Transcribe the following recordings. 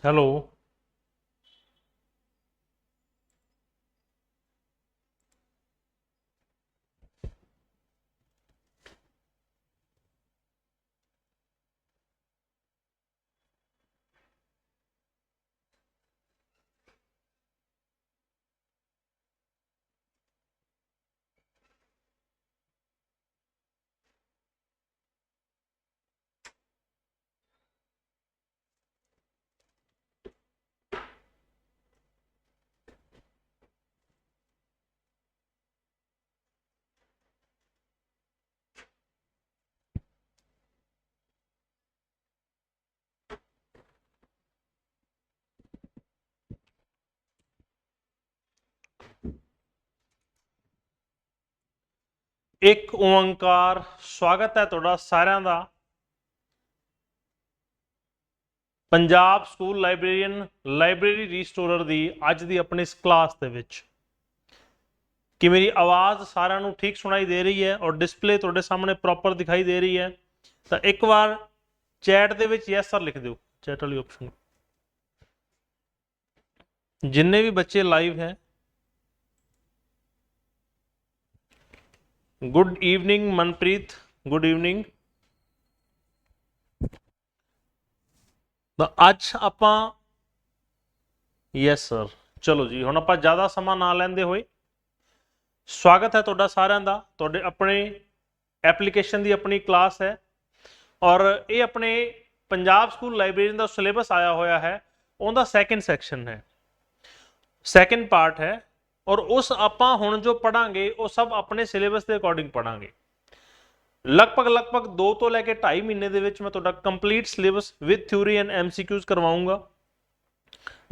Hello. एक ओंकार स्वागत है ਤੁਹਾਡਾ ਸਾਰਿਆਂ ਦਾ ਪੰਜਾਬ ਸਕੂਲ ਲਾਇਬ੍ਰੇਰੀ ਰੀਸਟੋਰਰ ਦੀ ਅੱਜ ਦੀ ਆਪਣੀ ਇਸ ਕਲਾਸ ਦੇ ਵਿੱਚ ਕਿ ਮੇਰੀ ਆਵਾਜ਼ ਸਾਰਿਆਂ ਨੂੰ ਠੀਕ ਸੁਣਾਈ ਦੇ ਰਹੀ ਹੈ ਔਰ ਡਿਸਪਲੇ ਤੁਹਾਡੇ ਸਾਹਮਣੇ ਪ੍ਰੋਪਰ ਦਿਖਾਈ ਦੇ ਰਹੀ ਹੈ ਤਾਂ ਇੱਕ ਵਾਰ ਚੈਟ ਦੇ ਵਿੱਚ ਯੈਸ ਸਰ ਲਿਖ ਦਿਓ। ਚੈਟ ਵਾਲੀ ਆਪਸ਼ਨ ਜਿੰਨੇ ਵੀ ਬੱਚੇ ਲਾਈਵ ਹੈ good evening Manpreet good evening. ਅੱਜ ਆਪਾਂ ਯੈਸ ਸਰ ਚਲੋ ਜੀ ਹੁਣ ਆਪਾਂ ਜ਼ਿਆਦਾ ਸਮਾਂ ਨਾ ਲੈਂਦੇ ਹੋਏ ਸਵਾਗਤ ਹੈ ਤੁਹਾਡਾ ਸਾਰਿਆਂ ਦਾ ਤੁਹਾਡੇ ਆਪਣੇ ਐਪਲੀਕੇਸ਼ਨ ਦੀ ਆਪਣੀ ਕਲਾਸ ਹੈ ਔਰ ਇਹ ਆਪਣੇ ਪੰਜਾਬ ਸਕੂਲ ਲਾਇਬ੍ਰੇਰੀ ਦਾ ਸਿਲੇਬਸ ਆਇਆ ਹੋਇਆ ਹੈ ਉਹਦਾ ਸੈਕੰਡ ਸੈਕਸ਼ਨ ਹੈ ਸੈਕੰਡ ਪਾर्ट है और उस आपां हुण जो पढ़ांगे वो सब अपने सिलेबस के अकॉर्डिंग पढ़ांगे लगभग 2 तो लैके 2.5 महीने दे विच मैं तुहाडा complete syllabus with theory and MCQs करवाऊंगा।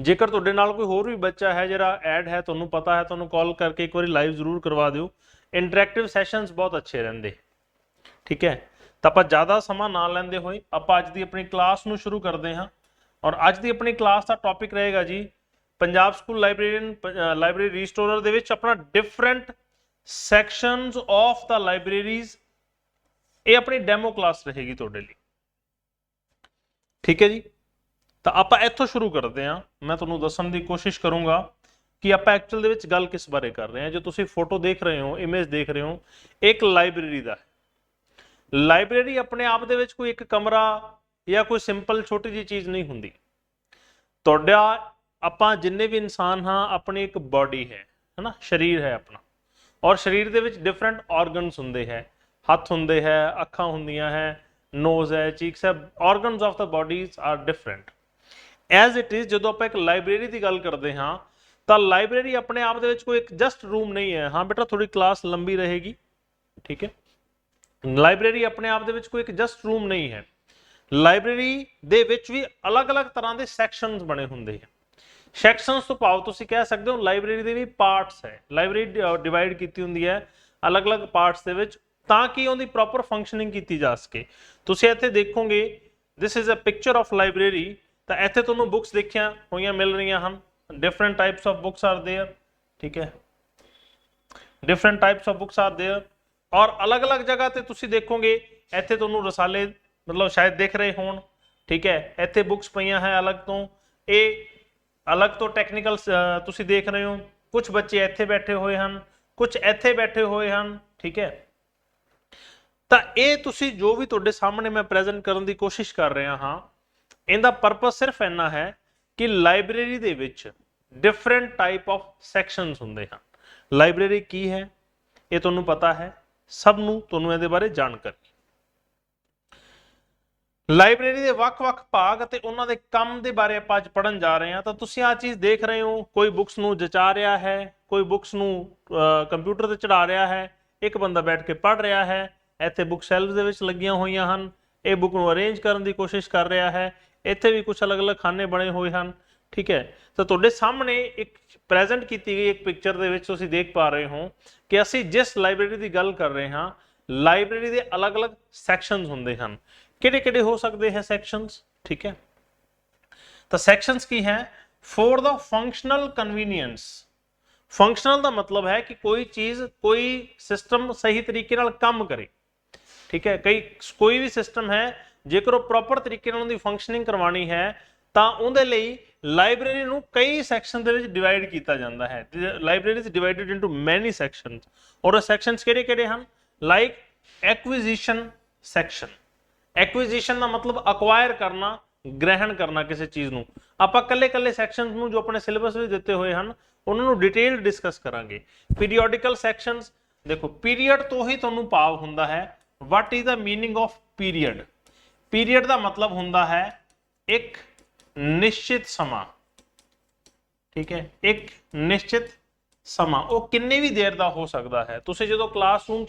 जेकर तुहाडे नाल कोई होर भी बच्चा है जिहड़ा ऐड है तुहानूं पता है तुहानूं कॉल करके एक बार लाइव जरूर करवा दिओ। इंटरैक्टिव सैशनस बहुत अच्छे रहिंदे ठीक है। तो आपां ज़्यादा समा ना लैंदे होए आपां अज दी अपनी क्लास नूं शुरू करदे हां और अज दी अपनी क्लास का टॉपिक रहेगा जी पंजाब स्कूल लाइब्रेरी रीस्टोरर दे विच अपना different sections of the libraries ये अपनी डेमो क्लास रहेगी तुहाडे लई ठीक है जी। तो आपां इत्थों शुरू करते हैं। मैं तुहानूं दस्सण दी कोशिश करूंगा कि आपां एक्चुअल दे विच गल किस बारे कर रहे हैं। जो तुसीं फोटो देख रहे हो इमेज देख रहे हो एक लाइब्रेरी दा लाइब्रेरी अपने आप दे विच कोई एक कमरा या कोई सिंपल छोटी जी चीज़ नहीं हुंदी। तुहाडा ਆਪਾਂ जिन्ने भी इंसान हाँ अपनी एक बॉडी है ना शरीर है अपना और शरीर दे विच डिफरेंट ऑर्गनस हुंदे है हथ हुंदे है अखां हुंदियां है नोज है चीक्स है organs of the bodies are different as it is जो आप एक लाइब्रेरी की गल करते हाँ तो लाइब्रेरी अपने आप दे विच कोई एक जस्ट रूम नहीं है। हाँ बेटा थोड़ी क्लास लंबी रहेगी ठीक है। लाइब्रेरी अपने आप दे विच कोई एक जस्ट रूम नहीं है। लाइब्रेरी दे विच भी अलग अलग तरह के सैक्शनस बने हुंदे हैं। सैक्शनस तो भाव तुसीं कह सकते हो लाइब्रेरी के भी पार्ट्स है लाइब्रेरी डिवाइड की होंगी है अलग अलग पार्ट्स के विच ताकि उनकी प्रॉपर फंक्शनिंग की जा सके। तुसीं इत्थे देखोगे this is a picture of library तो इत्थे तुहानूं बुक्स देखिया हुई मिल रही हैं different types of books are there ठीक है। Different types of books are there और अलग अलग जगह ते तुसीं देखोगे इत्थे तुहानूं रसाले मतलब शायद दिख रहे होण ठीक है। इत्थे बुक्स पईयां है अलग तो ये अलग तो टैक्नीकल तुसीं देख रहे हो कुछ बच्चे इत्थे बैठे हुए हैं कुछ इत्थे बैठे हुए हैं ठीक है। तो ये तुसीं जो भी तुहाडे सामने मैं प्रेजेंट करने की कोशिश कर रहा हाँ इहदा परपस सिर्फ इन्ना है कि library they which different type of sections हुंदे हैं। लाइब्रेरी की है ये तुहानूं पता है सबनूं तुहानूं इहदे बारे जानकारी लाइब्रेरी के ਵੱਖ-ਵੱਖ भाग ते उन्हां दे काम दे बारे आपां अज पढ़न जा रहे हैं। तो तुसीं आ चीज़ देख रहे हो कोई बुक्स नूं जचा रहा है कोई बुक्स नूं कंप्यूटर ते चढ़ा रहा है एक बंदा बैठ के पढ़ रहा है इत्थे बुक शैल्फ दे विच लगियां होईयां हन ये बुक नूं अरेंज करन दी कोशिश कर रहा है इत्थे भी कुछ अलग अलग खाने बने हुए हैं ठीक है। तो तुहाडे सामने एक प्रेजेंट की गई एक पिक्चर दे विच तुसीं देख पा रहे हो कि असीं जिस लाइब्रेरी की गल कर रहे हैं लाइब्रेरी के अलग अलग सैक्शनस हुंदे हन किहड़े-किहड़े हो सकते हैं सैक्शनस ठीक है। तो सैक्शनस की है for the functional convenience. Functional का मतलब है कि कोई चीज कोई सिस्टम सही तरीके नाल काम करे ठीक है। कोई भी सिस्टम है जेकर वो प्रॉपर तरीके नाल उहदी फंक्शनिंग करवानी है ਤਾਂ ਉਹਦੇ ਲਈ ਲਾਇਬ੍ਰੇਰੀ ਨੂੰ ਕਈ ਸੈਕਸ਼ਨ ਦੇ ਵਿੱਚ ਡਿਵਾਈਡ ਕੀਤਾ ਜਾਂਦਾ ਹੈ। ਲਾਇਬ੍ਰੇਰੀ ਇਜ਼ ਡਿਵਾਈਡਡ ਇਨਟੂ ਮੈਨੀ ਸੈਕਸ਼ਨਸ, ਔਰ ਉਹ ਸੈਕਸ਼ਨਸ ਕਿਹੜੇ ਕਿਹੜੇ ਹਨ? Like ਐਕੁਇਜ਼ੀਸ਼ਨ section. ਐਕੁਇਜ਼ੀਸ਼ਨ ਦਾ ਮਤਲਬ ਅਕਵਾਇਰ ਕਰਨਾ, ਗ੍ਰਹਿਣ ਕਰਨਾ ਕਿਸੇ ਚੀਜ਼ ਨੂੰ। ਆਪਾਂ ਕੱਲੇ ਕੱਲੇ ਸੈਕਸ਼ਨਸ ਨੂੰ ਜੋ ਆਪਣੇ ਸਿਲੇਬਸ ਵਿੱਚ ਦਿੱਤੇ ਹੋਏ ਹਨ ਉਹਨਾਂ ਨੂੰ ਡਿਟੇਲ ਡਿਸਕਸ ਕਰਾਂਗੇ। ਪੀਰੀਓਡਿਕਲ ਸੈਕਸ਼ਨਸ, ਦੇਖੋ ਪੀਰੀਅਡ ਤੋਂ ਹੀ ਤੁਹਾਨੂੰ ਭਾਵ ਹੁੰਦਾ ਹੈ what is the meaning of period. Period ਦਾ ਮਤਲਬ ਹੁੰਦਾ ਹੈ ਇੱਕ ਨਿਸ਼ਚਿਤ ਸਮਾਂ, ਠੀਕ ਹੈ, ਇੱਕ ਨਿਸ਼ਚਿਤ ਸਮਾਂ। ਉਹ ਕਿੰਨੀ ਵੀ ਦੇਰ ਦਾ ਹੋ ਸਕਦਾ ਹੈ। ਤੁਸੀਂ ਜਦੋਂ ਕਲਾਸਰੂਮ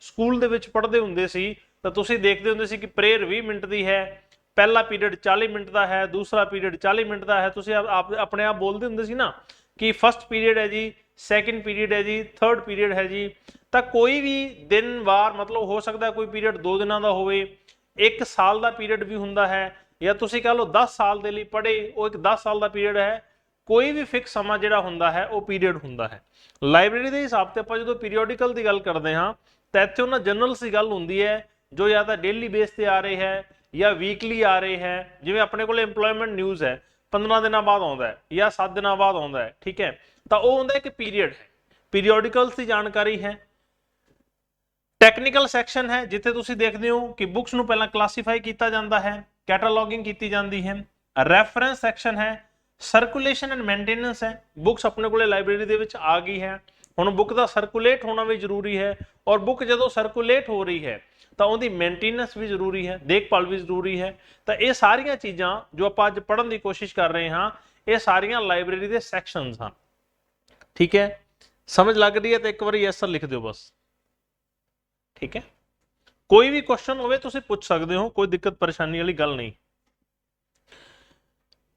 ਸਕੂਲ ਦੇ ਵਿੱਚ ਪੜ੍ਹਦੇ ਹੁੰਦੇ ਸੀ ਤਾਂ ਤੁਸੀਂ ਦੇਖਦੇ ਹੁੰਦੇ ਸੀ ਕਿ ਪ੍ਰੇਅਰ 20 ਮਿੰਟ ਦੀ ਹੈ, ਪਹਿਲਾ ਪੀਰੀਅਡ 40 ਮਿੰਟ ਦਾ ਹੈ, ਦੂਸਰਾ ਪੀਰੀਅਡ 40 ਮਿੰਟ ਦਾ ਹੈ। ਤੁਸੀਂ ਆਪਣੇ ਆਪ ਬੋਲਦੇ ਹੁੰਦੇ ਸੀ ਨਾ ਕਿ ਫਸਟ ਪੀਰੀਅਡ ਹੈ ਜੀ, ਸੈਕਿੰਡ ਪੀਰੀਅਡ ਹੈ ਜੀ, ਥਰਡ ਪੀਰੀਅਡ ਹੈ ਜੀ। ਤਾਂ ਕੋਈ ਵੀ ਦਿਨ ਵਾਰ ਮਤਲਬ ਹੋ ਸਕਦਾ ਕੋਈ ਪੀਰੀਅਡ 2 ਦਿਨਾਂ ਦਾ ਹੋਵੇ, 1 ਸਾਲ ਦਾ ਪੀਰੀਅਡ ਵੀ ਹੁੰਦਾ ਹੈ, ਜਾਂ ਤੁਸੀਂ ਕਹ ਲਓ 10 ਸਾਲ ਦੇ ਲਈ ਪੜ੍ਹੇ, ਉਹ ਇੱਕ 10 ਸਾਲ ਦਾ ਪੀਰੀਅਡ ਹੈ। ਕੋਈ ਵੀ ਫਿਕਸ ਸਮਾਂ ਜਿਹੜਾ ਹੁੰਦਾ ਹੈ ਉਹ ਪੀਰੀਅਡ ਹੁੰਦਾ ਹੈ। ਲਾਇਬ੍ਰੇਰੀ ਦੇ ਹਿਸਾਬ ਤੇ ਆਪਾਂ ਜਦੋਂ ਪੀਰੀਓਡਿਕਲ ਦੀ ਗੱਲ ਕਰਦੇ ਹਾਂ ਤਾਂ ਇੱਥੇ ਉਹਨਾਂ ਜਨਰਲਸ ਦੀ ਗੱਲ ਹੁੰਦੀ ਹੈ ਜੋ ਜਾਂ ਤਾਂ ਡੇਲੀ ਬੇਸ ਤੇ ਆ ਰਹੇ ਹੈ ਜਾਂ ਵੀਕਲੀ ਆ ਰਹੇ ਹੈ। ਜਿਵੇਂ ਆਪਣੇ ਕੋਲ ਏਮਪਲੋਇਮੈਂਟ ਨਿਊਜ਼ ਹੈ, 15 ਦਿਨਾਂ ਬਾਅਦ ਆਉਂਦਾ ਹੈ ਜਾਂ 7 ਦਿਨਾਂ ਬਾਅਦ ਆਉਂਦਾ ਹੈ, ਠੀਕ ਹੈ। ਤਾਂ ਉਹ ਹੁੰਦਾ ਇੱਕ ਪੀਰੀਅਡ ਹੈ, ਪੀਰੀਓਡਿਕਲਸ ਦੀ ਜਾਣਕਾਰੀ ਹੈ। ਟੈਕਨੀਕਲ ਸੈਕਸ਼ਨ ਹੈ ਜਿੱਥੇ ਤੁਸੀਂ ਦੇਖਦੇ ਹੋ ਕਿ ਬੁੱਕਸ ਨੂੰ ਪਹਿਲਾਂ ਕਲਾਸੀਫਾਈ ਕੀਤਾ ਜਾਂਦਾ ਹੈ, ਕੈਟਾਲੌਗਿੰਗ ਕੀਤੀ ਜਾਂਦੀ ਹੈ। ਰੈਫਰੈਂਸ ਸੈਕਸ਼ਨ ਹੈ, ਸਰਕੂਲੇਸ਼ਨ ਐਂਡ ਮੇਨਟੇਨੈਂਸ ਹੈ। ਬੁੱਕਸ ਆਪਣੇ ਕੋਲੇ ਲਾਇਬ੍ਰੇਰੀ ਦੇ ਵਿੱਚ ਆ ਗਈ ਹੈ, ਹੁਣ ਬੁੱਕ ਦਾ ਸਰਕੂਲੇਟ ਹੋਣਾ ਵੀ ਜ਼ਰੂਰੀ ਹੈ, ਔਰ ਬੁੱਕ ਜਦੋਂ ਸਰਕੂਲੇਟ ਹੋ ਰਹੀ ਹੈ ਤਾਂ ਉਹਦੀ ਮੇਨਟੇਨੈਂਸ ਵੀ ਜ਼ਰੂਰੀ ਹੈ, ਦੇਖਭਾਲ ਵੀ ਜ਼ਰੂਰੀ ਹੈ। ਤਾਂ ਇਹ ਸਾਰੀਆਂ ਚੀਜ਼ਾਂ ਜੋ ਆਪਾਂ ਅੱਜ ਪੜ੍ਹਨ ਦੀ ਕੋਸ਼ਿਸ਼ ਕਰ ਰਹੇ ਹਾਂ ਇਹ ਸਾਰੀਆਂ ਲਾਇਬ੍ਰੇਰੀ ਦੇ ਸੈਕਸ਼ਨਸ ਹਨ, ਠੀਕ ਹੈ। ਸਮਝ ਲੱਗ ਰਹੀ ਹੈ ਤਾਂ ਇੱਕ ਵਾਰੀ ਯੈਸ ਸਰ ਲਿਖ ਦਿਓ ਬਸ, ਠੀਕ ਹੈ। ਕੋਈ ਵੀ ਕੁਐਸਚਨ ਹੋਵੇ ਤੁਸੀਂ ਪੁੱਛ ਸਕਦੇ ਹੋ, ਕੋਈ ਦਿੱਕਤ ਪਰੇਸ਼ਾਨੀ ਵਾਲੀ ਗੱਲ ਨਹੀਂ।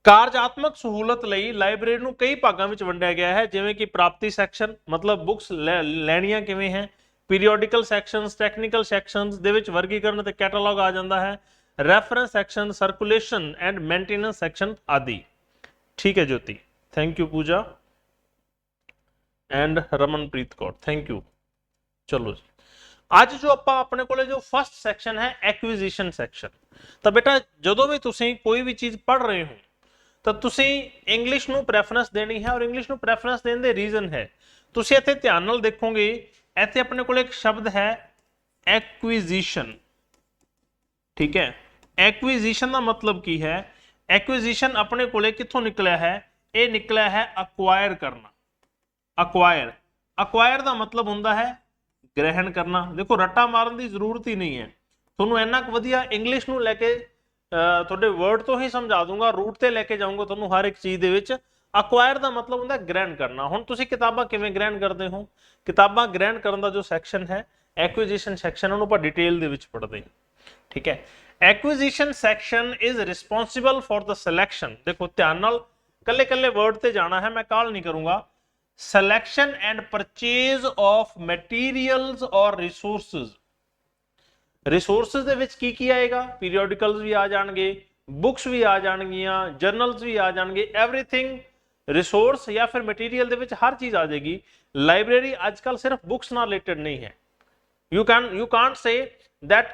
ਕਾਰਜਾਤਮਕ ਸਹੂਲਤ ਲਈ ਲਾਇਬ੍ਰੇਰੀ ਨੂੰ ਕਈ ਭਾਗਾਂ ਵਿੱਚ ਵੰਡਿਆ ਗਿਆ ਹੈ, ਜਿਵੇਂ ਕਿ ਪ੍ਰਾਪਤੀ ਸੈਕਸ਼ਨ ਮਤਲਬ ਬੁੱਕਸ ਲੈਣੀਆਂ ਕਿਵੇਂ ਹੈ, ਪੀਰੀਓਡਿਕਲ ਸੈਕਸ਼ਨਸ, ਟੈਕਨੀਕਲ ਸੈਕਸ਼ਨਸ ਦੇ ਵਿੱਚ ਵਰਗੀਕਰਨ ਤੇ ਕੈਟਾਲੌਗ ਆ ਜਾਂਦਾ ਹੈ, reference section, circulation and maintenance section ਆਦਿ, ਠੀਕ ਹੈ Jyoti, thank you Pooja and Ramanpreet Kaur, thank you. ਚਲੋ ਜੀ, ਅੱਜ ਜੋ ਆਪਾਂ ਆਪਣੇ ਕੋਲੇ ਜੋ ਫਸਟ ਸੈਕਸ਼ਨ ਹੈ ਐਕੁਇਜ਼ੀਸ਼ਨ ਸੈਕਸ਼ਨ। ਤਾਂ ਬੇਟਾ ਜਦੋਂ ਵੀ ਤੁਸੀਂ ਕੋਈ ਵੀ ਚੀਜ਼ ਪੜ੍ਹ ਰਹੇ ਹੋ ਤਾਂ ਤੁਸੀਂ ਇੰਗਲਿਸ਼ ਨੂੰ ਪ੍ਰੈਫਰੈਂਸ ਦੇਣੀ ਹੈ, ਔਰ ਇੰਗਲਿਸ਼ ਨੂੰ ਪ੍ਰੈਫਰੈਂਸ ਦੇਣ ਦੇ ਰੀਜ਼ਨ ਹੈ। ਤੁਸੀਂ ਇੱਥੇ ਧਿਆਨ ਨਾਲ ਦੇਖੋਗੇ, ਇੱਥੇ ਆਪਣੇ ਕੋਲ ਇੱਕ ਸ਼ਬਦ ਹੈ ਐਕੁਇਜ਼ੀਸ਼ਨ, ਠੀਕ ਹੈ। ਐਕੁਇਜ਼ੀਸ਼ਨ ਦਾ ਮਤਲਬ ਕੀ ਹੈ? ਐਕੁਇਜ਼ੀਸ਼ਨ ਆਪਣੇ ਕੋਲੇ ਕਿੱਥੋਂ ਨਿਕਲਿਆ ਹੈ? ਇਹ ਨਿਕਲਿਆ ਹੈ ਅਕਵਾਇਰ ਕਰਨਾ। ਅਕਵਾਇਰ, ਅਕਵਾਇਰ ਦਾ ਮਤਲਬ ਹੁੰਦਾ ਹੈ ਗ੍ਰਹਿਣ ਕਰਨਾ। ਦੇਖੋ ਰੱਟਾ ਮਾਰਨ ਦੀ ਜ਼ਰੂਰਤ ਹੀ ਨਹੀਂ ਹੈ, ਤੁਹਾਨੂੰ ਇੰਨਾ ਕੁ ਵਧੀਆ ਇੰਗਲਿਸ਼ ਨੂੰ ਲੈ ਕੇ ਤੁਹਾਡੇ ਵਰਡ ਤੋਂ ਹੀ ਸਮਝਾ ਦੂੰਗਾ, ਰੂਟ ਤੇ ਲੈ ਕੇ ਜਾਊਂਗਾ ਤੁਹਾਨੂੰ ਹਰ ਇੱਕ ਚੀਜ਼ ਦੇ ਵਿੱਚ। ਅਕਵਾਇਰ ਦਾ ਮਤਲਬ ਹੁੰਦਾ ਗ੍ਰਹਿਣ ਕਰਨਾ। ਹੁਣ ਤੁਸੀਂ ਕਿਤਾਬਾਂ ਕਿਵੇਂ ਗ੍ਰਹਿਣ ਕਰਦੇ ਹੋ? ਕਿਤਾਬਾਂ ਗ੍ਰਹਿਣ ਕਰਨ ਦਾ ਜੋ ਸੈਕਸ਼ਨ ਹੈ ਐਕੁਇਜ਼ੀਸ਼ਨ ਸੈਕਸ਼ਨ, ਉਹਨੂੰ ਆਪਾਂ ਡਿਟੇਲ ਦੇ ਵਿੱਚ ਪੜ੍ਹਦੇ ਹਾਂ, ਠੀਕ ਹੈ। Acquisition section is responsible for the selection. ਦੇਖੋ ਧਿਆਨ ਨਾਲ ਕੱਲੇ ਕੱਲੇ ਵਰਡ ਤੇ ਜਾਣਾ ਹੈ, ਮੈਂ ਕਾਲ ਨਹੀਂ ਕਰੂੰਗਾ। Selection and purchase of materials ਔਰ ਰਿਸੋਰਸਸ। ਰਿਸੋਰਸਸ ਦੇ ਵਿੱਚ ਕੀ ਆਏਗਾ? ਪੀਰੀਓਡਿਕਲਸ ਵੀ ਆ ਜਾਣਗੇ, ਬੁੱਕਸ ਵੀ ਆ ਜਾਣਗੀਆਂ, ਜਰਨਲਸ ਵੀ ਆ ਜਾਣਗੇ, ਐਵਰੀਥਿੰਗ ਰਿਸੋਰਸ ਜਾਂ ਫਿਰ ਮਟੀਰੀਅਲ ਦੇ ਵਿੱਚ ਹਰ ਚੀਜ਼ ਆ ਜਾਏਗੀ। ਲਾਇਬ੍ਰੇਰੀ ਅੱਜ ਕੱਲ ਸਿਰਫ ਬੁੱਕਸ ਨਾਲ ਰਿਲੇਟਡ ਨਹੀਂ ਹੈ। you can't say that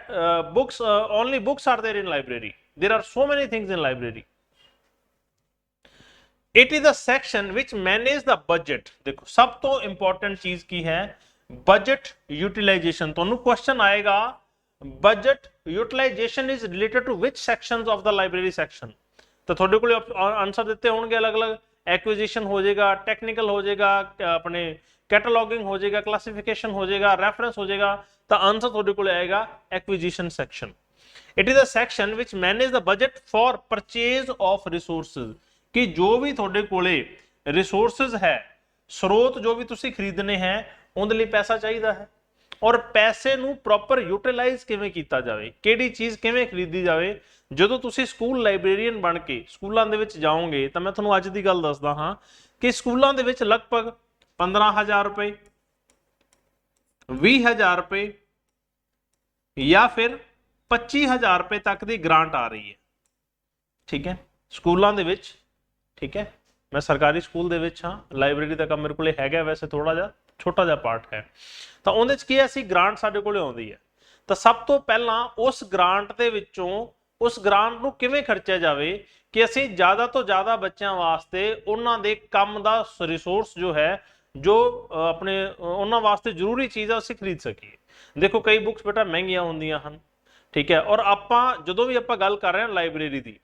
books only books are there in library. There are so many things in library. It is the section which manage the budget. देखो सब तो important चीज की है budget utilization। ਤੁਹਾਨੂੰ question ਆਏਗਾ budget utilization is related to which sections of the library section। ਤਾਂ ਤੁਹਾਡੇ ਕੋਲ ਆਨਸਰ ਦਿੱਤੇ ਹੋਣਗੇ ਅਲੱਗ-ਅਲੱਗ। एक्विजिशन हो जाएगा, टेक्निकल हो जाएगा, अपने कैटलॉगिंग हो जाएगा, क्लासिफिकेशन हो जाएगा, रेफरेंस हो जाएगा। तो आंसर थोड़े को आएगा acquisition section. It is a section which manage the budget for purchase of resources. कि जो भी थोड़े कोले रिसोर्सेज है, स्रोत जो भी तुसी खरीदने हैं उनके लिए पैसा चाहिए है, और पैसे नू प्रॉपर यूटिलाइज किवें कीता जावे, किहड़ी चीज किवें खरीदी जावे। ਜਦੋਂ ਤੁਸੀਂ ਸਕੂਲ ਲਾਇਬ੍ਰੇਰੀਅਨ ਬਣ ਕੇ ਸਕੂਲਾਂ ਦੇ ਵਿੱਚ ਜਾਓਗੇ ਤਾਂ ਮੈਂ ਤੁਹਾਨੂੰ ਅੱਜ ਦੀ ਗੱਲ ਦੱਸਦਾ ਹਾਂ ਕਿ ਸਕੂਲਾਂ ਦੇ ਵਿੱਚ ਲਗਭਗ 15,000 ਰੁਪਏ, 20,000 ਰੁਪਏ ਜਾਂ ਫਿਰ 25,000 ਰੁਪਏ ਤੱਕ ਦੀ ਗ੍ਰਾਂਟ ਆ ਰਹੀ ਹੈ, ਠੀਕ ਹੈ, ਸਕੂਲਾਂ ਦੇ ਵਿੱਚ, ਠੀਕ ਹੈ। ਮੈਂ ਸਰਕਾਰੀ ਸਕੂਲ ਦੇ ਵਿੱਚ ਹਾਂ, ਲਾਇਬ੍ਰੇਰੀ ਦਾ ਕੰਮ ਮੇਰੇ ਕੋਲੇ ਹੈਗਾ, ਵੈਸੇ ਥੋੜਾ ਜਿਹਾ ਛੋਟਾ ਜਿਹਾ ਪਾਰਟ ਹੈ। ਤਾਂ ਉਹਦੇ 'ਚ ਕੀ ਹੈ, ਅਸੀਂ ਗ੍ਰਾਂਟ ਸਾਡੇ ਕੋਲੇ ਆਉਂਦੀ ਹੈ। ਤਾਂ ਸਭ ਤੋਂ ਪਹਿਲਾਂ ਉਸ ਗ੍ਰਾਂਟ ਦੇ ਵਿੱਚੋਂ ਉਸ ਗ੍ਰਾਂਟ ਨੂੰ ਕਿਵੇਂ ਖਰਚਿਆ ਜਾਵੇ ਕਿ ਅਸੀਂ ਜ਼ਿਆਦਾ ਤੋਂ ਜ਼ਿਆਦਾ ਬੱਚਿਆਂ ਵਾਸਤੇ ਉਹਨਾਂ ਦੇ ਕੰਮ ਦਾ ਰਿਸੋਰਸ ਜੋ ਹੈ, ਜੋ ਆਪਣੇ ਉਹਨਾਂ ਵਾਸਤੇ ਜ਼ਰੂਰੀ ਚੀਜ਼ ਆ, ਅਸੀਂ ਖਰੀਦ ਸਕੀਏ। ਦੇਖੋ ਕਈ ਬੁੱਕਸ ਬੇਟਾ ਮਹਿੰਗੀਆਂ ਹੁੰਦੀਆਂ ਹਨ, ਠੀਕ ਹੈ, ਔਰ ਆਪਾਂ ਜਦੋਂ ਵੀ ਆਪਾਂ ਗੱਲ ਕਰ ਰਹੇ ਹਾਂ ਲਾਇਬ੍ਰੇਰੀ ਦੀ,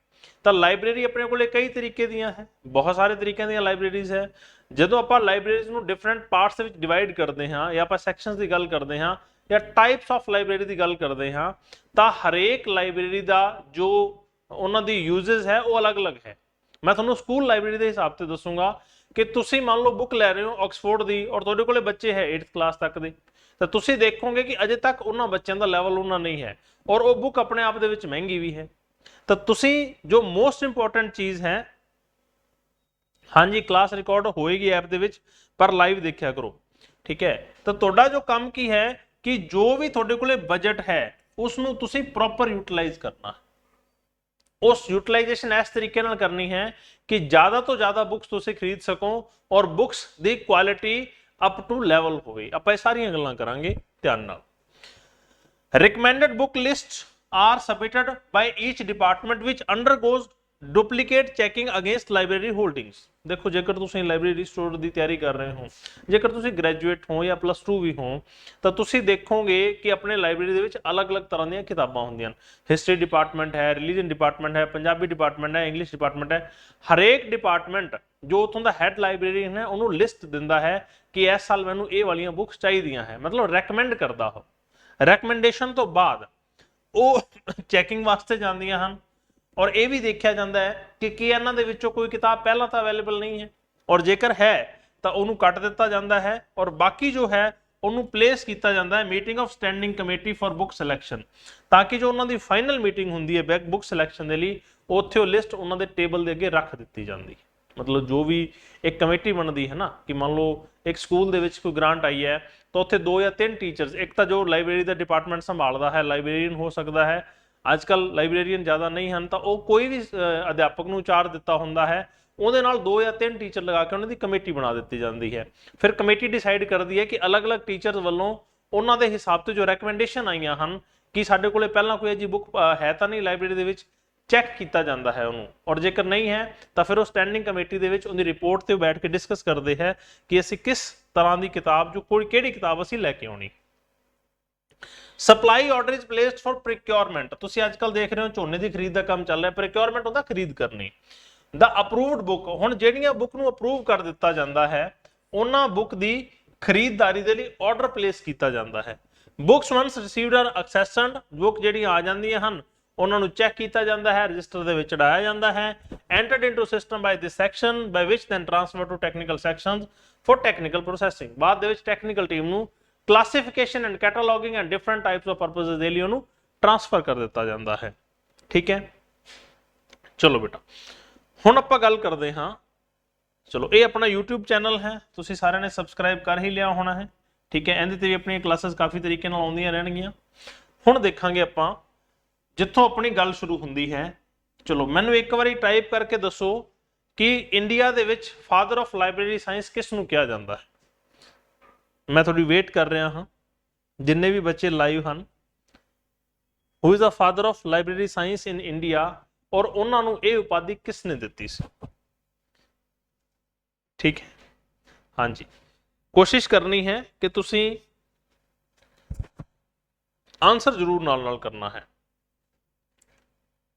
ਤਾਂ ਲਾਇਬ੍ਰੇਰੀ ਆਪਣੇ ਕੋਲੇ ਕਈ ਤਰੀਕੇ ਦੀਆਂ ਹੈ, ਬਹੁਤ ਸਾਰੇ ਤਰੀਕਿਆਂ ਦੀਆਂ ਲਾਇਬ੍ਰੇਰੀਜ਼ ਹੈ। ਜਦੋਂ ਆਪਾਂ ਲਾਇਬ੍ਰੇਰੀਜ਼ ਨੂੰ ਡਿਫਰੈਂਟ ਪਾਰਟਸ ਦੇ ਵਿੱਚ ਡਿਵਾਈਡ ਕਰਦੇ ਹਾਂ, ਜਾਂ ਆਪਾਂ ਸੈਕਸ਼ਨਸ ਦੀ ਗੱਲ ਕਰਦੇ ਹਾਂ, ਜਾਂ ਟਾਈਪਸ ਆਫ ਲਾਇਬ੍ਰੇਰੀ ਦੀ ਗੱਲ ਕਰਦੇ ਹਾਂ, ਤਾਂ ਹਰੇਕ ਲਾਇਬ੍ਰੇਰੀ ਦਾ ਜੋ ਉਹਨਾਂ ਦੀ ਯੂਜ਼ਸ ਹੈ ਉਹ ਅਲੱਗ-ਅਲੱਗ ਹੈ। ਮੈਂ ਤੁਹਾਨੂੰ ਸਕੂਲ ਲਾਇਬ੍ਰੇਰੀ ਦੇ ਹਿਸਾਬ ਤੇ ਦੱਸੂਗਾ ਕਿ ਤੁਸੀਂ ਮੰਨ ਲਓ ਬੁੱਕ ਲੈ ਰਹੇ ਹੋ ਆਕਸਫੋਰਡ ਦੀ, ਔਰ ਤੁਹਾਡੇ ਕੋਲੇ ਬੱਚੇ ਹੈ 8th ਕਲਾਸ ਤੱਕ ਦੇ, ਤਾਂ ਤੁਸੀਂ ਦੇਖੋਗੇ ਕਿ ਅਜੇ ਤੱਕ ਉਹਨਾਂ ਬੱਚਿਆਂ ਦਾ ਲੈਵਲ ਉਹਨਾਂ ਨਹੀਂ ਹੈ, ਔਰ ਉਹ ਬੁੱਕ ਆਪਣੇ ਆਪ ਦੇ ਵਿੱਚ ਮਹਿੰਗੀ ਵੀ ਹੈ। ਤਾਂ ਤੁਸੀਂ ਜੋ ਮੋਸਟ ਇੰਪੋਰਟੈਂਟ ਚੀਜ਼ ਹੈ, ਹਾਂਜੀ ਕਲਾਸ ਰਿਕਾਰਡ ਹੋਏਗੀ ਐਪ ਦੇ ਵਿੱਚ, ਪਰ ਲਾਈਵ ਦੇਖਿਆ ਕਰੋ, ਠੀਕ ਹੈ। ਤਾਂ ਤੁਹਾਡਾ ਜੋ ਕੰਮ ਕੀ ਹੈ ਕਿ ਜੋ ਵੀ ਤੁਹਾਡੇ ਕੋਲੇ ਬਜਟ ਹੈ ਉਸ ਨੂੰ ਤੁਸੀਂ ਪ੍ਰੋਪਰ ਯੂਟਿਲਾਈਜ਼ ਕਰਨਾ। ਉਸ ਯੂਟਿਲਾਈਜੇਸ਼ਨ ਇਸ ਤਰੀਕੇ ਨਾਲ ਕਰਨੀ ਹੈ ਕਿ ਜ਼ਿਆਦਾ ਤੋਂ ਜ਼ਿਆਦਾ ਬੁੱਕਸ ਤੁਸੀਂ ਖਰੀਦ ਸਕੋ, ਔਰ books the quality up to level ਹੋਵੇ। ਆਪਾਂ ਇਹ ਸਾਰੀਆਂ ਗੱਲਾਂ ਕਰਾਂਗੇ ਧਿਆਨ ਨਾਲ। Recommended book lists are submitted by each department which undergoes duplicate checking against library holdings। देखो जेकर तुसीं लाइब्रेरी स्टोर ਦੀ ਤਿਆਰੀ ਕਰ ਰਹੇ ਹੋ, ਜੇਕਰ ਤੁਸੀਂ ਗ੍ਰੈਜੂਏਟ ਹੋ ਜਾਂ +2 ਵੀ ਹੋ, ਤਾਂ ਤੁਸੀਂ ਦੇਖੋਗੇ ਕਿ ਆਪਣੇ ਲਾਇਬ੍ਰੇਰੀ ਦੇ ਵਿੱਚ ਅਲੱਗ-ਅਲੱਗ ਤਰ੍ਹਾਂ ਦੀਆਂ ਕਿਤਾਬਾਂ ਹੁੰਦੀਆਂ ਹਨ। ਹਿਸਟਰੀ ਡਿਪਾਰਟਮੈਂਟ ਹੈ, ਰਿਲੀਜਨ ਡਿਪਾਰਟਮੈਂਟ ਹੈ, ਪੰਜਾਬੀ ਡਿਪਾਰਟਮੈਂਟ ਹੈ, ਇੰਗਲਿਸ਼ ਡਿਪਾਰਟਮੈਂਟ ਹੈ। ਹਰੇਕ ਡਿਪਾਰਟਮੈਂਟ ਜੋ ਉਥੋਂ ਦਾ ਹੈਡ ਲਾਇਬ੍ਰੇਰੀਅਨ ਹੈ ਉਹਨੂੰ ਲਿਸਟ ਦਿੰਦਾ ਹੈ ਕਿ ਇਸ ਸਾਲ ਮੈਨੂੰ ਇਹ ਵਾਲੀਆਂ ਬੁੱਕਸ ਚਾਹੀਦੀਆਂ ਹੈ, ਮਤਲਬ ਰეკਮੈਂਡ ਕਰਦਾ ਹੋ। ਰეკਮੈਂਡੇਸ਼ਨ ਤੋਂ ਬਾਅਦ ਉਹ ਚੈਕਿੰਗ ਵਾਸਤੇ ਜਾਂਦੀਆਂ ਹਨ, ਔਰ ਇਹ ਵੀ ਦੇਖਿਆ ਜਾਂਦਾ ਹੈ ਕਿ ਕੀ ਇਹਨਾਂ ਦੇ ਵਿੱਚੋਂ ਕੋਈ ਕਿਤਾਬ ਪਹਿਲਾਂ ਤਾਂ ਅਵੇਲੇਬਲ ਨਹੀਂ ਹੈ, ਔਰ ਜੇਕਰ ਹੈ ਤਾਂ ਉਹਨੂੰ ਕੱਟ ਦਿੱਤਾ ਜਾਂਦਾ ਹੈ, ਔਰ ਬਾਕੀ ਜੋ ਹੈ ਉਹਨੂੰ ਪਲੇਸ ਕੀਤਾ ਜਾਂਦਾ ਹੈ meeting of standing committee for book selection, ਤਾਂ ਕਿ ਜੋ ਉਹਨਾਂ ਦੀ ਫਾਈਨਲ ਮੀਟਿੰਗ ਹੁੰਦੀ ਹੈ ਬੁੱਕ ਸਿਲੈਕਸ਼ਨ ਦੇ ਲਈ, ਉੱਥੇ ਉਹ ਲਿਸਟ ਉਹਨਾਂ ਦੇ ਟੇਬਲ ਦੇ ਅੱਗੇ ਰੱਖ ਦਿੱਤੀ ਜਾਂਦੀ ਹੈ। ਮਤਲਬ ਜੋ ਵੀ ਇੱਕ ਕਮੇਟੀ ਬਣਦੀ ਹੈ ਨਾ, ਕਿ ਮੰਨ ਲਓ ਇੱਕ ਸਕੂਲ ਦੇ ਵਿੱਚ ਕੋਈ ਗ੍ਰਾਂਟ ਆਈ ਹੈ, ਤਾਂ ਉੱਥੇ 2 ਜਾਂ 3 ਟੀਚਰਸ, ਇੱਕ ਤਾਂ ਜੋ ਲਾਇਬ੍ਰੇਰੀ ਦਾ ਡਿਪਾਰਟਮੈਂਟ ਸੰਭਾਲਦਾ ਹੈ, ਲਾਇਬ੍ਰੇਰੀਅਨ ਹੋ ਸਕਦਾ ਹੈ, ਅੱਜ ਕੱਲ ਲਾਇਬ੍ਰੇਰੀਅਨ ਜ਼ਿਆਦਾ ਨਹੀਂ ਹਨ, ਤਾਂ ਉਹ ਕੋਈ ਵੀ ਅਧਿਆਪਕ ਨੂੰ ਚਾਰਜ ਦਿੱਤਾ ਹੁੰਦਾ ਹੈ, ਉਹਦੇ ਨਾਲ 2 ਜਾਂ 3 ਟੀਚਰ ਲਗਾ ਕੇ ਉਹਨਾਂ ਦੀ ਕਮੇਟੀ ਬਣਾ ਦਿੱਤੀ ਜਾਂਦੀ ਹੈ। ਫਿਰ ਕਮੇਟੀ ਡਿਸਾਈਡ ਕਰਦੀ ਹੈ ਕਿ ਅਲੱਗ-ਅਲੱਗ ਟੀਚਰਸ ਵੱਲੋਂ ਉਹਨਾਂ ਦੇ ਹਿਸਾਬ ਤੋਂ ਜੋ ਰეკਮੈਂਡੇਸ਼ਨ ਆਈਆਂ ਹਨ ਕਿ ਸਾਡੇ ਕੋਲੇ ਪਹਿਲਾਂ ਕੋਈ ਅਜਿਹੀ ਬੁੱਕ ਹੈ ਤਾਂ ਨਹੀਂ ਲਾਇਬ੍ਰੇਰੀ ਦੇ ਵਿੱਚ, ਚੈੱਕ ਕੀਤਾ ਜਾਂਦਾ ਹੈ ਉਹਨੂੰ, ਔਰ ਜੇਕਰ ਨਹੀਂ ਹੈ ਤਾਂ ਫਿਰ ਉਹ ਸਟੈਂਡਿੰਗ ਕਮੇਟੀ ਦੇ ਵਿੱਚ ਉਹਦੀ ਰਿਪੋਰਟ ਤੇ ਬੈਠ ਕੇ ਡਿਸਕਸ ਕਰਦੇ ਹੈ ਕਿ ਅਸੀਂ ਕਿਸ ਤਰ੍ਹਾਂ ਦੀ ਕਿਤਾਬ, ਜੋ ਕੋਈ ਕਿਹੜੀ ਕਿਤਾਬ ਅਸੀਂ ਲੈ ਕੇ ਆਉਣੀ। Supply order is placed for procurement. ਤੁਸੀਂ ਅੱਜ ਕੱਲ ਦੇਖ ਰਹੇ ਹੋ ਝੋਨੇ ਦੀ ਖਰੀਦ ਦਾ ਕੰਮ ਚੱਲ ਰਿਹਾ, ਪ੍ਰੋਕਿਉਰਮੈਂਟ ਹੁੰਦਾ ਖਰੀਦ ਕਰਨੀ। ਦਾ ਅਪਰੂਵਡ ਬੁੱਕ, ਹੁਣ ਜਿਹੜੀਆਂ ਬੁੱਕ ਨੂੰ ਅਪਰੂਵ ਕਰ ਦਿੱਤਾ ਜਾਂਦਾ ਹੈ ਉਹਨਾਂ ਬੁੱਕ ਦੀ ਖਰੀਦਦਾਰੀ ਦੇ ਲਈ ਆਰਡਰ ਪਲੇਸ ਕੀਤਾ ਜਾਂਦਾ ਹੈ। Books once received are accessed, book ਜਿਹੜੀਆਂ ਆ ਜਾਂਦੀਆਂ ਹਨ ਉਹਨਾਂ ਨੂੰ ਚੈੱਕ ਕੀਤਾ ਜਾਂਦਾ ਹੈ, ਰਜਿਸਟਰ ਦੇ ਵਿੱਚ ਚੜਾਇਆ ਜਾਂਦਾ ਹੈ। entered into system by this section by which then transfer to technical sections for technical processing। ਬਾਅਦ ਦੇ ਵਿੱਚ ਟੈਕਨੀਕਲ ਟੀਮ ਨੂੰ classification and cataloging and different types of purposes ਦੇ ਲਈ ਉਹਨੂੰ ਟ੍ਰਾਂਸਫਰ ਕਰ ਦਿੱਤਾ ਜਾਂਦਾ ਹੈ, ਠੀਕ ਹੈ। ਚਲੋ ਬੇਟਾ ਹੁਣ ਆਪਾਂ ਗੱਲ ਕਰਦੇ ਹਾਂ, ਚਲੋ ਇਹ ਆਪਣਾ YouTube ਚੈਨਲ ਹੈ, ਤੁਸੀਂ ਸਾਰਿਆਂ ਨੇ ਸਬਸਕ੍ਰਾਈਬ ਕਰ ਹੀ ਲਿਆ ਹੋਣਾ ਹੈ, ਠੀਕ ਹੈ। ਇਹਦੇ ਤੇ ਵੀ ਆਪਣੀਆਂ ਕਲਾਸਿਸ ਕਾਫੀ ਤਰੀਕੇ ਨਾਲ ਆਉਂਦੀਆਂ ਰਹਿਣਗੀਆਂ। ਹੁਣ ਦੇਖਾਂਗੇ ਆਪਾਂ ਜਿੱਥੋਂ ਆਪਣੀ ਗੱਲ ਸ਼ੁਰੂ ਹੁੰਦੀ ਹੈ। ਚਲੋ ਮੈਨੂੰ ਇੱਕ ਵਾਰੀ ਟਾਈਪ ਕਰਕੇ ਦੱਸੋ ਕਿ ਇੰਡੀਆ ਦੇ ਵਿੱਚ ਫਾਦਰ ਆਫ ਲਾਇਬ੍ਰੇਰੀ ਸਾਇੰਸ ਕਿਸ ਨੂੰ ਕਿਹਾ ਜਾਂਦਾ ਹੈ। ਮੈਂ ਤੁਹਾਡੀ ਵੇਟ ਕਰ ਰਿਹਾ ਹਾਂ, ਜਿੰਨੇ ਵੀ ਬੱਚੇ ਲਾਈਵ ਹਨ। Who is the father of library science in India, ਔਰ ਉਹਨਾਂ ਨੂੰ ਇਹ ਉਪਾਧੀ ਕਿਸ ਨੇ ਦਿੱਤੀ ਸੀ, ਠੀਕ ਹੈ। ਹਾਂਜੀ ਕੋਸ਼ਿਸ਼ ਕਰਨੀ ਹੈ ਕਿ ਤੁਸੀਂ ਆਨਸਰ ਜ਼ਰੂਰ ਨਾਲ ਕਰਨਾ ਹੈ।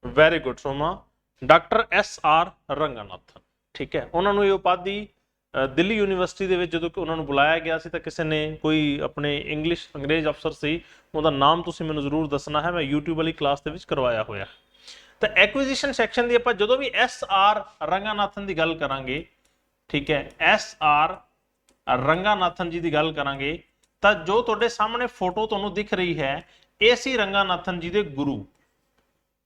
ਵੈਰੀ ਗੁੱਡ ਸੋਮਾ, ਡਾਕਟਰ SR ਰੰਗਾਨਾਥਨ, ਠੀਕ ਹੈ। ਉਹਨਾਂ ਨੂੰ ਇਹ ਉਪਾਧੀ ਦਿੱਲੀ ਯੂਨੀਵਰਸਿਟੀ ਦੇ ਵਿੱਚ ਜਦੋਂ ਕਿ ਉਹਨਾਂ ਨੂੰ ਬੁਲਾਇਆ ਗਿਆ ਸੀ, ਤਾਂ ਕਿਸੇ ਨੇ ਕੋਈ ਆਪਣੇ ਇੰਗਲਿਸ਼ ਅੰਗਰੇਜ਼ ਅਫਸਰ ਸੀ, ਉਹਦਾ ਨਾਮ ਤੁਸੀਂ ਮੈਨੂੰ ਜ਼ਰੂਰ ਦੱਸਣਾ ਹੈ, ਮੈਂ YouTube ਵਾਲੀ ਕਲਾਸ ਦੇ ਵਿੱਚ ਕਰਵਾਇਆ ਹੋਇਆ। ਤਾਂ ਐਕੁਇਜ਼ੀਸ਼ਨ ਸੈਕਸ਼ਨ ਦੀ ਆਪਾਂ ਜਦੋਂ ਵੀ SR ਰੰਗਾਨਾਥਨ ਦੀ ਗੱਲ ਕਰਾਂਗੇ, ਠੀਕ ਹੈ, SR ਰੰਗਾਨਾਥਨ ਜੀ ਦੀ ਗੱਲ ਕਰਾਂਗੇ, ਤਾਂ ਜੋ ਤੁਹਾਡੇ ਸਾਹਮਣੇ ਫੋਟੋ ਤੁਹਾਨੂੰ ਦਿਖ ਰਹੀ ਹੈ, ਇਹ ਸੀ ਰੰਗਾਨਾਥਨ ਜੀ ਦੇ ਗੁਰੂ,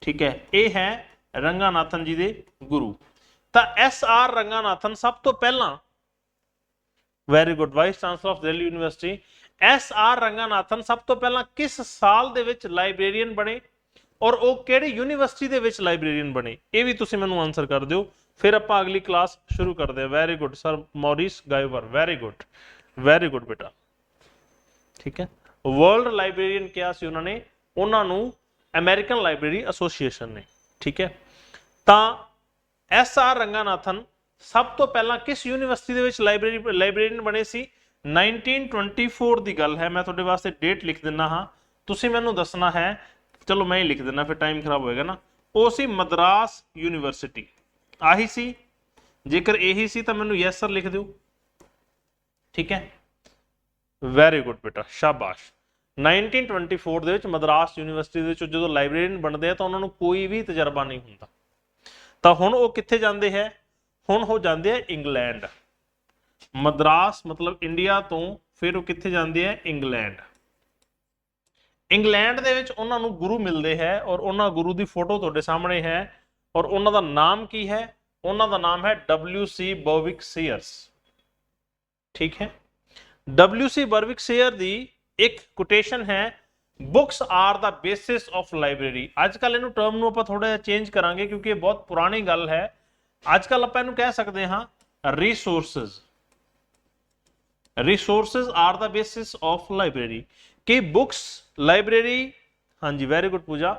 ਠੀਕ ਹੈ। ਇਹ ਹੈ ਰੰਗਾਨਾਥਨ ਜੀ ਦੇ ਗੁਰੂ। ਤਾਂ SR ਰੰਗਾਨਾਥਨ ਸਭ ਤੋਂ ਪਹਿਲਾਂ, very good, vice chancellor of Delhi university, SR Ranganathan ਸਭ ਤੋਂ ਪਹਿਲਾਂ ਕਿਸ ਸਾਲ ਦੇ ਵਿੱਚ ਲਾਇਬ੍ਰੇਰੀਅਨ ਬਣੇ, ਔਰ ਉਹ ਕਿਹੜੀ ਯੂਨੀਵਰਸਿਟੀ ਦੇ ਵਿੱਚ ਲਾਇਬ੍ਰੇਰੀਅਨ ਬਣੇ, ਇਹ ਵੀ ਤੁਸੀਂ ਮੈਨੂੰ ਆਨਸਰ ਕਰ ਦਿਓ। ਫਿਰ ਆਪਾਂ ਅਗਲੀ ਕਲਾਸ ਸ਼ੁਰੂ ਕਰਦੇ ਹਾਂ। Very good sir Maurice Gwyer, very good ਬੇਟਾ, ਠੀਕ ਹੈ। ਵਰਲਡ ਲਾਇਬ੍ਰੇਰੀਅਨ ਕਿਹਾ ਸੀ ਉਹਨਾਂ ਨੇ, ਉਹਨਾਂ ਨੂੰ ਅਮਰੀਕਨ ਲਾਇਬ੍ਰੇਰੀ ਐਸੋਸੀਏਸ਼ਨ ਨੇ, ਠੀਕ ਹੈ। ਤਾਂ SR ਰੰਗਾਨਾਥਨ ਸਭ ਤੋਂ ਪਹਿਲਾਂ ਕਿਸ ਯੂਨੀਵਰਸਿਟੀ ਦੇ ਵਿੱਚ ਲਾਇਬ੍ਰੇਰੀਅਨ ਬਣੇ ਸੀ? 1924 ਦੀ ਗੱਲ ਹੈ। ਮੈਂ ਤੁਹਾਡੇ ਵਾਸਤੇ ਡੇਟ ਲਿਖ ਦਿੰਦਾ ਹਾਂ, ਤੁਸੀਂ ਮੈਨੂੰ ਦੱਸਣਾ ਹੈ। ਚਲੋ ਮੈਂ ਹੀ ਲਿਖ ਦਿੰਦਾ, ਫਿਰ ਟਾਈਮ ਖਰਾਬ ਹੋਏਗਾ ਨਾ। ਉਹ ਸੀ ਮਦਰਾਸ ਯੂਨੀਵਰਸਿਟੀ, ਆਹੀ ਸੀ। ਜੇਕਰ ਇਹੀ ਸੀ ਤਾਂ ਮੈਨੂੰ ਯੈਸ ਸਰ ਲਿਖ ਦਿਓ, ਠੀਕ ਹੈ। ਵੈਰੀ ਗੁੱਡ ਬੇਟਾ, ਸ਼ਾਬਾਸ਼। 1924 ਦੇ ਵਿੱਚ ਮਦਰਾਸ ਯੂਨੀਵਰਸਿਟੀ ਦੇ ਵਿੱਚ ਜਦੋਂ ਲਾਇਬ੍ਰੇਰੀਅਨ ਬਣਦੇ ਆ ਤਾਂ ਉਹਨਾਂ ਨੂੰ ਕੋਈ ਵੀ ਤਜਰਬਾ ਨਹੀਂ ਹੁੰਦਾ। ਤਾਂ ਹੁਣ ਉਹ ਕਿੱਥੇ ਜਾਂਦੇ ਹੈ? ਹੁਣ ਉਹ ਜਾਂਦੇ ਆ ਇੰਗਲੈਂਡ। ਮਦਰਾਸ ਮਤਲਬ ਇੰਡੀਆ ਤੋਂ ਫਿਰ ਉਹ ਕਿੱਥੇ ਜਾਂਦੇ ਆ? ਇੰਗਲੈਂਡ। ਇੰਗਲੈਂਡ ਦੇ ਵਿੱਚ ਉਹਨਾਂ ਨੂੰ ਗੁਰੂ ਮਿਲਦੇ ਹੈ ਔਰ ਉਹਨਾਂ ਗੁਰੂ ਦੀ ਫੋਟੋ ਤੁਹਾਡੇ ਸਾਹਮਣੇ ਹੈ ਔਰ ਉਹਨਾਂ ਦਾ ਨਾਮ ਕੀ ਹੈ? ਉਹਨਾਂ ਦਾ ਨਾਮ ਹੈ WC ਬਰਵਿਕ ਸੀਅਰਸ, ਠੀਕ ਹੈ। WC ਬਰਵਿਕ ਸੀਅਰ ਦੀ ਇੱਕ ਕੋਟੇਸ਼ਨ ਹੈ, books are the basis of library. ਅੱਜ ਕੱਲ ਇਹਨੂੰ ਟਰਮ ਨੂੰ ਆਪਾਂ ਥੋੜਾ ਜਿਹਾ ਚੇਂਜ ਕਰਾਂਗੇ ਕਿਉਂਕਿ ਇਹ ਬਹੁਤ ਪੁਰਾਣੀ ਗੱਲ ਹੈ। ਅੱਜ ਕੱਲ ਆਪਾਂ ਇਹਨੂੰ ਕਹਿ ਸਕਦੇ ਹਾਂ resources. Resources are the basis of library. ਕਿ ਬੁੱਕਸ ਲਾਇਬ੍ਰੇਰੀ, ਹਾਂਜੀ ਵੈਰੀ ਗੁੱਡ ਪੂਜਾ,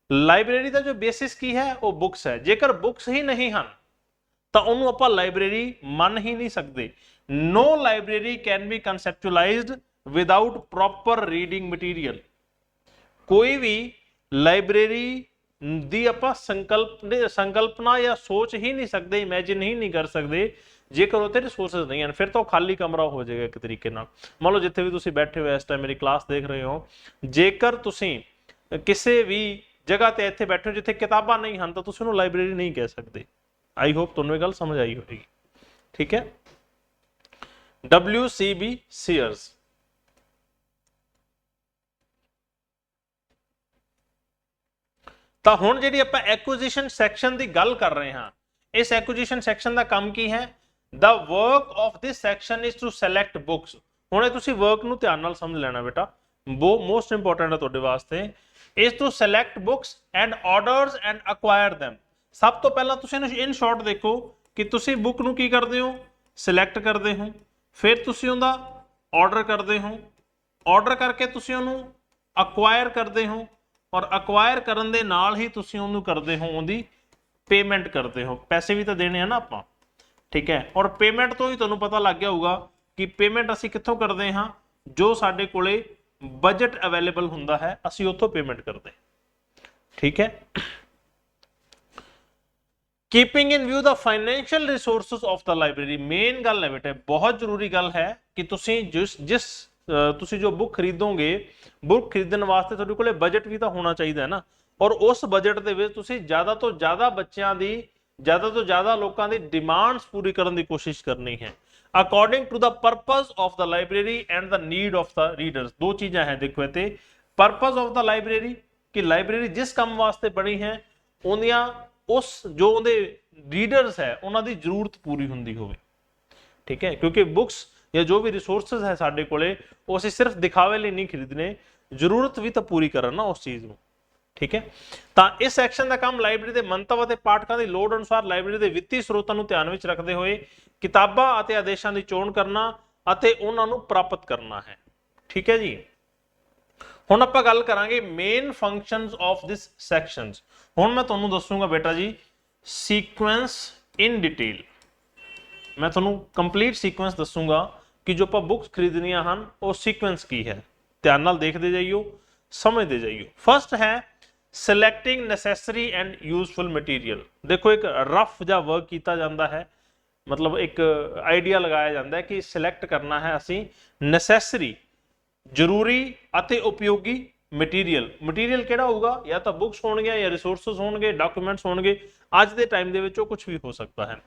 ਲਾਇਬ੍ਰੇਰੀ ਦਾ ਜੋ ਬੇਸਿਸ ਕੀ ਹੈ? ਉਹ ਬੁੱਕਸ ਹੈ। ਜੇਕਰ ਬੁੱਕਸ ਹੀ ਨਹੀਂ ਹਨ ਤਾਂ ਉਹਨੂੰ ਆਪਾਂ ਲਾਇਬ੍ਰੇਰੀ ਮੰਨ ਹੀ ਨਹੀਂ ਸਕਦੇ। No library can be conceptualized without proper reading material। ਕੋਈ ਵੀ ਲਾਇਬ੍ਰੇਰੀ ਦੀ ਆਪਾਂ ਸੰਕਲਪਨਾ ਜਾਂ ਸੋਚ ਹੀ ਨਹੀਂ ਸਕਦੇ, ਇਮੇਜਿਨ ਹੀ ਨਹੀਂ ਕਰ ਸਕਦੇ ਜੇਕਰ ਉੱਥੇ ਰਿਸੋਰਸਸ ਨਹੀਂ ਹਨ। ਫਿਰ ਤਾਂ ਉਹ ਖਾਲੀ ਕਮਰਾ ਹੋ ਜਾਏਗਾ ਇੱਕ ਤਰੀਕੇ ਨਾਲ। ਮੰਨ ਲਓ ਜਿੱਥੇ ਵੀ ਤੁਸੀਂ ਬੈਠੇ ਹੋ ਇਸ ਟਾਈਮ ਮੇਰੀ ਕਲਾਸ ਦੇਖ ਰਹੇ ਹੋ, ਜੇਕਰ ਤੁਸੀਂ ਕਿਸੇ ਵੀ ਜਗ੍ਹਾ ਤੇ ਇੱਥੇ ਬੈਠੇ ਹੋ ਜਿੱਥੇ ਕਿਤਾਬਾਂ ਨਹੀਂ ਹਨ ਤਾਂ ਤੁਸੀਂ ਉਹਨੂੰ ਲਾਇਬ੍ਰੇਰੀ ਨਹੀਂ ਕਹਿ ਸਕਦੇ। ਆਈ ਹੋਪ ਤੁਹਾਨੂੰ ਇਹ ਗੱਲ ਸਮਝ ਆਈ ਹੋਵੇਗੀ, ਠੀਕ ਹੈ। WCB ਸੀਅਰਸ। ਤਾਂ ਹੁਣ ਜਿਹੜੀ ਆਪਾਂ ਐਕੁਜੀਸ਼ਨ ਸੈਕਸ਼ਨ ਦੀ ਗੱਲ ਕਰ ਰਹੇ ਹਾਂ, ਇਸ ਐਕੁਜੀਸ਼ਨ ਸੈਕਸ਼ਨ ਦਾ ਕੰਮ ਕੀ ਹੈ? The work of this section is to select books। ਹੁਣ ਇਹ ਤੁਸੀਂ ਵਰਕ ਨੂੰ ਧਿਆਨ ਨਾਲ ਸਮਝ ਲੈਣਾ ਬੇਟਾ, ਮੋਸਟ ਇੰਪੋਰਟੈਂਟ ਹੈ ਤੁਹਾਡੇ ਵਾਸਤੇ। is to select books and orders and acquire them। ਸਭ ਤੋਂ ਪਹਿਲਾਂ ਤੁਸੀਂ ਇਨ ਸ਼ਾਰਟ ਦੇਖੋ ਕਿ ਤੁਸੀਂ ਬੁੱਕ ਨੂੰ ਕੀ ਕਰਦੇ ਹੋ? ਸਿਲੈਕਟ ਕਰਦੇ ਹੋ, ਫਿਰ ਤੁਸੀਂ ਉਹਦਾ ਆਰਡਰ ਕਰਦੇ ਹੋ, ਆਰਡਰ ਕਰਕੇ ਤੁਸੀਂ ਉਹਨੂੰ ਅਕਵਾਇਰ ਕਰਦੇ ਹੋ ਔਰ ਅਕਵਾਇਰ ਕਰਨ ਦੇ ਨਾਲ ਹੀ ਤੁਸੀਂ ਉਹਨੂੰ ਕਰਦੇ ਹੋ, ਉਹਦੀ ਪੇਮੈਂਟ ਕਰਦੇ ਹੋ। ਪੈਸੇ ਵੀ ਤਾਂ ਦੇਣੇ ਆ ਨਾ ਆਪਾਂ, ਠੀਕ ਹੈ। ਔਰ ਪੇਮੈਂਟ ਤੋਂ ਹੀ ਤੁਹਾਨੂੰ ਪਤਾ ਲੱਗ ਗਿਆ ਹੋਊਗਾ ਕਿ ਪੇਮੈਂਟ ਅਸੀਂ ਕਿੱਥੋਂ ਕਰਦੇ ਹਾਂ? ਜੋ ਸਾਡੇ ਕੋਲੇ ਬਜਟ ਅਵੇਲੇਬਲ ਹੁੰਦਾ ਹੈ ਅਸੀਂ ਉੱਥੋਂ ਪੇਮੈਂਟ ਕਰਦੇ, ਠੀਕ ਹੈ। Keeping in view the financial resources of the library. Main ਗੱਲ ਹੈ ਬੇਟੇ, ਬਹੁਤ ਜ਼ਰੂਰੀ ਗੱਲ ਹੈ ਕਿ ਤੁਸੀਂ ਤੁਸੀਂ ਜੋ ਬੁੱਕ ਖਰੀਦੋਗੇ, ਬੁੱਕ ਖਰੀਦਣ ਵਾਸਤੇ ਤੁਹਾਡੇ ਕੋਲੇ ਬਜਟ ਵੀ ਤਾਂ ਹੋਣਾ ਚਾਹੀਦਾ ਹੈ ਨਾ। ਔਰ ਉਸ ਬਜਟ ਦੇ ਵਿੱਚ ਤੁਸੀਂ ਜ਼ਿਆਦਾ ਤੋਂ ਜ਼ਿਆਦਾ ਬੱਚਿਆਂ ਦੀ, ਜ਼ਿਆਦਾ ਤੋਂ ਜ਼ਿਆਦਾ ਲੋਕਾਂ ਦੀ ਡਿਮਾਂਡਸ ਪੂਰੀ ਕਰਨ ਦੀ ਕੋਸ਼ਿਸ਼ ਕਰਨੀ ਹੈ according to the purpose of the library and the need of the readers. ਦੋ ਚੀਜ਼ਾਂ ਹੈ ਦੇਖੋ ਇੱਥੇ, ਪਰਪਸ ਆਫ ਦਾ ਲਾਇਬ੍ਰੇਰੀ ਕਿ ਲਾਇਬ੍ਰੇਰੀ ਜਿਸ ਕੰਮ ਵਾਸਤੇ ਬਣੀ ਹੈ ਉਹਦੀਆਂ ਉਸ ਜੋ ਉਹਦੇ ਰੀਡਰਸ ਹੈ ਉਹਨਾਂ ਦੀ ਜ਼ਰੂਰਤ ਪੂਰੀ ਹੁੰਦੀ ਹੋਵੇ, ਠੀਕ ਹੈ। ਕਿਉਂਕਿ ਬੁੱਕਸ ਜਾਂ ਜੋ ਵੀ ਰਿਸੋਰਸਸ ਹੈ ਸਾਡੇ ਕੋਲੇ ਉਹ ਅਸੀਂ ਸਿਰਫ ਦਿਖਾਵੇ ਲਈ ਨਹੀਂ ਖਰੀਦਨੇ, ਜ਼ਰੂਰਤ ਵੀ ਤਾਂ ਪੂਰੀ ਕਰਨ ਨਾ ਉਸ ਚੀਜ਼ ਨੂੰ, ਠੀਕ ਹੈ। ਤਾਂ ਇਸ ਸੈਕਸ਼ਨ ਦਾ ਕੰਮ ਲਾਇਬ੍ਰੇਰੀ ਦੇ ਮੰਤਵ ਅਤੇ ਪਾਠਕਾਂ ਦੀ ਲੋੜ ਅਨੁਸਾਰ ਲਾਇਬ੍ਰੇਰੀ ਦੇ ਵਿੱਤੀ ਸਰੋਤਾਂ ਨੂੰ ਧਿਆਨ ਵਿੱਚ ਰੱਖਦੇ ਹੋਏ ਕਿਤਾਬਾਂ ਅਤੇ ਆਦੇਸ਼ਾਂ ਦੀ ਚੋਣ ਕਰਨਾ ਅਤੇ ਉਹਨਾਂ ਨੂੰ ਪ੍ਰਾਪਤ ਕਰਨਾ ਹੈ, ਠੀਕ ਹੈ ਜੀ। ਹੁਣ ਆਪਾਂ ਗੱਲ ਕਰਾਂਗੇ main functions of this sections. ਹੁਣ ਮੈਂ ਤੁਹਾਨੂੰ ਦੱਸੂਗਾ ਬੇਟਾ ਜੀ ਸੀਕੁਐਂਸ ਇਨ ਡਿਟੇਲ। ਮੈਂ ਤੁਹਾਨੂੰ ਕੰਪਲੀਟ ਸੀਕੁਐਂਸ ਦੱਸੂਗਾ ਕਿ ਜੋ ਆਪਾਂ ਬੁੱਕਸ ਖਰੀਦਣੀਆਂ ਹਨ ਉਹ ਸੀਕੁਐਂਸ ਕੀ ਹੈ। ਧਿਆਨ ਨਾਲ ਦੇਖਦੇ ਜਾਈਓ, ਸਮਝਦੇ ਜਾਈਓ। ਫਸਟ ਹੈ ਸਿਲੈਕਟਿੰਗ ਨੈਸੈਸਰੀ ਐਂਡ ਯੂਜ਼ਫੁਲ ਮਟੀਰੀਅਲ। ਦੇਖੋ ਇੱਕ ਰਫ ਜਿਹਾ ਵਰਕ ਕੀਤਾ ਜਾਂਦਾ ਹੈ, ਮਤਲਬ ਇੱਕ ਆਈਡੀਆ ਲਗਾਇਆ ਜਾਂਦਾ ਹੈ ਕਿ ਸਿਲੈਕਟ ਕਰਨਾ ਹੈ ਅਸੀਂ ਨੈਸੈਸਰੀ, ਜ਼ਰੂਰੀ ਅਤੇ ਉਪਯੋਗੀ ਮਟੀਰੀਅਲ। ਮਟੀਰੀਅਲ ਕਿਹੜਾ ਹੋਊਗਾ? ਜਾਂ ਤਾਂ ਬੁੱਕਸ ਹੋਣਗੀਆਂ ਜਾਂ ਰਿਸੋਰਸਸ ਹੋਣਗੇ, ਡਾਕੂਮੈਂਟਸ ਹੋਣਗੇ। ਅੱਜ ਦੇ ਟਾਈਮ ਦੇ ਵਿੱਚ ਉਹ ਕੁਝ ਵੀ ਹੋ ਸਕਦਾ ਹੈ।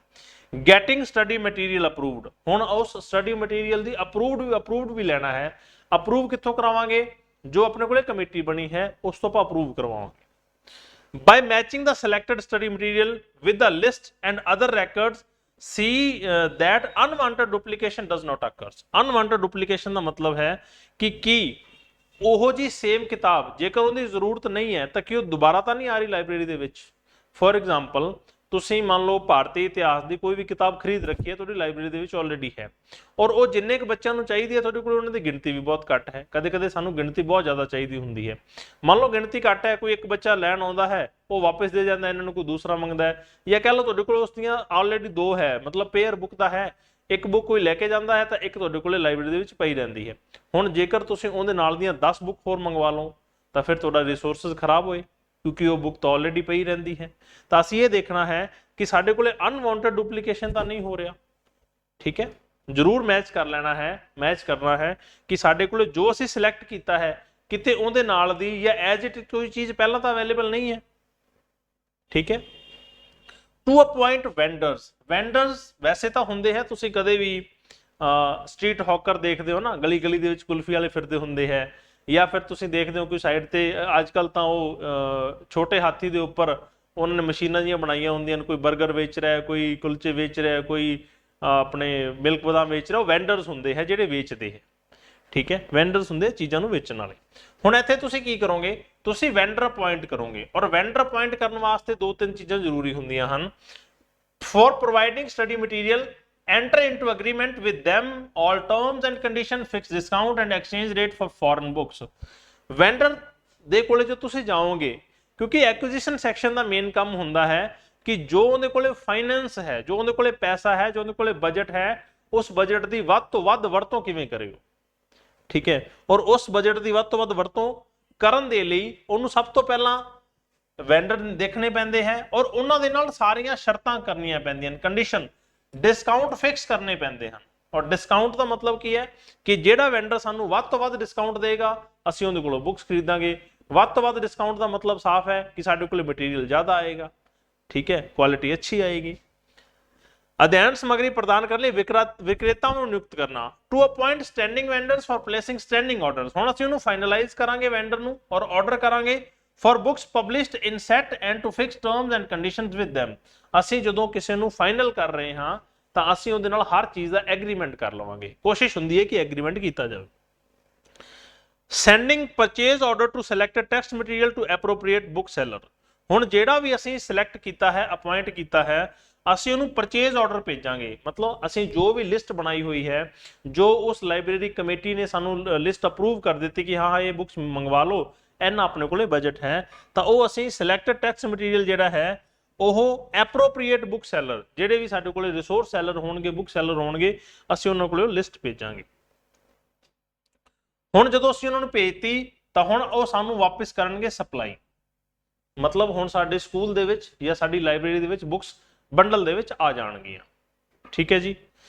Getting study material approved. ਹੁਣ ਉਸ ਸਟੱਡੀ ਮਟੀਰੀਅਲ ਦੀ ਅਪਰੂਵਡ ਵੀ ਲੈਣਾ ਹੈ। ਅਪਰੂਵ ਕਿੱਥੋਂ ਕਰਾਵਾਂਗੇ? ਜੋ ਆਪਣੇ ਕੋਲੇ ਕਮੇਟੀ ਬਣੀ ਹੈ ਉਸ ਤੋਂ ਆਪਾਂ ਅਪਰੂਵ ਕਰਵਾਵਾਂਗੇ। By matching the selected study material with the list and other records see that unwanted duplication does not occurs। unwanted duplication ਦਾ ਮਤਲਬ ਹੈ ਕਿ ਕੀ ਉਹੋ ਜੀ ਸੇਮ ਕਿਤਾਬ ਜੇਕਰ ਉਹਦੀ ਜ਼ਰੂਰਤ ਨਹੀਂ ਹੈ ਤਾਂ ਕਿ ਉਹ ਦੁਬਾਰਾ ਤਾਂ ਨਹੀਂ ਆ ਰਹੀ ਲਾਇਬ੍ਰੇਰੀ ਦੇ ਵਿੱਚ। ਫੋਰ ਐਗਜ਼ਾਮਪਲ ਤੁਸੀਂ ਮੰਨ ਲਓ ਭਾਰਤੀ ਇਤਿਹਾਸ ਦੀ ਕੋਈ ਵੀ ਕਿਤਾਬ ਖਰੀਦ ਰੱਖੀ ਹੈ, ਤੁਹਾਡੀ ਲਾਇਬ੍ਰੇਰੀ ਦੇ ਵਿੱਚ ਆਲਰੇਡੀ ਹੈ, ਔਰ ਉਹ ਜਿੰਨੇ ਕੁ ਬੱਚਿਆਂ ਨੂੰ ਚਾਹੀਦੀ ਹੈ ਤੁਹਾਡੇ ਕੋਲ ਉਹਨਾਂ ਦੀ ਗਿਣਤੀ ਵੀ ਬਹੁਤ ਘੱਟ ਹੈ। ਕਦੇ ਕਦੇ ਸਾਨੂੰ ਗਿਣਤੀ ਬਹੁਤ ਜ਼ਿਆਦਾ ਚਾਹੀਦੀ ਹੁੰਦੀ ਹੈ। ਮੰਨ ਲਓ ਗਿਣਤੀ ਘੱਟ ਹੈ, ਕੋਈ ਇੱਕ ਬੱਚਾ ਲੈਣ ਆਉਂਦਾ ਹੈ, ਉਹ ਵਾਪਸ ਦੇ ਜਾਂਦਾ, ਇਹਨਾਂ ਨੂੰ ਕੋਈ ਦੂਸਰਾ ਮੰਗਦਾ ਹੈ, ਜਾਂ ਕਹਿ ਲਓ ਤੁਹਾਡੇ ਕੋਲ ਉਸ ਦੀਆਂ ਆਲਰੇਡੀ 2 ਹੈ, ਮਤਲਬ ਪੇਅਰ ਬੁੱਕ ਦਾ ਹੈ, ਇੱਕ ਬੁੱਕ ਕੋਈ ਲੈ ਕੇ ਜਾਂਦਾ ਹੈ ਤਾਂ ਇੱਕ ਤੁਹਾਡੇ ਕੋਲੇ ਲਾਇਬ੍ਰੇਰੀ ਦੇ ਵਿੱਚ ਪਈ ਰਹਿੰਦੀ ਹੈ। ਹੁਣ ਜੇਕਰ ਤੁਸੀਂ ਉਹਦੇ ਨਾਲ ਦੀਆਂ 10 ਬੁੱਕ ਹੋਰ ਮੰਗਵਾ ਲਓ ਤਾਂ ਫਿਰ ਤੁਹਾਡਾ ਰਿਸੋਰਸਿਸ ਖਰਾਬ ਹੋਏ, ਕਿਉਂਕਿ ਉਹ ਬੁੱਕ ਤਾਂ ਆਲਰੇਡੀ ਪਈ ਰਹਿੰਦੀ ਹੈ। ਤਾਂ ਅਸੀਂ ਇਹ ਦੇਖਣਾ ਹੈ ਕਿ ਸਾਡੇ ਕੋਲੇ ਅਨਵਾਂਟਡ ਡੁਪਲੀਕੇਸ਼ਨ ਤਾਂ ਨਹੀਂ ਹੋ ਰਿਹਾ। ਠੀਕ ਹੈ, ਜ਼ਰੂਰ ਮੈਚ ਕਰ ਲੈਣਾ ਹੈ, ਮੈਚ ਕਰਨਾ ਹੈ ਕਿ ਸਾਡੇ ਕੋਲੇ ਜੋ ਅਸੀਂ ਸਿਲੈਕਟ ਕੀਤਾ ਹੈ ਕਿਤੇ ਉਹਦੇ ਨਾਲ ਦੀ ਜਾਂ ਐਜ਼ ਇਟ ਕੋਈ ਚੀਜ਼ ਪਹਿਲਾਂ ਤਾਂ ਅਵੇਲੇਬਲ ਨਹੀਂ ਹੈ। ਠੀਕ ਹੈ, ਟੂ ਅਪਾਇੰਟ ਵੈਂਡਰਸ ਵੈਸੇ ਤਾਂ ਹੁੰਦੇ ਹੈ, ਤੁਸੀਂ ਕਦੇ ਵੀ ਸਟਰੀਟ ਹੌਕਰ ਦੇਖਦੇ ਹੋ ਨਾ, ਗਲੀ ਗਲੀ ਦੇ ਵਿੱਚ ਕੁਲਫੀ ਵਾਲੇ ਫਿਰਦੇ ਹੁੰਦੇ ਹੈ, ਜਾਂ ਫਿਰ ਤੁਸੀਂ ਦੇਖਦੇ ਹੋ ਕੋਈ ਸਾਈਡ ਤੇ ਅੱਜ ਕੱਲ ਤਾਂ ਉਹ ਛੋਟੇ ਹਾਥੀ ਦੇ ਉੱਪਰ ਉਹਨਾਂ ਨੇ ਮਸ਼ੀਨਾਂ ਜਿਹੀਆਂ ਬਣਾਈਆਂ ਹੁੰਦੀਆਂ ਨੇ, ਕੋਈ 버ਗਰ ਵੇਚ ਰਿਹਾ, ਕੋਈ ਕੁਲਚੇ ਵੇਚ ਰਿਹਾ, ਕੋਈ ਆਪਣੇ ਮਿਲਕ ਬਦਾਮ ਵੇਚ ਰਿਹਾ, ਉਹ ਵੈਂਡਰਸ ਹੁੰਦੇ ਹੈ ਜਿਹੜੇ ਵੇਚਦੇ ਹੈ। ਠੀਕ ਹੈ, ਵੈਂਡਰਸ ਹੁੰਦੇ ਚੀਜ਼ਾਂ ਨੂੰ ਵੇਚਣ ਵਾਲੇ। ਹੁਣ ਇੱਥੇ ਤੁਸੀਂ ਕੀ ਕਰੋਗੇ, ਤੁਸੀਂ ਵੈਂਡਰ ਅਪਾਇੰਟ ਕਰੋਗੇ, ਔਰ ਵੈਂਡਰ ਅਪਾਇੰਟ ਕਰਨ ਵਾਸਤੇ 2-3 ਚੀਜ਼ਾਂ ਜ਼ਰੂਰੀ ਹੁੰਦੀਆਂ ਹਨ। For providing study material, enter into agreement with them all terms and conditions, fixed discount and exchange rate for foreign books। Vendor ਦੇ ਕੋਲੇ ਜੋ ਤੁਸੀਂ ਜਾਓਗੇ, ਕਿਉਂਕਿ ਐਕੁਜੀਸ਼ਨ ਸੈਕਸ਼ਨ ਦਾ ਮੇਨ ਕੰਮ ਹੁੰਦਾ ਹੈ ਕਿ ਜੋ ਉਹਦੇ ਕੋਲੇ ਫਾਈਨੈਂਸ ਹੈ, ਜੋ ਉਹਦੇ ਕੋਲੇ ਪੈਸਾ ਹੈ, ਜੋ ਉਹਦੇ ਕੋਲੇ ਬਜਟ ਹੈ, ਉਸ ਬਜਟ ਦੀ ਵੱਧ ਤੋਂ ਵੱਧ ਵਰਤੋਂ ਕਿਵੇਂ ਕਰਿਓ। ਠੀਕ ਹੈ, ਔਰ ਉਸ ਬਜਟ ਦੀ ਵੱਧ ਤੋਂ ਵੱਧ ਵਰਤੋਂ ਕਰਨ ਦੇ ਲਈ ਉਹਨੂੰ ਸਭ ਤੋਂ ਪਹਿਲਾਂ ਵੈਂਡਰ ਦੇਖਣੇ ਪੈਂਦੇ ਹੈ, ਔਰ ਉਹਨਾਂ ਦੇ ਨਾਲ ਸਾਰੀਆਂ ਸ਼ਰਤਾਂ ਕਰਨੀਆਂ ਪੈਂਦੀਆਂ ਹਨ, ਕੰਡੀਸ਼ਨ, ਡਿਸਕਾਊਂਟ ਫਿਕਸ ਕਰਨੇ ਪੈਂਦੇ ਹਨ। ਔਰ ਡਿਸਕਾਊਂਟ ਦਾ ਮਤਲਬ ਕੀ ਹੈ ਕਿ ਜਿਹੜਾ ਵੈਂਡਰ ਸਾਨੂੰ ਵੱਧ ਤੋਂ ਵੱਧ ਡਿਸਕਾਊਂਟ ਦੇਗਾ ਅਸੀਂ ਉਹਦੇ ਕੋਲੋਂ ਬੁੱਕਸ ਖਰੀਦਾਂਗੇ। ਵੱਧ ਤੋਂ ਵੱਧ ਡਿਸਕਾਊਂਟ ਦਾ ਮਤਲਬ ਸਾਫ਼ ਹੈ ਕਿ ਸਾਡੇ ਕੋਲ ਮਟੀਰੀਅਲ ਜ਼ਿਆਦਾ ਆਏਗਾ। ਠੀਕ ਹੈ, ਕੁਆਲਿਟੀ ਅੱਛੀ ਆਏਗੀ। ਅਧਿਐਨ ਸਮੱਗਰੀ ਪ੍ਰਦਾਨ ਕਰਨ ਲਈ ਵਿਕਰੇਤਾਵਾਂ ਨੂੰ ਨਿਯੁਕਤ ਕਰਨਾ, to appoint standing vendors for placing standing orders. ਹੁਣ ਅਸੀਂ ਉਹਨੂੰ ਫਾਈਨਲਾਈਜ਼ ਕਰਾਂਗੇ ਵੈਂਡਰ ਨੂੰ, ਔਰ ਆਰਡਰ ਕਰਾਂਗੇ for books published in set and to fix terms and conditions with them। ਅਸੀਂ ਜਦੋਂ ਕਿਸੇ ਨੂੰ ਫਾਈਨਲ ਕਰ ਰਹੇ ਹਾਂ ਤਾਂ ਅਸੀਂ ਉਹਦੇ ਨਾਲ ਹਰ ਚੀਜ਼ ਦਾ ਐਗਰੀਮੈਂਟ ਕਰ ਲਵਾਂਗੇ, ਕੋਸ਼ਿਸ਼ ਹੁੰਦੀ ਹੈ ਕਿ ਐਗਰੀਮੈਂਟ ਕੀਤਾ ਜਾਵੇ। sending purchase order to selected text material to appropriate book seller। ਹੁਣ ਜਿਹੜਾ ਵੀ ਅਸੀਂ ਸਿਲੈਕਟ ਕੀਤਾ ਹੈ, ਅਪਾਇੰਟ ਕੀਤਾ ਹੈ, ਅਸੀਂ ਉਹਨੂੰ ਪਰਚੇਜ਼ ਆਰਡਰ ਭੇਜਾਂਗੇ। ਮਤਲਬ ਅਸੀਂ ਜੋ ਵੀ ਲਿਸਟ ਬਣਾਈ ਹੋਈ ਹੈ, ਜੋ ਉਸ ਲਾਇਬ੍ਰੇਰੀ ਕਮੇਟੀ ਨੇ ਸਾਨੂੰ ਲਿਸਟ ਅਪਰੂਵ ਕਰ ਦਿੱਤੀ ਕਿ ਹਾਂ ਇਹ ਬੁੱਕਸ ਮੰਗਵਾ ਲਓ, ਇੰਨਾ ਆਪਣੇ ਕੋਲੇ ਬਜਟ ਹੈ, ਤਾਂ ਉਹ ਅਸੀਂ ਸਿਲੈਕਟਡ ਟੈਕਸਟ ਮਟੀਰੀਅਲ ਜਿਹੜਾ ਹੈ ਉਹ ਐਪਰੋਪ੍ਰੀਏਟ ਬੁੱਕ ਸੈਲਰ, ਜਿਹੜੇ ਵੀ ਸਾਡੇ ਕੋਲੇ ਰਿਸੋਰਸ ਸੈਲਰ ਹੋਣਗੇ, ਬੁੱਕ ਸੈਲਰ ਹੋਣਗੇ, ਅਸੀਂ ਉਹਨਾਂ ਕੋਲੇ ਲਿਸਟ ਭੇਜਾਂਗੇ। ਹੁਣ ਜਦੋਂ ਅਸੀਂ ਉਹਨਾਂ ਨੂੰ ਭੇਜਤੀ ਤਾਂ ਹੁਣ ਉਹ ਸਾਨੂੰ ਵਾਪਸ ਕਰਨਗੇ ਸਪਲਾਈ। ਮਤਲਬ ਹੁਣ ਸਾਡੇ ਸਕੂਲ ਦੇ ਵਿੱਚ ਜਾਂ ਸਾਡੀ ਲਾਇਬ੍ਰੇਰੀ ਦੇ ਵਿੱਚ ਬੁੱਕਸ ਬੰਡਲ ਦੇ ਵਿੱਚ ਆ ਜਾਣਗੀਆਂ। ਠੀਕ ਹੈ ਜੀ,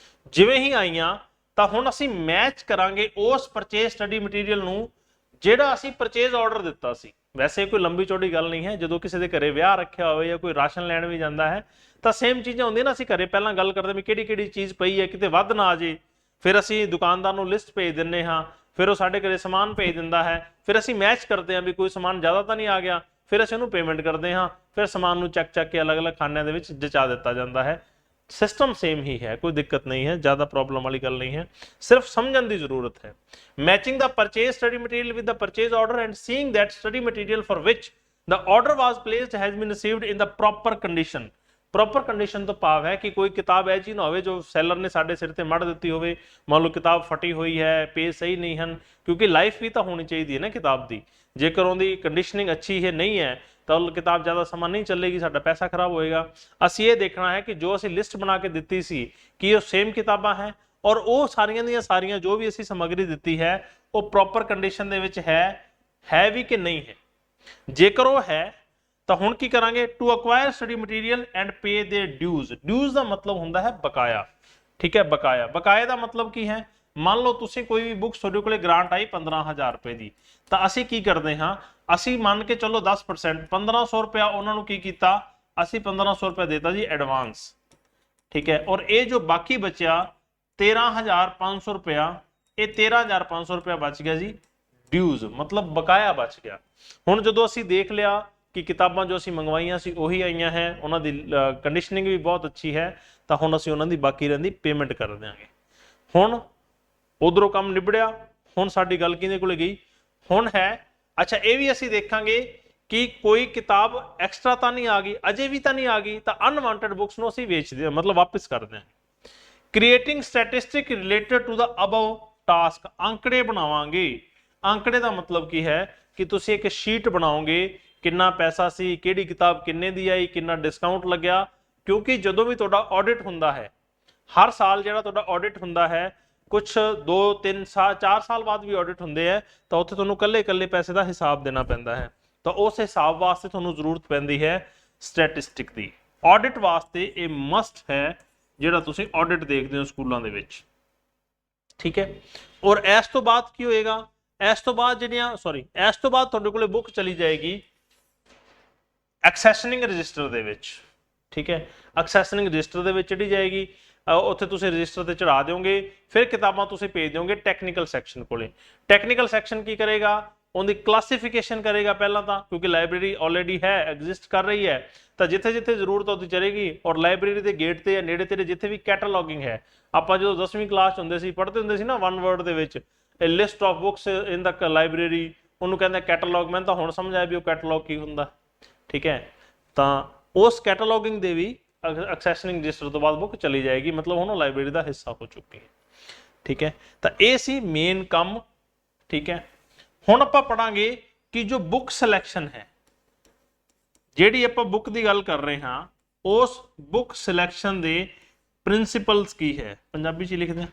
ਜਿਵੇਂ ਹੀ ਆਈਆਂ ਤਾਂ ਹੁਣ ਅਸੀਂ ਮੈਚ ਕਰਾਂਗੇ ਉਸ ਪਰਚੇਸ ਸਟੱਡੀ ਮਟੀਰੀਅਲ ਨੂੰ ਜਿਹੜਾ ਅਸੀਂ ਪਰਚੇਜ਼ ਆਰਡਰ ਦਿੱਤਾ ਸੀ। ਵੈਸੇ ਕੋਈ ਲੰਬੀ ਚੌੜੀ ਗੱਲ ਨਹੀਂ ਹੈ, ਜਦੋਂ ਕਿਸੇ ਦੇ ਘਰੇ ਵਿਆਹ ਰੱਖਿਆ ਹੋਵੇ ਜਾਂ ਕੋਈ ਰਾਸ਼ਨ ਲੈਣ ਵੀ ਜਾਂਦਾ ਹੈ ਤਾਂ ਸੇਮ ਚੀਜ਼ਾਂ ਹੁੰਦੀਆਂ ਨਾ, ਅਸੀਂ ਘਰੇ ਪਹਿਲਾਂ ਗੱਲ ਕਰਦੇ ਵੀ ਕਿਹੜੀ ਕਿਹੜੀ ਚੀਜ਼ ਪਈ ਹੈ, ਕਿਤੇ ਵੱਧ ਨਾ ਆ ਜੇ, ਫਿਰ ਅਸੀਂ ਦੁਕਾਨਦਾਰ ਨੂੰ ਲਿਸਟ ਭੇਜ ਦਿੰਨੇ ਹਾਂ, ਫਿਰ ਉਹ ਸਾਡੇ ਘਰੇ ਸਮਾਨ ਭੇਜ ਦਿੰਦਾ ਹੈ, ਫਿਰ ਅਸੀਂ ਮੈਚ ਕਰਦੇ ਹਾਂ ਵੀ ਕੋਈ ਸਮਾਨ ਜ਼ਿਆਦਾ ਤਾਂ ਨਹੀਂ ਆ ਗਿਆ, ਫਿਰ ਅਸੀਂ ਉਹਨੂੰ ਪੇਮੈਂਟ ਕਰਦੇ ਹਾਂ, ਫਿਰ ਸਮਾਨ ਨੂੰ ਚੱਕ ਕੇ ਅਲੱਗ-ਅਲੱਗ ਖਾਨਿਆਂ ਦੇ ਵਿੱਚ ਜਚਾ ਦਿੱਤਾ ਜਾਂਦਾ ਹੈ। ਸਿਸਟਮ ਸੇਮ ਹੀ ਹੈ, ਕੋਈ ਦਿੱਕਤ ਨਹੀਂ ਹੈ, ਜ਼ਿਆਦਾ ਪ੍ਰੋਬਲਮ ਵਾਲੀ ਗੱਲ ਨਹੀਂ ਹੈ, ਸਿਰਫ ਸਮਝਣ ਦੀ ਜ਼ਰੂਰਤ ਹੈ। Matching the purchase study material with the purchase order and seeing that study material for which the order was placed has been received in the proper condition. Proper condition ਤੋਂ ਭਾਵ ਹੈ ਕਿ ਕੋਈ ਕਿਤਾਬ ਐਜੀ ਨਾ ਹੋਵੇ ਜੋ ਸੈਲਰ ਨੇ ਸਾਡੇ ਸਿਰ ਤੇ ਮੜ ਦਿੱਤੀ ਹੋਵੇ। ਮੰਨ ਲਓ ਕਿਤਾਬ ਫਟੀ ਹੋਈ ਹੈ, ਪੇਜ ਸਹੀ ਨਹੀਂ ਹਨ, ਕਿਉਂਕਿ ਲਾਈਫ ਵੀ ਤਾਂ ਹੋਣੀ ਚਾਹੀਦੀ ਹੈ ਨਾ ਕਿਤਾਬ ਦੀ। ਜੇਕਰ ਉਹਦੀ ਕੰਡੀਸ਼ਨਿੰਗ ਅੱਛੀ ਹੈ ਨਹੀਂ ਹੈ ਤਾਂ ਉਹ ਕਿਤਾਬ ਜ਼ਿਆਦਾ ਸਮਾਂ ਨਹੀਂ ਚੱਲੇਗੀ, ਸਾਡਾ ਪੈਸਾ ਖਰਾਬ ਹੋਏਗਾ। ਅਸੀਂ ਇਹ ਦੇਖਣਾ ਹੈ ਕਿ ਜੋ ਅਸੀਂ ਲਿਸਟ ਬਣਾ ਕੇ ਦਿੱਤੀ ਸੀ ਕਿ ਉਹ ਸੇਮ ਕਿਤਾਬਾਂ ਹੈ, ਔਰ ਉਹ ਸਾਰੀਆਂ ਦੀਆਂ ਸਾਰੀਆਂ ਜੋ ਵੀ ਅਸੀਂ ਸਮੱਗਰੀ ਦਿੱਤੀ ਹੈ ਉਹ ਪ੍ਰੋਪਰ ਕੰਡੀਸ਼ਨ ਦੇ ਵਿੱਚ ਹੈ ਵੀ ਕਿ ਨਹੀਂ ਹੈ। ਜੇਕਰ ਉਹ ਹੈ ਤਾਂ ਹੁਣ ਕੀ ਕਰਾਂਗੇ, to acquire study material and pay the dues. ਡਿਊਜ਼ ਦਾ ਮਤਲਬ ਹੁੰਦਾ ਹੈ ਬਕਾਇਆ। ਠੀਕ ਹੈ, ਬਕਾਇਆ। ਬਕਾਏ ਦਾ ਮਤਲਬ ਕੀ ਹੈ, ਮੰਨ ਲਓ ਤੁਸੀਂ ਕੋਈ ਵੀ ਬੁੱਕ ਤੁਹਾਡੇ ਕੋਲੇ ਗ੍ਰਾਂਟ ਆਈ 15,000 ਰੁਪਏ ਦੀ, ਤਾਂ ਅਸੀਂ ਕੀ ਕਰਦੇ ਹਾਂ, ਅਸੀਂ ਮੰਨ ਕੇ ਚਲੋ 10% 1500 ਰੁਪਇਆ ਉਹਨਾਂ ਨੂੰ ਕੀ ਕੀਤਾ, ਅਸੀਂ 1500 ਰੁਪਇਆ ਦੇਤਾ ਜੀ ਐਡਵਾਂਸ। ਠੀਕ ਹੈ, ਔਰ ਇਹ ਜੋ ਬਾਕੀ ਬਚਿਆ 13,500 ਰੁਪਇਆ, ਇਹ 13,500 ਰੁਪਇਆ ਬਚ ਗਿਆ ਜੀ ਡਿਊਜ਼, ਮਤਲਬ ਬਕਾਇਆ ਬਚ ਗਿਆ। ਹੁਣ ਜਦੋਂ ਅਸੀਂ ਦੇਖ ਲਿਆ ਕਿ ਕਿਤਾਬਾਂ ਜੋ ਅਸੀਂ ਮੰਗਵਾਈਆਂ ਸੀ ਉਹੀ ਆਈਆਂ ਹੈ, ਉਹਨਾਂ ਦੀ ਕੰਡੀਸ਼ਨਿੰਗ ਵੀ ਬਹੁਤ ਅੱਛੀ ਹੈ, ਤਾਂ ਹੁਣ ਅਸੀਂ ਉਹਨਾਂ ਦੀ ਬਾਕੀ ਰਹਿੰਦੀ ਪੇਮੈਂਟ ਕਰ ਦਿਆਂਗੇ। ਹੁਣ ਉਧਰੋਂ ਕੰਮ ਨਿਬੜਿਆ, ਹੁਣ ਸਾਡੀ ਗੱਲ ਕਿਹਦੇ ਕੋਲੇ ਗਈ, ਹੁਣ ਹੈ ਅੱਛਾ ਇਹ ਵੀ ਅਸੀਂ ਦੇਖਾਂਗੇ ਕਿ ਕੋਈ ਕਿਤਾਬ ਐਕਸਟਰਾ ਤਾਂ ਨਹੀਂ ਆ ਗਈ, ਅਜੇ ਵੀ ਤਾਂ ਨਹੀਂ ਆ ਗਈ, ਤਾਂ ਅਨਵਾਂਟਡ ਬੁੱਕਸ ਨੂੰ ਅਸੀਂ ਵੇਚਦੇ ਹਾਂ, ਮਤਲਬ ਵਾਪਿਸ ਕਰਦੇ ਹਾਂ। Creating statistic related to the above task, ਅੰਕੜੇ ਬਣਾਵਾਂਗੇ। ਅੰਕੜੇ ਦਾ ਮਤਲਬ ਕੀ ਹੈ ਕਿ ਤੁਸੀਂ ਇੱਕ ਸ਼ੀਟ ਬਣਾਓਗੇ, ਕਿੰਨਾ ਪੈਸਾ ਸੀ, ਕਿਹੜੀ ਕਿਤਾਬ ਕਿੰਨੇ ਦੀ ਆਈ, ਕਿੰਨਾ ਡਿਸਕਾਊਂਟ ਲੱਗਿਆ। ਕਿਉਂਕਿ ਜਦੋਂ ਵੀ ਤੁਹਾਡਾ ਆਡਿਟ ਹੁੰਦਾ ਹੈ, ਹਰ ਸਾਲ ਜਿਹੜਾ ਤੁਹਾਡਾ ਆਡਿਟ ਹੁੰਦਾ ਹੈ, ਕੁਛ 2 3 ਸਾਲ 4 ਸਾਲ ਬਾਅਦ ਵੀ ਆਡਿਟ ਹੁੰਦੇ ਹੈ, ਤਾਂ ਉੱਥੇ ਤੁਹਾਨੂੰ ਕੱਲੇ ਪੈਸੇ ਦਾ ਹਿਸਾਬ ਦੇਣਾ ਪੈਂਦਾ ਹੈ। ਤਾਂ ਉਸ ਹਿਸਾਬ ਵਾਸਤੇ ਤੁਹਾਨੂੰ ਜ਼ਰੂਰਤ ਪੈਂਦੀ ਹੈ ਸਟੈਟਿਸਟਿਕ ਦੀ। ਆਡਿਟ ਵਾਸਤੇ ਇਹ ਮਸਟ ਹੈ ਜਿਹੜਾ ਤੁਸੀਂ ਆਡਿਟ ਦੇਖਦੇ ਹੋ ਸਕੂਲਾਂ ਦੇ ਵਿੱਚ, ਠੀਕ ਹੈ। ਔਰ ਇਸ ਤੋਂ ਬਾਅਦ ਕੀ ਹੋਏਗਾ, ਇਸ ਤੋਂ ਬਾਅਦ ਇਸ ਤੋਂ ਬਾਅਦ ਤੁਹਾਡੇ ਕੋਲੇ ਬੁੱਕ ਚਲੀ ਜਾਏਗੀ ਐਕਸੈਸ਼ਨਿੰਗ ਰਜਿਸਟਰ ਦੇ ਵਿੱਚ, ਠੀਕ ਹੈ। ਐਕਸੈਸ਼ਨਿੰਗ ਰਜਿਸਟਰ ਦੇ ਵਿੱਚ ਚੜੀ ਜਾਏਗੀ, ਉੱਥੇ ਤੁਸੀਂ ਰਜਿਸਟਰ ਤੇ ਚੜਾ ਦਿਓਗੇ। ਫਿਰ ਕਿਤਾਬਾਂ ਤੁਸੀਂ ਭੇਜ ਦਿਓਗੇ ਟੈਕਨੀਕਲ ਸੈਕਸ਼ਨ ਕੋਲੇ। ਟੈਕਨੀਕਲ ਸੈਕਸ਼ਨ ਕੀ ਕਰੇਗਾ, ਉਹਦੀ ਕਲਾਸੀਫਿਕੇਸ਼ਨ ਕਰੇਗਾ ਪਹਿਲਾਂ ਤਾਂ, ਕਿਉਂਕਿ ਲਾਇਬ੍ਰੇਰੀ ਆਲਰੇਡੀ ਹੈ, ਐਗਜ਼ਿਸਟ ਕਰ ਰਹੀ ਹੈ, ਤਾਂ ਜਿੱਥੇ ਜਿੱਥੇ ਜ਼ਰੂਰਤ ਉਹਦੀ ਚਲੇਗੀ। ਔਰ ਲਾਇਬ੍ਰੇਰੀ ਦੇ ਗੇਟ ਤੇ ਜਾਂ ਨੇੜੇ ਤੇੜੇ ਜਿੱਥੇ ਵੀ ਕੈਟਾਲੌਗਿੰਗ ਹੈ, ਆਪਾਂ ਜਦੋਂ 10ਵੀਂ ਕਲਾਸ ਹੁੰਦੇ ਸੀ ਪੜ੍ਹਦੇ ਹੁੰਦੇ ਸੀ ਨਾ, 1 ਵਰਡ ਦੇ ਵਿੱਚ ਇਹ list of books in the library, ਉਹਨੂੰ ਕਹਿੰਦੇ ਕੈਟਾਲੌਗ। ਮੈਨੂੰ ਤਾਂ ਹੁਣ ਸਮਝ ਆਇਆ ਵੀ ਉਹ ਕੈਟਾਲੌਗ ਕੀ ਹੁੰਦਾ, ਠੀਕ ਹੈ। ਤਾਂ ਉਸ ਕੈਟਾਲੌਗਿੰਗ ਦੇ ਵੀ ਐਕਸੈਸ਼ਨਿੰਗ ਰਜਿਸਟਰ ਤੋਂ ਬਾਅਦ ਬੁੱਕ ਚਲੀ ਜਾਏਗੀ, ਮਤਲਬ ਹੁਣ ਉਹ ਲਾਇਬ੍ਰੇਰੀ ਦਾ ਹਿੱਸਾ ਹੋ ਚੁੱਕੀ ਹੈ, ਠੀਕ ਹੈ। ਤਾਂ ਇਹ ਸੀ ਮੇਨ ਕੰਮ, ਠੀਕ ਹੈ। ਹੁਣ ਆਪਾਂ ਪੜਾਂਗੇ ਕਿ ਜੋ ਬੁੱਕ ਸਿਲੈਕਸ਼ਨ ਹੈ, ਜਿਹੜੀ ਆਪਾਂ ਬੁੱਕ ਦੀ ਗੱਲ ਕਰ ਰਹੇ ਹਾਂ, ਉਸ ਬੁੱਕ ਸਿਲੈਕਸ਼ਨ ਦੇ ਪ੍ਰਿੰਸੀਪਲਸ ਕੀ ਹੈ, ਪੰਜਾਬੀ ਚ ਲਿਖਦੇ ਹਾਂ,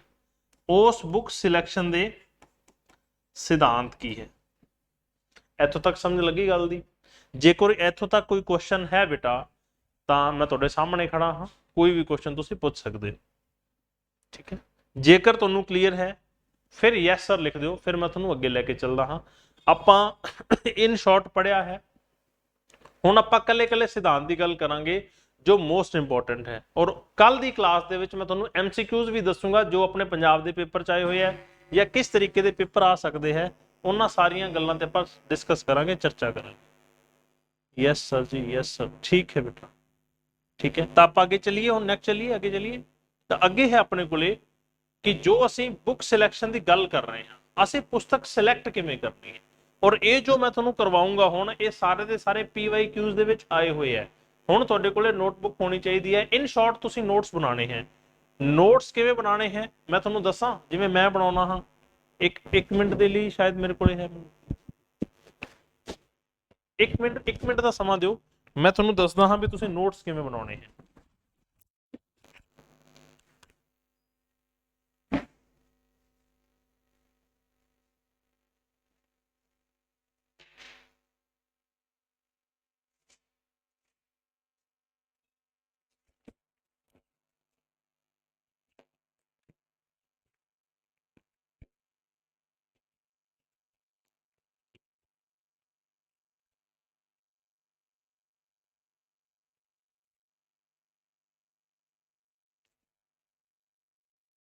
ਉਸ ਬੁੱਕ ਸਿਲੈਕਸ਼ਨ ਦੇ ਸਿਧਾਂਤ ਕੀ ਹੈ। ਇੱਥੋਂ ਤੱਕ ਸਮਝ ਲੱਗੀ ਗੱਲ ਦੀ? ਜੇਕਰ ਇੱਥੋਂ ਤੱਕ ਕੋਈ ਕੁਐਸਚਨ ਹੈ ਬੇਟਾ, ਤਾਂ ਮੈਂ ਤੁਹਾਡੇ ਸਾਹਮਣੇ ਖੜਾ ਹਾਂ, ਕੋਈ ਵੀ ਕੁਐਸਚਨ ਤੁਸੀਂ ਪੁੱਛ ਸਕਦੇ ਹੋ, ਠੀਕ ਹੈ। ਜੇਕਰ ਤੁਹਾਨੂੰ ਕਲੀਅਰ ਹੈ ਫਿਰ ਯੈਸ ਸਰ ਲਿਖ ਦਿਓ, ਫਿਰ ਮੈਂ ਤੁਹਾਨੂੰ ਅੱਗੇ ਲੈ ਕੇ ਚੱਲਦਾ ਹਾਂ। ਆਪਾਂ ਇਨ ਸ਼ਾਰਟ ਪੜਿਆ ਹੈ, ਹੁਣ ਆਪਾਂ ਕੱਲੇ ਸਿਧਾਂਤ ਦੀ ਗੱਲ ਕਰਾਂਗੇ ਜੋ ਮੋਸਟ ਇੰਪੋਰਟੈਂਟ ਹੈ। ਔਰ ਕੱਲ ਦੀ ਕਲਾਸ ਦੇ ਵਿੱਚ ਮੈਂ ਤੁਹਾਨੂੰ MCQs ਵੀ ਦੱਸੂਗਾ ਜੋ ਆਪਣੇ ਪੰਜਾਬ ਦੇ ਪੇਪਰ ਚ ਆਏ ਹੋਏ ਹੈ, ਜਾਂ ਕਿਸ ਤਰੀਕੇ ਦੇ ਪੇਪਰ ਆ ਸਕਦੇ ਹੈ, ਉਹਨਾਂ ਸਾਰੀਆਂ ਗੱਲਾਂ ਤੇ ਆਪਾਂ ਡਿਸਕਸ ਕਰਾਂਗੇ, ਚਰਚਾ ਕਰਾਂਗੇ। यस सर जी, यस सर, ठीक है बेटा, ठीक है। तो आप आगे चलिए, और नेक्स्ट चलिए, आगे चलिए। तो अगे है अपने कोले कि जो असी बुक सिलेक्शन की गल कर रहे हैं, असी पुस्तक सिलेक्ट किवें करनी है। और ये जो मैं तुहानूं करवाऊंगा हुण, ये सारे दे सारे PYQs दे विच आए हुए है। हुण तुहाडे कोले नोटबुक होनी चाहिए है। इन शॉर्ट तुसीं नोट्स बनाने हैं। नोट्स किवें बनाने हैं मैं तुहानूं दसां, जिवें मैं बनाउणा हां। एक मिनट दे लई शायद मेरे कोले है, एक मिनट का समा दिओ, मैं तुहानूं दसदा हां भी तुसीं नोट्स किवें बनाउणे हैं।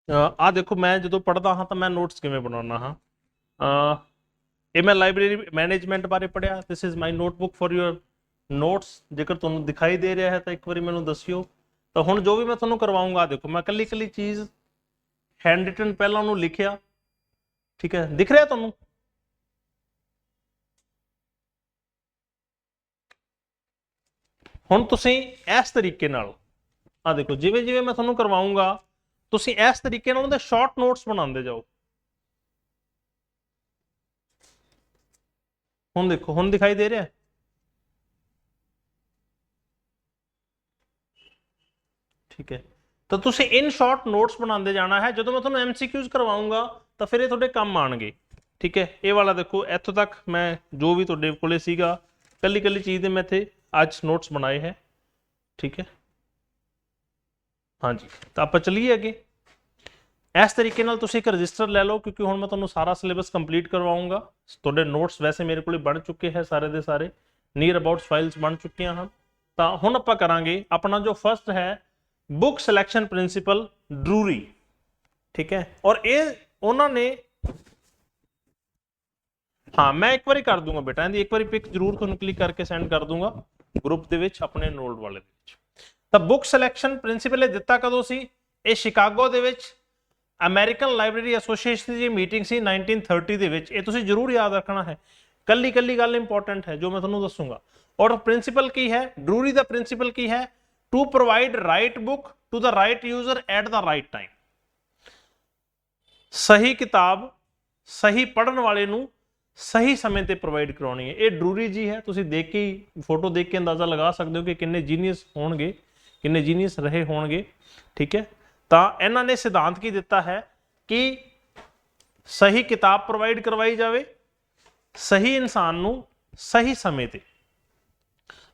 आ देखो, मैं जो पढ़ता हाँ तो मैं नोट्स किवें बनाउणा हाँ। ये मैं लाइब्रेरी मैनेजमेंट बारे पढ़िया। This is my notebook for your notes. जेकर तुहानूं दिखाई दे रहा है तो एक बार मैनूं दस्सिओ। तो हुण जो भी मैं तुहानूं करवाऊंगा, देखो मैं कली चीज़ हैंड रिटन पहला उन्होंने लिखिया, ठीक है, दिख रहा तुहानूं? हुण तुसीं इस तरीके नाल आ देखो, जिवें जिवें मैं तुहानूं करवाऊंगा तुसीं इस तरीके नाल उहदे शॉर्ट नोट्स बनाते जाओ। हुण देखो, हुण दिखाई दे रहा है? ठीक है। तो तुसीं इन शॉर्ट नोट्स बनाते जाना है। जो मैं तुहानूं MCQs करवाऊंगा तो फिर ये तुहाडे काम आउणगे, ठीक है। ये वाला देखो, इत्थों तक मैं जो भी तुहाडे कोले सीगा कली चीज़ दे मैं इत्थे अज नोट्स बनाए हैं, ठीक है। हाँ जी, तो आप चलिए अगे। इस तरीके नाल तुसीं एक रजिस्टर ले लो, क्योंकि हुण मैं तुहानूं सारा सिलेबस कंप्लीट करवाऊंगा। तुहाडे नोट्स वैसे मेरे को बन चुके हैं, सारे दे सारे नीयर अबाउट फाइल्स बन चुकियां हैं। तो हुण आपां करांगे अपना जो फर्स्ट है बुक सिलेक्शन प्रिंसीपल ड्रूरी, ठीक है। और ये उन्होंने, हाँ मैं एक बार कर दूंगा बेटा, एक बार पिक जरूर तुहानूं क्लिक करके सेंड कर दूंगा ग्रुप दे विच, अपने नोट वाले दे विच। तो बुक सिलेक्शन प्रिंसीपल दिता कदों सी? ये Chicago they which American library association की मीटिंग सी 1930 दे विच। ये तुसीं जरूर याद रखना है। कल्ली कल्ली गल इंपॉर्टेंट है जो मैं तुहानूं दसूंगा। और प्रिंसिपल की है ड्रूरी दा प्रिंसिपल की है, to provide right book to the right user at the right time. सही किताब सही पढ़न वाले नूं सही समय ते प्रोवाइड करवानी है। ये ड्रूरी जी है, तुसीं देख के ही फोटो देख के अंदाजा लगा सकते हो कि किन्ने जीनियस होणगे, किन्ने जीनियस रहे होणगे। ठीक है, तो इन्हां ने सिद्धांत की दिता है कि सही किताब प्रोवाइड करवाई जाए, सही इंसान नूं सही समय ते।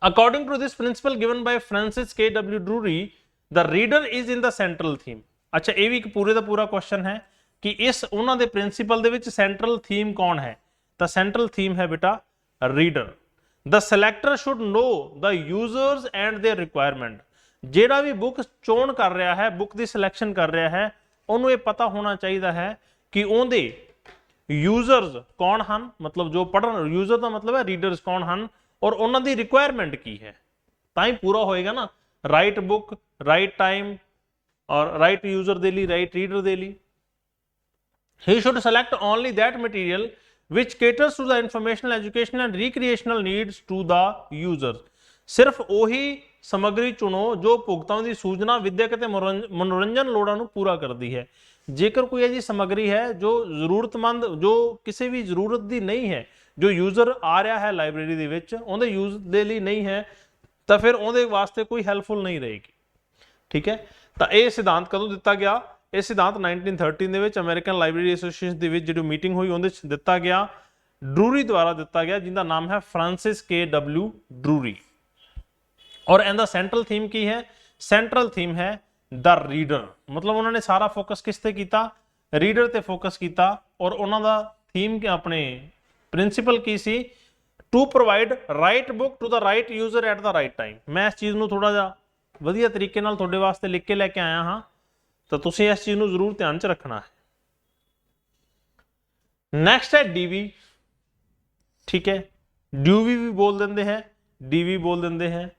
According to this principle given by Francis K W Drury, the reader is in the central theme. अच्छा, ये भी एक पूरे का पूरा क्वेश्चन है कि इस उन्हां दे principal they which central theme कौन है? तो सेंट्रल थीम है बेटा reader. The selector should know the users and their requirement. जेड़ा भी बुक चोन कर रहा है, बुक की सिलेक्शन कर रहा है, उन्होंने ये पता होना चाहिए है कि उनके यूजर्स कौन हैं, मतलब जो पढ़न, यूजर का मतलब है रीडर्स कौन हैं, और उन्होंने रिक्वायरमेंट की है, ताई पूरा होएगा ना। राइट बुक राइट टाइम और राइट यूजर दे ली, राइट रीडर दे ली। He should select only that material which caters to the informational, educational and recreational needs to the users। सिर्फ वही समग्री चुनो जो उपभोक्ताओं की सूचना, विद्यक ते मनोरंजन लोड़ां नूं पूरा करती है। जेकर कोई ऐसी समग्री है जो जरूरतमंद, जो किसी भी जरूरत की नहीं है, जो यूजर आ रहा है लाइब्रेरी दे विच उहदे यूज दे लई नहीं है, तो फिर उहदे वास्ते कोई हैल्पफुल नहीं रहेगी। ठीक है, तो यह सिद्धांत कदों दिता गया? यह सिद्धांत 1913 अमेरिकन लाइब्रेरी एसोसीएशन की जो मीटिंग हुई उहदे दिता गया, ड्रूरी द्वारा दिता गया, जिनका नाम है फ्रांसिस के डब्ल्यू ड्रूरी। और इनका सेंट्रल थीम की है? सेंट्रल थीम है द रीडर। मतलब उन्होंने सारा फोकस किस ते कीता? रीडर ते फोकस किया। और उन्होंने थीम के अपने प्रिंसिपल की सी? To provide right book to the right user at the right time. मैं इस चीज़ को थोड़ा जा वधिया तरीके नाल तुहाडे वास्ते लिख के लैके आया हाँ, तो तुसीं इस चीज़ को जरूर ध्यान च रखना है। नैक्सट है डीवी। ठीक है, ड्यूवी भी बोल देंगे हैं, डीवी बोल देंगे हैं।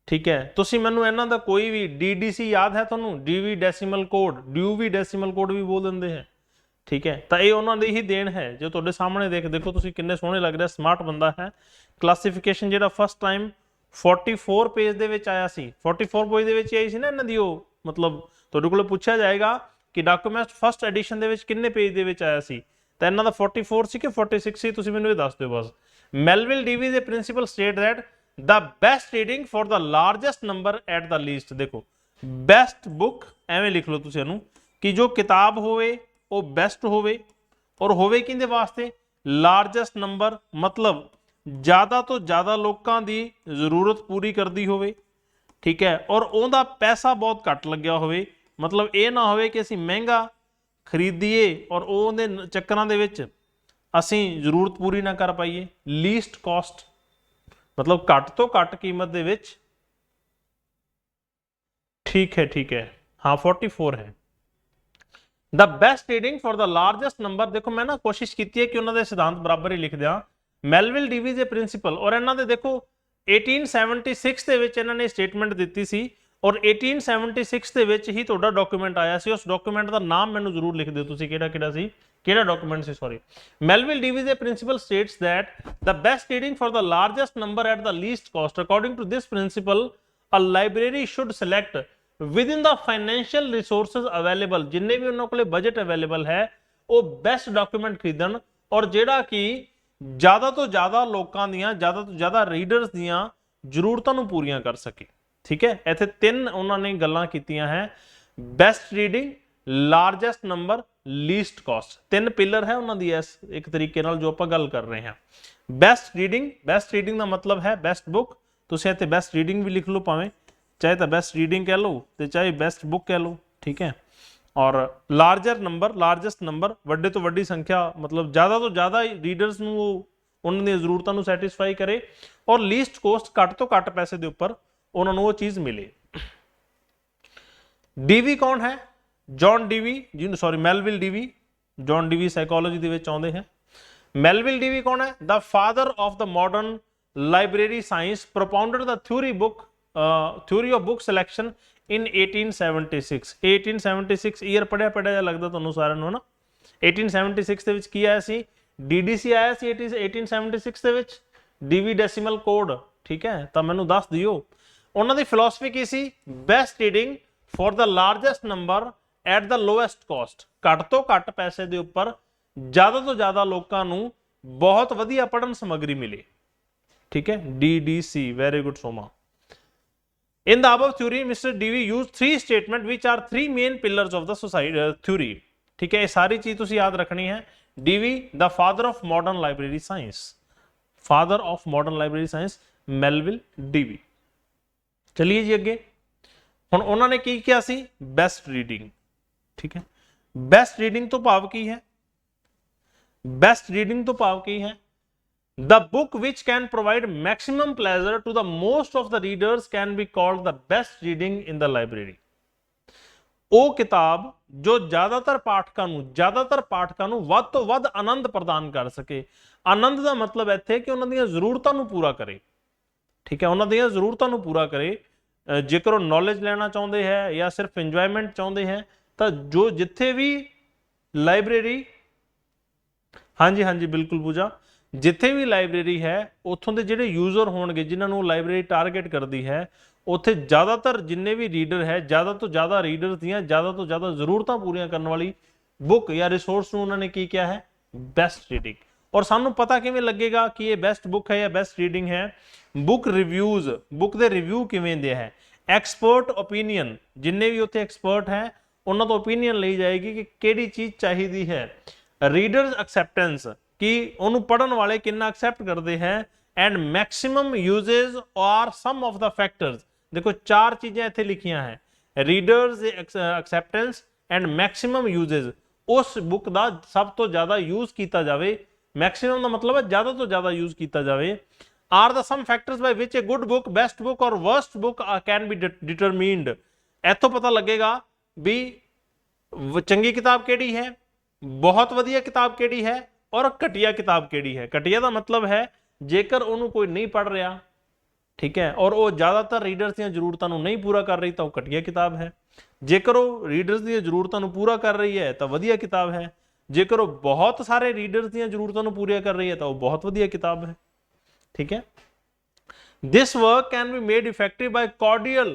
ठीक है, तुसीं मैनूं इन्हां दा कोई भी डीडीसी याद है तुहानूं? Dewey decimal code, Dewey decimal code भी बोल देंगे हैं। ठीक है, तो ये उन्होंने ही देन है जो तुहाडे सामने देखो तुसीं किन्ने सोहणे लग रहे, स्मार्ट बंदा है। क्लासीफिकेशन जिहड़ा फर्स्ट टाइम 44 पेज दे विच आया सी, 44 पेज दे विच आई सी ना इन्हां दी, मतलब तुहाडे कोल पूछा जाएगा कि डॉक्यूमेंट फर्स्ट एडिशन दे विच किन्ने पेज दे विच आया सी, तो इन्हां दा 44 सी कि 46 सी, तुसीं मैनूं ये दस दिओ बस। Melvil Dewey they principle state that the best reading for the largest number at the least. देखो बेस्ट बुक एवें लिख लो तुसीं इहनूं कि जो किताब होवे वो बेस्ट होवे, और होवे किहदे वास्ते? लार्जेस्ट नंबर, मतलब ज्यादा तो ज्यादा लोगों की जरूरत पूरी करती होवे। ठीक है, और उहदा पैसा बहुत घट लग्या होवे, मतलब ये ना होवे कि असीं महंगा खरीदीए और उहदे चक्करां दे विच असीं जरूरत पूरी ना कर पाइए। लीस्ट कॉस्ट मतलब घट तो घट कीमत दे विच। ठीक है हाँ 44 है। The best reading for the largest number. देखो मैं ना कोशिश की है कि उन्होंने सिद्धांत बराबर ही लिख दिया। मेलविल डीवी दे प्रिंसिपल, और इन्हों दे देखो 1876 दे विच इन्होंने स्टेटमेंट दी सी, और 1876 दे विच ही तुहाडा डॉक्यूमेंट आया सी। उस डॉक्यूमेंट का नाम मैनूं जरूर लिख दिओ तुसीं किहड़ा सी, किहड़ा डॉक्यूमेंट सी, sorry. Melvil Dewey they principle states that the best reading for the largest number at the least cost. According to this principle a library should select within the financial resources available. जिन्ने भी उन्होंने कोले budget available है वो best document खरीदन, और जेड़ा कि ज्यादा तो ज्यादा लोगों दियां, ज्यादा तो ज्यादा रीडर्स दियां जरूरतों नूं पूरीआं कर सके। ठीक है, इत्थे तीन उन्होंने गल्लां कीतियां हैं, best reading, largest number, least cost. तीन पिलर है उन्होंने दी इस एक तरीके नाल जो आपां गल कर रहे हैं। बेस्ट रीडिंग का मतलब है बेस्ट बुक। तुसीं इत्थे बेस्ट रीडिंग भी लिख लो, भावें चाहे तो बेस्ट रीडिंग कह लो तो चाहे बेस्ट बुक कह लो। ठीक है, और लार्जर नंबर, लार्जेस्ट नंबर, वड्डे तो वड्डी संख्या, मतलब ज्यादा तो ज्यादा रीडर्स नूं उन्हां दी जरूरतां नूं सैटिस्फाई करे, और लीस्ट कॉस्ट घट तो घट पैसे दे उपर उन्हां नूं वो चीज मिले। डीवी कौन है? जॉन डीवी, जी sorry Melvil Dewey. John Dewey psychology दे विच आउंदे हैं। मेलविल डीवी कौन है? The father of the modern library science, propounded the theory of book selection in 1876। 1876 year पढ़िया जा लगता तुहानूं सारिआं नूं ना। 1876 दे विच की आया सी? DDC ਆਇਆ ਸੀ 1876 ਦੇ ਵਿੱਚ, DV ਡੈਸੀਮਲ ਕੋਡ, ਠੀਕ ਹੈ, ਤਾਂ ਮੈਨੂੰ ਦੱਸ ਦਿਓ। ਉਹਨਾਂ ਦੀ ਫਿਲਾਸਫੀ ਕੀ ਸੀ? Best reading for the largest number at the lowest cost, ਘੱਟ ਤੋਂ ਘੱਟ ਪੈਸੇ ਦੇ ਉੱਪਰ ਜ਼ਿਆਦਾ ਤੋਂ ਜ਼ਿਆਦਾ ਲੋਕਾਂ ਨੂੰ ਬਹੁਤ ਵਧੀਆ ਪੜ੍ਹਨ ਸਮੱਗਰੀ ਮਿਲੇ, ਠੀਕ ਹੈ, DDC, very good Soma। In the above theory, Mr. DV used three statements which are three main pillars of the society theory, ठीक है, ये सारी चीज तुसी याद रखनी है। DV, the father of modern library science, father of modern library science, Melville DV। चलिए जी अगे, हुण उन्होंने की किया सी? बेस्ट रीडिंग, ठीक है। बेस्ट रीडिंग तो भाव की है? बेस्ट रीडिंग तो भाव की है? The book which can provide maximum pleasure to the most of the readers can be called the best reading in the library। ਉਹ ਕਿਤਾਬ ਜੋ ਜ਼ਿਆਦਾਤਰ ਪਾਠਕਾਂ ਨੂੰ ਵੱਧ ਤੋਂ ਵੱਧ ਆਨੰਦ ਪ੍ਰਦਾਨ ਕਰ ਸਕੇ। ਆਨੰਦ ਦਾ ਮਤਲਬ ਇੱਥੇ ਕਿ ਉਹਨਾਂ ਦੀਆਂ ਜ਼ਰੂਰਤਾਂ ਨੂੰ ਪੂਰਾ ਕਰੇ, ਠੀਕ ਹੈ, ਉਹਨਾਂ ਦੀਆਂ ਜ਼ਰੂਰਤਾਂ ਨੂੰ ਪੂਰਾ ਕਰੇ। ਜੇਕਰ ਉਹ ਨੌਲੇਜ ਲੈਣਾ ਚਾਹੁੰਦੇ ਹੈ ਜਾਂ ਸਿਰਫ ਇੰਜੋਇਮੈਂਟ ਚਾਹੁੰਦੇ ਹੈ, ਤਾਂ ਜੋ ਜਿੱਥੇ ਵੀ ਲਾਇਬ੍ਰੇਰੀ, ਹਾਂਜੀ ਹਾਂਜੀ ਬਿਲਕੁਲ ਪੂਜਾ, ਜਿੱਥੇ ਵੀ ਲਾਇਬ੍ਰੇਰੀ ਹੈ ਉੱਥੋਂ ਦੇ ਜਿਹੜੇ ਯੂਜ਼ਰ ਹੋਣਗੇ ਜਿਨ੍ਹਾਂ ਨੂੰ ਲਾਇਬ੍ਰੇਰੀ ਟਾਰਗੇਟ ਕਰਦੀ ਹੈ, ਉੱਥੇ ਜ਼ਿਆਦਾਤਰ ਜਿੰਨੇ ਵੀ ਰੀਡਰ ਹੈ, ਜ਼ਿਆਦਾ ਤੋਂ ਜ਼ਿਆਦਾ ਰੀਡਰਸ ਦੀਆਂ ਜ਼ਿਆਦਾ ਤੋਂ ਜ਼ਿਆਦਾ ਜ਼ਰੂਰਤਾਂ ਪੂਰੀਆਂ ਕਰਨ ਵਾਲੀ ਬੁੱਕ ਜਾਂ ਰਿਸੋਰਸ ਨੂੰ ਉਹਨਾਂ ਨੇ ਕੀ ਕਿਹਾ ਹੈ? Best reading. ਔਰ ਸਾਨੂੰ ਪਤਾ ਕਿਵੇਂ ਲੱਗੇਗਾ ਕਿ ਇਹ ਬੈਸਟ ਬੁੱਕ ਹੈ ਜਾਂ ਬੈਸਟ ਰੀਡਿੰਗ ਹੈ? ਬੁੱਕ ਰਿਵਿਊਜ਼, ਬੁੱਕ ਦੇ ਰਿਵਿਊ ਕਿਵੇਂ ਦੇ ਹੈ, ਐਕਸਪਰਟ ਓਪੀਨੀਅਨ, ਜਿੰਨੇ ਵੀ ਉੱਥੇ ਐਕਸਪਰਟ ਹੈ ਉਹਨਾਂ ਤੋਂ ਓਪੀਨੀਅਨ ਲਈ ਜਾਏਗੀ ਕਿ ਕਿਹੜੀ ਚੀਜ਼ ਚਾਹੀਦੀ ਹੈ, ਰੀਡਰਸ ਐਕਸੈਪਟੈਂਸ, ਕਿ ਉਹਨੂੰ ਪੜ੍ਹਨ ਵਾਲੇ ਕਿੰਨਾ ਐਕਸੈਪਟ ਕਰਦੇ ਹੈ, ਐਂਡ ਮੈਕਸਿਮਮ ਯੂਜ਼ੇज ਔਰ ਸਮ ਆਫ ਦਾ ਫੈਕਟਰਸ। ਦੇਖੋ ਚਾਰ ਚੀਜ਼ਾਂ ਇੱਥੇ ਲਿਖੀਆਂ ਹੈ, ਰੀਡਰਸ ਐਕਸੈਪਟੈਂਸ ਐਂਡ ਮੈਕਸਿਮਮ ਯੂਜ਼ੇज, ਉਸ ਬੁੱਕ ਦਾ ਸਭ ਤੋਂ ਜ਼ਿਆਦਾ ਯੂਜ਼ ਕੀਤਾ ਜਾਵੇ, ਮੈਕਸਿਮਮ ਦਾ ਮਤਲਬ ਹੈ ਜ਼ਿਆਦਾ ਤੋਂ ਜ਼ਿਆਦਾ ਯੂਜ਼ ਕੀਤਾ ਜਾਵੇ। ਆਰ ਦਾ ਸਮ ਫੈਕਟਰਸ ਬਾਈ ਵਿਚ ਏ ਗੁੱਡ ਬੁੱਕ, ਬੈਸਟ ਬੁੱਕ ਔਰ ਵਰਸਟ ਬੁੱਕ ਕੈਨ ਬੀ ਡਿਟਰਮੀਨਡ। ਇੱਥੋਂ ਪਤਾ ਲੱਗੇਗਾ ਵੀ ਚੰਗੀ ਕਿਤਾਬ ਕਿਹੜੀ ਹੈ, ਬਹੁਤ ਵਧੀਆ ਕਿਤਾਬ ਕਿਹੜੀ ਹੈ ਔਰ ਘਟੀਆ ਕਿਤਾਬ ਕਿਹੜੀ ਹੈ। ਘਟੀਆ ਦਾ ਮਤਲਬ ਹੈ ਜੇਕਰ ਉਹਨੂੰ ਕੋਈ ਨਹੀਂ ਪੜ੍ਹ ਰਿਹਾ, ਠੀਕ ਹੈ, ਔਰ ਉਹ ਜ਼ਿਆਦਾਤਰ ਰੀਡਰਸ ਦੀਆਂ ਜ਼ਰੂਰਤਾਂ ਨੂੰ ਨਹੀਂ ਪੂਰਾ ਕਰ ਰਹੀ, ਤਾਂ ਉਹ ਘਟੀਆ ਕਿਤਾਬ ਹੈ। ਜੇਕਰ ਉਹ ਰੀਡਰਸ ਦੀਆਂ ਜ਼ਰੂਰਤਾਂ ਨੂੰ ਪੂਰਾ ਕਰ ਰਹੀ ਹੈ ਤਾਂ ਵਧੀਆ ਕਿਤਾਬ ਹੈ। ਜੇਕਰ ਉਹ ਬਹੁਤ ਸਾਰੇ ਰੀਡਰਸ ਦੀਆਂ ਜ਼ਰੂਰਤਾਂ ਨੂੰ ਪੂਰੀਆਂ ਕਰ ਰਹੀ ਹੈ ਤਾਂ ਉਹ ਬਹੁਤ ਵਧੀਆ ਕਿਤਾਬ ਹੈ, ਠੀਕ ਹੈ। This work can be made effective by cordial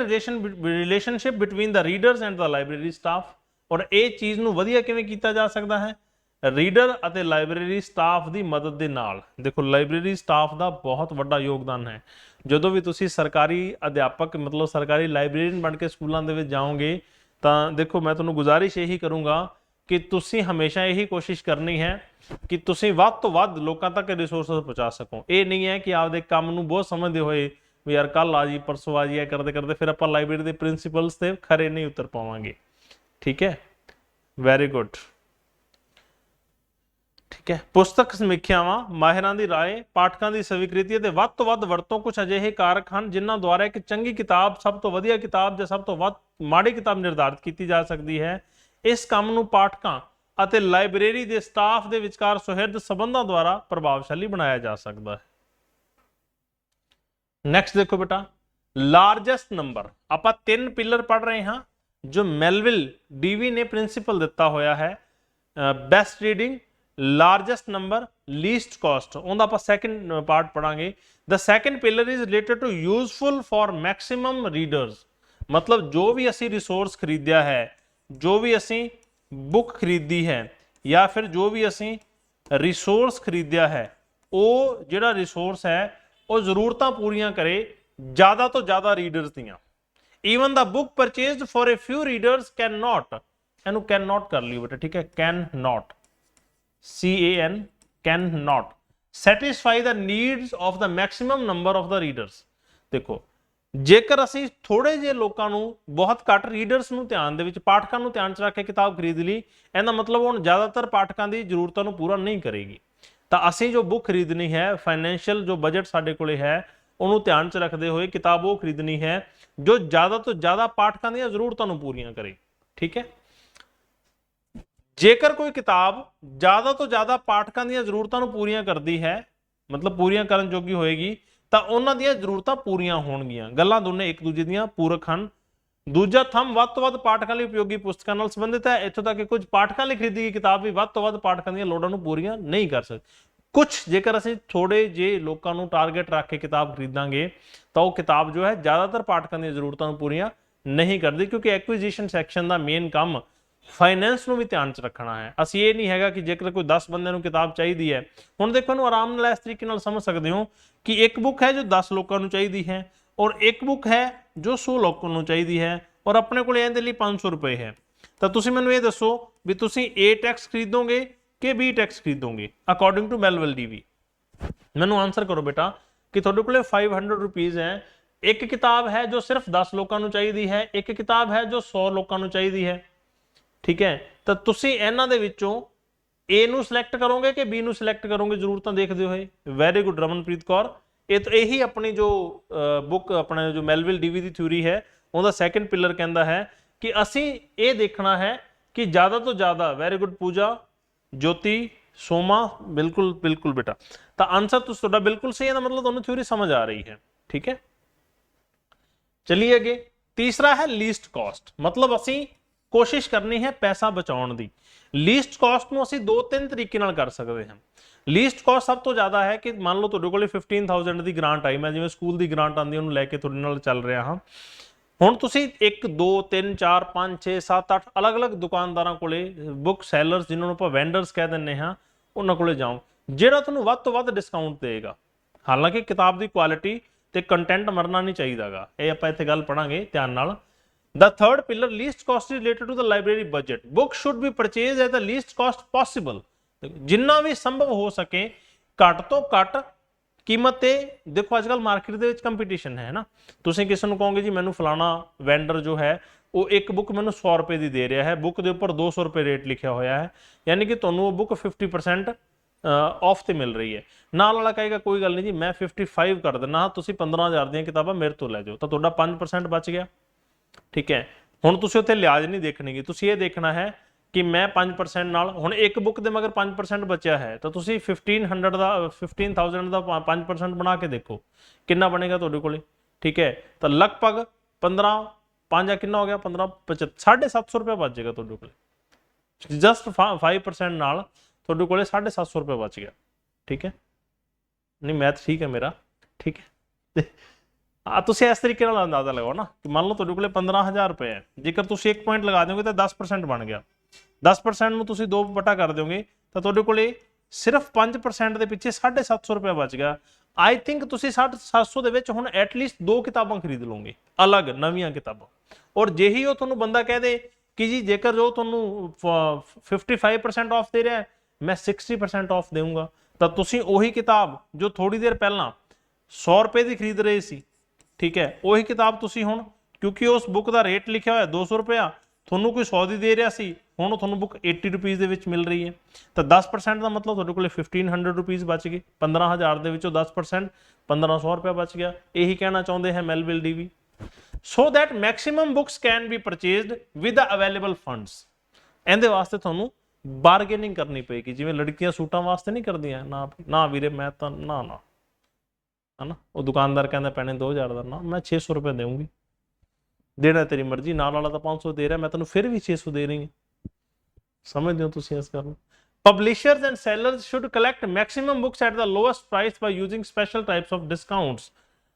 relationship between the readers and the library staff। ਔਰ ਇਹ ਚੀਜ਼ ਨੂੰ ਵਧੀਆ ਕਿਵੇਂ ਕੀਤਾ ਜਾ ਸਕਦਾ ਹੈ? ਰੀਡਰ ਅਤੇ ਲਾਇਬ੍ਰੇਰੀ ਸਟਾਫ ਦੀ ਮਦਦ ਦੇ ਨਾਲ। ਦੇਖੋ ਲਾਇਬ੍ਰੇਰੀ ਸਟਾਫ ਦਾ ਬਹੁਤ ਵੱਡਾ ਯੋਗਦਾਨ ਹੈ। ਜਦੋਂ ਵੀ ਤੁਸੀਂ ਸਰਕਾਰੀ ਅਧਿਆਪਕ ਮਤਲਬ ਸਰਕਾਰੀ ਲਾਇਬ੍ਰੇਰੀਅਨ ਬਣ ਕੇ ਸਕੂਲਾਂ ਦੇ ਵਿੱਚ ਜਾਓਗੇ, ਤਾਂ ਦੇਖੋ ਮੈਂ ਤੁਹਾਨੂੰ ਗੁਜ਼ਾਰਿਸ਼ ਇਹੀ ਕਰੂੰਗਾ ਕਿ ਤੁਸੀਂ ਹਮੇਸ਼ਾ ਇਹੀ ਕੋਸ਼ਿਸ਼ ਕਰਨੀ ਹੈ ਕਿ ਤੁਸੀਂ ਵੱਧ ਤੋਂ ਵੱਧ ਲੋਕਾਂ ਤੱਕ ਰਿਸੋਰਸਸ ਪਹੁੰਚਾ ਸਕੋ। ਇਹ ਨਹੀਂ ਹੈ ਕਿ ਆਪਦੇ ਕੰਮ ਨੂੰ ਬਹੁਤ ਸਮਝਦੇ ਹੋਏ ਵੀ ਯਾਰ ਕੱਲ ਆ ਜੀ ਪਰਸੋਂ ਆ ਜੀ, ਇਹ ਕਰਦੇ ਕਰਦੇ ਫਿਰ ਆਪਾਂ ਲਾਇਬ੍ਰੇਰੀ ਦੇ ਪ੍ਰਿੰਸੀਪਲਸ ਤੇ ਖਰੇ ਨਹੀਂ ਉਤਰ ਪਾਵਾਂਗੇ, ਠੀਕ ਹੈ। ਵੈਰੀ ਗੁੱਡ, ਠੀਕ ਹੈ। ਪੁਸਤਕ ਸਮੀਖਿਆਵਾਂ, ਮਾਹਿਰਾਂ ਦੀ ਰਾਏ, ਪਾਠਕਾਂ ਦੀ ਸਵੀਕ੍ਰਿਤੀ ਅਤੇ ਵੱਧ ਤੋਂ ਵੱਧ ਵਰਤੋਂ ਕੁਝ ਅਜਿਹੇ ਕਾਰਕ ਹਨ ਜਿਨ੍ਹਾਂ ਦੁਆਰਾ ਇੱਕ ਚੰਗੀ ਕਿਤਾਬ, ਸਭ ਤੋਂ ਵਧੀਆ ਕਿਤਾਬ ਜਾਂ ਸਭ ਤੋਂ ਵੱਧ ਮਾੜੀ ਕਿਤਾਬ ਨਿਰਧਾਰਿਤ ਕੀਤੀ ਜਾ ਸਕਦੀ ਹੈ। ਇਸ ਕੰਮ ਨੂੰ ਪਾਠਕਾਂ ਅਤੇ ਲਾਇਬ੍ਰੇਰੀ ਦੇ ਸਟਾਫ ਦੇ ਵਿਚਕਾਰ ਸੁਹਿਰਦ ਸੰਬੰਧਾਂ ਦੁਆਰਾ ਪ੍ਰਭਾਵਸ਼ਾਲੀ ਬਣਾਇਆ ਜਾ ਸਕਦਾ ਹੈ। ਨੈਕਸਟ ਦੇਖੋ ਬੇਟਾ, ਲਾਰਜੈਸਟ ਨੰਬਰ। ਆਪਾਂ ਤਿੰਨ ਪਿਲਰ ਪੜ੍ਹ ਰਹੇ ਹਾਂ ਜੋ ਮੈਲਵਿਲ ਡੀਵੀ ਨੇ ਪ੍ਰਿੰਸੀਪਲ ਦਿੱਤਾ ਹੋਇਆ ਹੈ। Best reading, largest number, least cost. ਉਹਦਾ ਆਪਾਂ ਸੈਕੰਡ ਪਾਰਟ ਪੜਾਂਗੇ। The second pillar is related to useful for maximum readers. ਮਤਲਬ ਜੋ ਵੀ ਅਸੀਂ ਰਿਸੋਰਸ ਖਰੀਦਿਆ ਹੈ, ਜੋ ਵੀ ਅਸੀਂ ਬੁੱਕ ਖਰੀਦੀ ਹੈ ਜਾਂ ਫਿਰ ਜੋ ਵੀ ਅਸੀਂ ਰਿਸੋਰਸ ਖਰੀਦਿਆ ਹੈ, ਉਹ ਜਿਹੜਾ ਰਿਸੋਰਸ ਹੈ ਉਹ ਜ਼ਰੂਰਤਾਂ ਪੂਰੀਆਂ ਕਰੇ ਜ਼ਿਆਦਾ ਤੋਂ ਜ਼ਿਆਦਾ ਰੀਡਰਸ ਦੀਆਂ। Even the book purchased for a few readers can not, ਇਹਨੂੰ कैन नॉट कर लियो बेटा, ठीक है, can not, CAN, can not satisfy the needs of the maximum number of the readers. ਦੇਖੋ ਜੇਕਰ ਅਸੀਂ ਥੋੜੇ ਜਿਹੇ ਲੋਕਾਂ ਨੂੰ, ਬਹੁਤ ਘੱਟ ਰੀਡਰਸ ਨੂੰ ਧਿਆਨ ਦੇ ਵਿੱਚ, ਪਾਠਕਾਂ ਨੂੰ ਧਿਆਨ ਚ ਰੱਖ ਕੇ ਕਿਤਾਬ ਖਰੀਦ ਲਈ, ਇਹਦਾ ਮਤਲਬ ਹੁਣ ਜ਼ਿਆਦਾਤਰ ਪਾਠਕਾਂ ਦੀ ਜ਼ਰੂਰਤਾਂ ਨੂੰ ਪੂਰਾ ਨਹੀਂ ਕਰੇਗੀ। ਤਾਂ ਅਸੀਂ ਜੋ ਬੁੱਕ ਖਰੀਦਣੀ ਹੈ, ਫਾਈਨੈਂਸ਼ੀਅਲ ਜੋ ਬਜਟ ਸਾਡੇ ਕੋਲੇ ਹੈ, ਉਹਨੂੰ ਧਿਆਨ ਚ ਰੱਖਦੇ ਹੋਏ ਕਿਤਾਬ ਉਹ ਖਰੀਦਣੀ ਹੈ ਜੋ ਜ਼ਿਆਦਾ ਤੋਂ ਜ਼ਿਆਦਾ ਪਾਠਕਾਂ ਦੀਆਂ ਜ਼ਰੂਰਤਾਂ ਨੂੰ ਪੂਰੀਆਂ ਕਰੇ, ਠੀਕ ਹੈ। ਜੇਕਰ ਕੋਈ ਕਿਤਾਬ ਜ਼ਿਆਦਾ ਤੋਂ ਜ਼ਿਆਦਾ ਪਾਠਕਾਂ ਦੀਆਂ ਜ਼ਰੂਰਤਾਂ ਨੂੰ ਪੂਰੀਆਂ ਕਰਦੀ ਹੈ, ਮਤਲਬ ਪੂਰੀਆਂ ਕਰਨ ਜੋਗੀ ਹੋਏਗੀ, ਤਾਂ ਉਹਨਾਂ ਦੀਆਂ ਜ਼ਰੂਰਤਾਂ ਪੂਰੀਆਂ ਹੋਣਗੀਆਂ। ਗੱਲਾਂ ਦੋਨੇ ਇੱਕ ਦੂਜੇ ਦੀਆਂ ਪੂਰਕ ਹਨ। ਦੂਜਾ ਥੰਮ ਵੱਧ ਤੋਂ ਵੱਧ ਪਾਠਕਾਂ ਲਈ ਉਪਯੋਗੀ ਪੁਸਤਕਾਂ ਨਾਲ ਸੰਬੰਧਿਤ ਹੈ। ਇੱਥੋਂ ਤੱਕ ਕਿ ਕੁਝ ਪਾਠਕਾਂ ਲਈ ਖਰੀਦੀ ਗਈ ਕਿਤਾਬ ਵੀ ਵੱਧ ਤੋਂ ਵੱਧ ਪਾਠਕਾਂ ਦੀਆਂ ਲੋੜਾਂ ਨੂੰ ਪੂਰੀਆਂ ਨਹੀਂ ਕਰ ਸਕਦੀ। ਕੁਛ ਜੇਕਰ ਅਸੀਂ ਥੋੜੇ ਜੇ ਲੋਕਾਂ ਨੂੰ ਟਾਰਗੇਟ ਰੱਖ ਕੇ ਕਿਤਾਬ ਖਰੀਦਾਂਗੇ ਤਾਂ ਉਹ ਕਿਤਾਬ ਜੋ ਹੈ ਜ਼ਿਆਦਾਤਰ ਪਾਠਕਾਂ ਦੀਆਂ ਜ਼ਰੂਰਤਾਂ ਨੂੰ ਪੂਰੀਆਂ ਨਹੀਂ ਕਰਦੀ, ਕਿਉਂਕਿ ਐਕੁਇਜੀਸ਼ਨ ਸੈਕਸ਼ਨ ਦਾ ਮੇਨ ਕੰਮ ਫਾਈਨੈਂਸ ਨੂੰ ਵੀ ਧਿਆਨ 'ਚ ਰੱਖਣਾ ਹੈ। ਅਸੀਂ ਇਹ ਨਹੀਂ ਹੈਗਾ ਕਿ ਜੇਕਰ ਕੋਈ 10 ਬੰਦਿਆਂ ਨੂੰ ਕਿਤਾਬ ਚਾਹੀਦੀ ਹੈ, ਹੁਣ ਦੇਖੋ ਇਹਨੂੰ ਆਰਾਮ ਨਾਲ ਇਸ ਤਰੀਕੇ ਨਾਲ ਸਮਝ ਸਕਦੇ ਹੋ ਕਿ ਇੱਕ ਬੁੱਕ ਹੈ ਜੋ 10 ਲੋਕਾਂ ਨੂੰ ਚਾਹੀਦੀ ਹੈ ਔਰ ਇੱਕ ਬੁੱਕ ਹੈ ਜੋ 100 ਲੋਕਾਂ ਨੂੰ ਚਾਹੀਦੀ ਹੈ ਔਰ ਆਪਣੇ ਕੋਲ ਇਹਦੇ ਲਈ 500 ਰੁਪਏ ਹੈ। ਤਾਂ ਤੁਸੀਂ ਮੈਨੂੰ ਇਹ ਦੱਸੋ ਵੀ ਤੁਸੀਂ A ਟੈਕਸ ਖਰੀਦੋਗੇ ਕਿ B tax ਖਰੀਦੋਗੇ according to Melville ਡੀਵੀ। ਮੈਨੂੰ ਆਨਸਰ ਕਰੋ ਬੇਟਾ ਕਿ ਤੁਹਾਡੇ ਕੋਲੇ 500 ਰੁਪੀਜ਼ ਹੈ, ਇੱਕ ਕਿਤਾਬ ਹੈ ਜੋ ਸਿਰਫ 10 ਲੋਕਾਂ ਨੂੰ ਚਾਹੀਦੀ ਹੈ, ਇੱਕ ਕਿਤਾਬ ਹੈ ਜੋ 100 ਲੋਕਾਂ ਨੂੰ ਚਾਹੀਦੀ ਹੈ, ਠੀਕ ਹੈ। ਤਾਂ ਤੁਸੀਂ ਇਹਨਾਂ ਦੇ ਵਿੱਚੋਂ A ਨੂੰ ਸਿਲੈਕਟ ਕਰੋਗੇ ਕਿ B ਨੂੰ ਸਿਲੈਕਟ ਕਰੋਗੇ ਜ਼ਰੂਰਤਾਂ ਦੇਖਦੇ ਹੋਏ। ਵੈਰੀ ਗੁੱਡ ਰਮਨਪ੍ਰੀਤ ਕੌਰ, ਇਹੀ ਆਪਣੀ ਜੋ ਬੁੱਕ ਆਪਣਾ ਜੋ ਮੈਲਵਿਲ ਡੀਵੀ ਦੀ ਥਿਊਰੀ ਹੈ ਉਹਦਾ ਸੈਕੰਡ ਪਿਲਰ ਕਹਿੰਦਾ ਹੈ ਕਿ ਅਸੀਂ ਇਹ ਦੇਖਣਾ ਹੈ ਕਿ ਜ਼ਿਆਦਾ ਤੋਂ ਜ਼ਿਆਦਾ, ਵੈਰੀ ਗੁੱਡ ਪੂਜਾ, ਜੋਤੀ, ਸੋਮਾ, ਬਿਲਕੁਲ ਬਿਲकुल बेटा। तो आंसर तो ਤੁਹਾਡਾ बिल्कुल सही है, ना मतलब ਤੁਹਾਨੂੰ थ्योरी समझ आ रही है, ठीक है। चलिए आगे, तीसरा है लीस्ट कॉस्ट, मतलब ਅਸੀਂ ਕੋਸ਼ਿਸ਼ ਕਰਨੀ ਹੈ ਪੈਸਾ ਬਚਾਉਣ ਦੀ। ਲੀਸਟ ਕਾਸਟ ਨੂੰ ਅਸੀਂ ਦੋ ਤਿੰਨ ਤਰੀਕੇ ਨਾਲ ਕਰ ਸਕਦੇ ਹਾਂ। ਲੀਸਟ ਕਾਸਟ ਸਭ ਤੋਂ ਜ਼ਿਆਦਾ ਹੈ ਕਿ ਮੰਨ ਲਓ ਤੁਹਾਡੇ ਕੋਲੇ 15000 ਦੀ ਗ੍ਰਾਂਟ ਆਈ, ਮੈਂ ਜਿਵੇਂ ਸਕੂਲ ਦੀ ਗ੍ਰਾਂਟ ਆਉਂਦੀ ਉਹਨੂੰ ਲੈ ਕੇ ਤੁਹਾਡੇ ਨਾਲ ਚੱਲ ਰਿਹਾ ਹਾਂ। ਹੁਣ ਤੁਸੀਂ 1 2 3 4 5 6 7 8 ਅਲੱਗ-ਅਲੱਗ ਦੁਕਾਨਦਾਰਾਂ ਕੋਲੇ, ਬੁੱਕ ਸੈਲਰਸ ਜਿਨ੍ਹਾਂ ਨੂੰ ਆਪਾਂ ਵੈਂਡਰਸ ਕਹਿ ਦਿੰਦੇ ਹਾਂ, ਉਹਨਾਂ ਕੋਲੇ ਜਾਓ ਜਿਹੜਾ ਤੁਹਾਨੂੰ ਵੱਧ ਤੋਂ ਵੱਧ ਡਿਸਕਾਊਂਟ ਦੇਗਾ। ਹਾਲਾਂਕਿ ਕਿਤਾਬ ਦੀ ਕੁਆਲਿਟੀ ਤੇ ਕੰਟੈਂਟ ਮਰਨਾ ਨਹੀਂ ਚਾਹੀਦਾਗਾ, ਇਹ ਆਪਾਂ ਇੱਥੇ ਗੱਲ ਪੜਾਂਗੇ ਧਿਆਨ ਨਾਲ। The third pillar, least cost, is related to the library budget. Book should be purchased at the least cost possible. ਜਿੰਨਾ ਵੀ ਸੰਭਵ ਹੋ ਸਕੇ ਘੱਟ ਤੋਂ ਘੱਟ ਕੀਮਤ ਤੇ। ਦੇਖੋ ਅੱਜ ਕੱਲ ਮਾਰਕੀਟ ਦੇ ਵਿੱਚ ਕੰਪੀਟੀਸ਼ਨ ਹੈ ਨਾ, ਤੁਸੀਂ ਕਿਸੇ ਨੂੰ ਕਹੋਗੇ ਜੀ ਮੈਨੂੰ ਫਲਾਣਾ ਵੈਂਡਰ ਜੋ ਹੈ ਉਹ ਇੱਕ ਬੁੱਕ ਮੈਨੂੰ 100 ਰੁਪਏ ਦੀ ਦੇ ਰਿਹਾ ਹੈ, ਬੁੱਕ ਦੇ ਉੱਪਰ 200 ਰੁਪਏ ਰੇਟ ਲਿਖਿਆ ਹੋਇਆ ਹੈ, ਯਾਨੀ ਕਿ ਤੁਹਾਨੂੰ ਉਹ ਬੁੱਕ 50% ਆਫ ਤੇ ਮਿਲ ਰਹੀ ਹੈ। ਨਾਲ ਵਾਲਾ ਕਹੇਗਾ ਕੋਈ ਗੱਲ ਨਹੀਂ ਜੀ ਮੈਂ 55 ਕਰ ਦਿੰਦਾ, ਤੁਸੀਂ 15000 ਦੀਆਂ ਕਿਤਾਬਾਂ ਮੇਰੇ ਤੋਂ ਲੈ ਜਾਓ, ਤਾਂ ਤੁਹਾਡਾ 5% ਬਚ ਗਿਆ, ਠੀਕ ਹੈ। ਹੁਣ ਤੁਸੀਂ ਉੱਥੇ ਲਿਆਜ ਨਹੀਂ ਦੇਖਣੀ, ਤੁਸੀਂ ਇਹ ਦੇਖਣਾ ਹੈ ਕਿ ਮੈਂ 5% ਨਾਲ, ਹੁਣ ਇੱਕ ਬੁੱਕ ਦੇ ਮਗਰ 5% ਬਚਿਆ ਹੈ ਤਾਂ ਤੁਸੀਂ 1500 ਦਾ 15000 ਦਾ 5% ਬਣਾ ਕੇ ਦੇਖੋ ਕਿੰਨਾ ਬਣੇਗਾ ਤੁਹਾਡੇ ਕੋਲੇ, ਠੀਕ ਹੈ। ਤਾਂ ਲਗਭਗ 15 5 ਕਿੰਨਾ ਹੋ ਗਿਆ, 15 750 ਰੁਪਏ ਬਚ ਜਾਏਗਾ ਤੁਹਾਡੇ ਕੋਲੇ। ਜਸਟ 5% ਨਾਲ ਤੁਹਾਡੇ ਕੋਲੇ 750 ਰੁਪਏ ਬਚ ਗਿਆ, ਠੀਕ ਹੈ। ਨਹੀਂ ਮੈਥ ਠੀਕ ਹੈ ਮੇਰਾ, ਠੀਕ ਹੈ। ਤੁਸੀਂ ਇਸ ਤਰੀਕੇ ਨਾਲ ਅੰਦਾਜ਼ਾ ਲਗਾਓ ਨਾ ਕਿ ਮੰਨ ਲਓ ਤੁਹਾਡੇ ਕੋਲੇ 15000 ਰੁਪਏ ਹੈ, ਜੇਕਰ ਤੁਸੀਂ ਇੱਕ ਪੁਆਇੰਟ ਲਗਾ ਦਿਓਗੇ ਤਾਂ 10% ਬਣ ਗਿਆ। 10% ਨੂੰ ਤੁਸੀਂ 2 ਬਟਾ ਕਰ ਦਿਓਗੇ ਤਾਂ ਤੁਹਾਡੇ ਕੋਲੇ ਸਿਰਫ 5% ਦੇ ਪਿੱਛੇ 750 ਰੁਪਏ ਬਚ ਗਿਆ। ਆਈ ਥਿੰਕ ਤੁਸੀਂ 750 ਦੇ ਵਿੱਚ ਹੁਣ ਐਟਲੀਸਟ 2 ਕਿਤਾਬਾਂ ਖਰੀਦ ਲਓਗੇ, ਅਲੱਗ ਨਵੀਆਂ ਕਿਤਾਬਾਂ। ਔਰ ਜਿਹੀ ਉਹ ਤੁਹਾਨੂੰ ਬੰਦਾ ਕਹਿ ਦੇ ਕਿ ਜੀ ਜੇਕਰ ਜੋ ਤੁਹਾਨੂੰ 55% ਆਫ ਦੇ ਰਿਹਾ ਮੈਂ 60% ਆਫ ਦੇਵਾਂਗਾ, ਤਾਂ ਤੁਸੀਂ ਉਹੀ ਕਿਤਾਬ ਜੋ ਥੋੜੀ ਦੇਰ ਪਹਿਲਾਂ 100 ਰੁਪਏ ਦੀ ਖਰੀਦ ਰਹੇ ਸੀ, ਠੀਕ ਹੈ, ਉਹੀ ਕਿਤਾਬ ਤੁਸੀਂ ਹੁਣ, ਕਿਉਂਕਿ ਉਸ ਬੁੱਕ ਦਾ ਰੇਟ ਲਿਖਿਆ ਹੋਇਆ 200 ਰੁਪਇਆ, ਤੁਹਾਨੂੰ ਕੋਈ 100 ਦੀ ਦੇ ਰਿਹਾ ਸੀ, ਹੁਣ ਤੁਹਾਨੂੰ ਬੁੱਕ 80 ਰੁਪੀਜ਼ ਦੇ ਵਿੱਚ ਮਿਲ ਰਹੀ ਹੈ। ਤਾਂ 10% ਦਾ ਮਤਲਬ ਤੁਹਾਡੇ ਕੋਲੇ 1500 ਰੁਪੀਜ਼ ਬਚ ਗਏ। 15000 ਦੇ ਵਿੱਚੋਂ 10% 1500 ਰੁਪਇਆ ਬਚ ਗਿਆ। ਇਹੀ ਕਹਿਣਾ ਚਾਹੁੰਦੇ ਹੈ Melvil Dewey. So that maximum books can be purchased with the available funds. ਇਹਦੇ ਵਾਸਤੇ ਤੁਹਾਨੂੰ ਬਾਰਗੇਨਿੰਗ ਕਰਨੀ ਪਏਗੀ, ਜਿਵੇਂ ਲੜਕੀਆਂ ਸੂਟਾਂ ਵਾਸਤੇ ਨਹੀਂ ਕਰਦੀਆਂ, ਨਾ ਵੀਰੇ ਮੈਂ ਤਾਂ ਨਾ है ना, वो दुकानदार कहना पैने 2000 का, ना मैं 600 रुपये दूंगी, देना तेरी मर्जी, नाल वाला तो 500 दे रहा, मैं तेन फिर भी 600 दे रही हूँ। समझते हो तुम इस गल। Publishers and sellers should collect maximum books at the lowest price by using special types of discounts.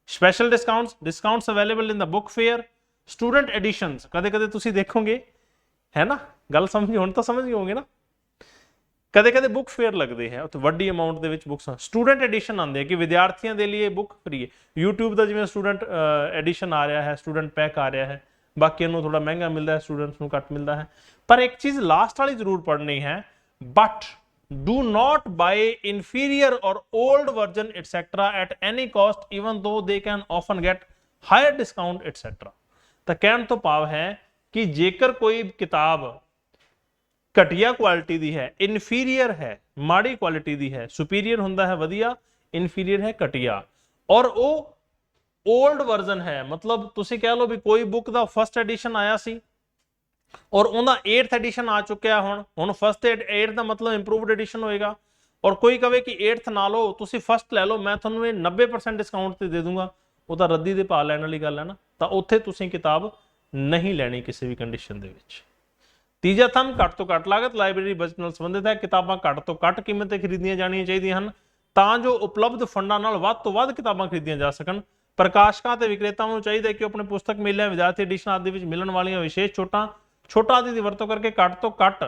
Special discounts available in the book fair, student editions. कदे कदे तुसी देखोगे है ना, गल समझी, हुण तो समझ गए होंगे ना, ਕਦੇ ਕਦੇ ਬੁੱਕ ਫੇਅਰ ਲੱਗਦੇ ਹੈ, ਉੱਥੇ ਵੱਡੀ ਅਮਾਉਂਟ ਦੇ ਵਿੱਚ ਬੁੱਕਸ। ਸਟੂਡੈਂਟ ਐਡੀਸ਼ਨ ਆਉਂਦੇ ਆ ਕਿ ਵਿਦਿਆਰਥੀਆਂ ਦੇ ਲਈ ਬੁੱਕ ਫ੍ਰੀ ਹੈ। YouTube ਦਾ ਜਿਵੇਂ ਸਟੂਡੈਂਟ ਐਡੀਸ਼ਨ ਆ ਰਿਹਾ ਹੈ, ਸਟੂਡੈਂਟ ਪੈਕ ਆ ਰਿਹਾ ਹੈ, ਬਾਕੀਆਂ ਨੂੰ ਥੋੜਾ ਮਹਿੰਗਾ ਮਿਲਦਾ ਹੈ, ਸਟੂਡੈਂਟਸ ਨੂੰ ਘੱਟ ਮਿਲਦਾ ਹੈ। ਪਰ ਇੱਕ ਚੀਜ਼ ਲਾਸਟ ਵਾਲੀ ਜ਼ਰੂਰ ਪੜ੍ਹਨੀ ਹੈ, but do not buy inferior or old version etc at any cost even though they can often get higher discount etc। ਤਾਂ ਕਹਿਣ ਤੋਂ ਭਾਵ ਹੈ ਕਿ ਜੇਕਰ ਕੋਈ ਕਿਤਾਬ घटिया क्वालिटी दी है, इनफीरियर है माड़ी क्वालिटी दी है, सुपीरियर हुंदा है वधिया, इनफीरियर है घटिया, और वो ओल्ड वर्जन है, मतलब तुसी कह लो भी कोई बुक दा फर्स्ट एडिशन आया सी और उनका 8th एडिशन आ चुका है, हुण फर्स्ट 8 दा मतलब इंप्रूवड एडिशन होएगा, और कोई कहे कि 8th ना लो तुसी फर्स्ट ले लो, मैं तुहानूं ये 90% डिस्काउंट ते दे दूंगा, वो तो रद्दी दे पा लैण वाली गल है ना। तो उत्थे तुसी किताब नहीं लैनी किसी भी कंडीशन दे विच। तीजा थंब घट तो घट लागत लाइब्रेरी बजट नाल संबंधित है। किताबां घट तो घट कीमत ते खरीदियां जाणियां चाहीदियां हन ਤਾਂ ਜੋ ਉਪਲਬਧ ਫੰਡਾਂ ਨਾਲ ਵੱਧ ਤੋਂ ਵੱਧ ਕਿਤਾਬਾਂ ਖਰੀਦੀਆਂ ਜਾ ਸਕਣ। ਪ੍ਰਕਾਸ਼ਕਾਂ ਤੇ ਵਿਕਰੇਤਾਵਾਂ ਨੂੰ ਚਾਹੀਦਾ ਹੈ ਕਿ ਉਹ ਆਪਣੇ ਪੁਸਤਕ ਮੇਲਿਆਂ, ਵਿਦਿਆਰਥੀ ਐਡੀਸ਼ਨ ਆਦਿ ਵਿੱਚ ਮਿਲਣ ਵਾਲੀਆਂ ਵਿਸ਼ੇਸ਼ ਛੋਟਾਂ ਆਦਿ ਦੀ ਵਰਤੋਂ ਕਰਕੇ ਘੱਟ ਤੋਂ ਘੱਟ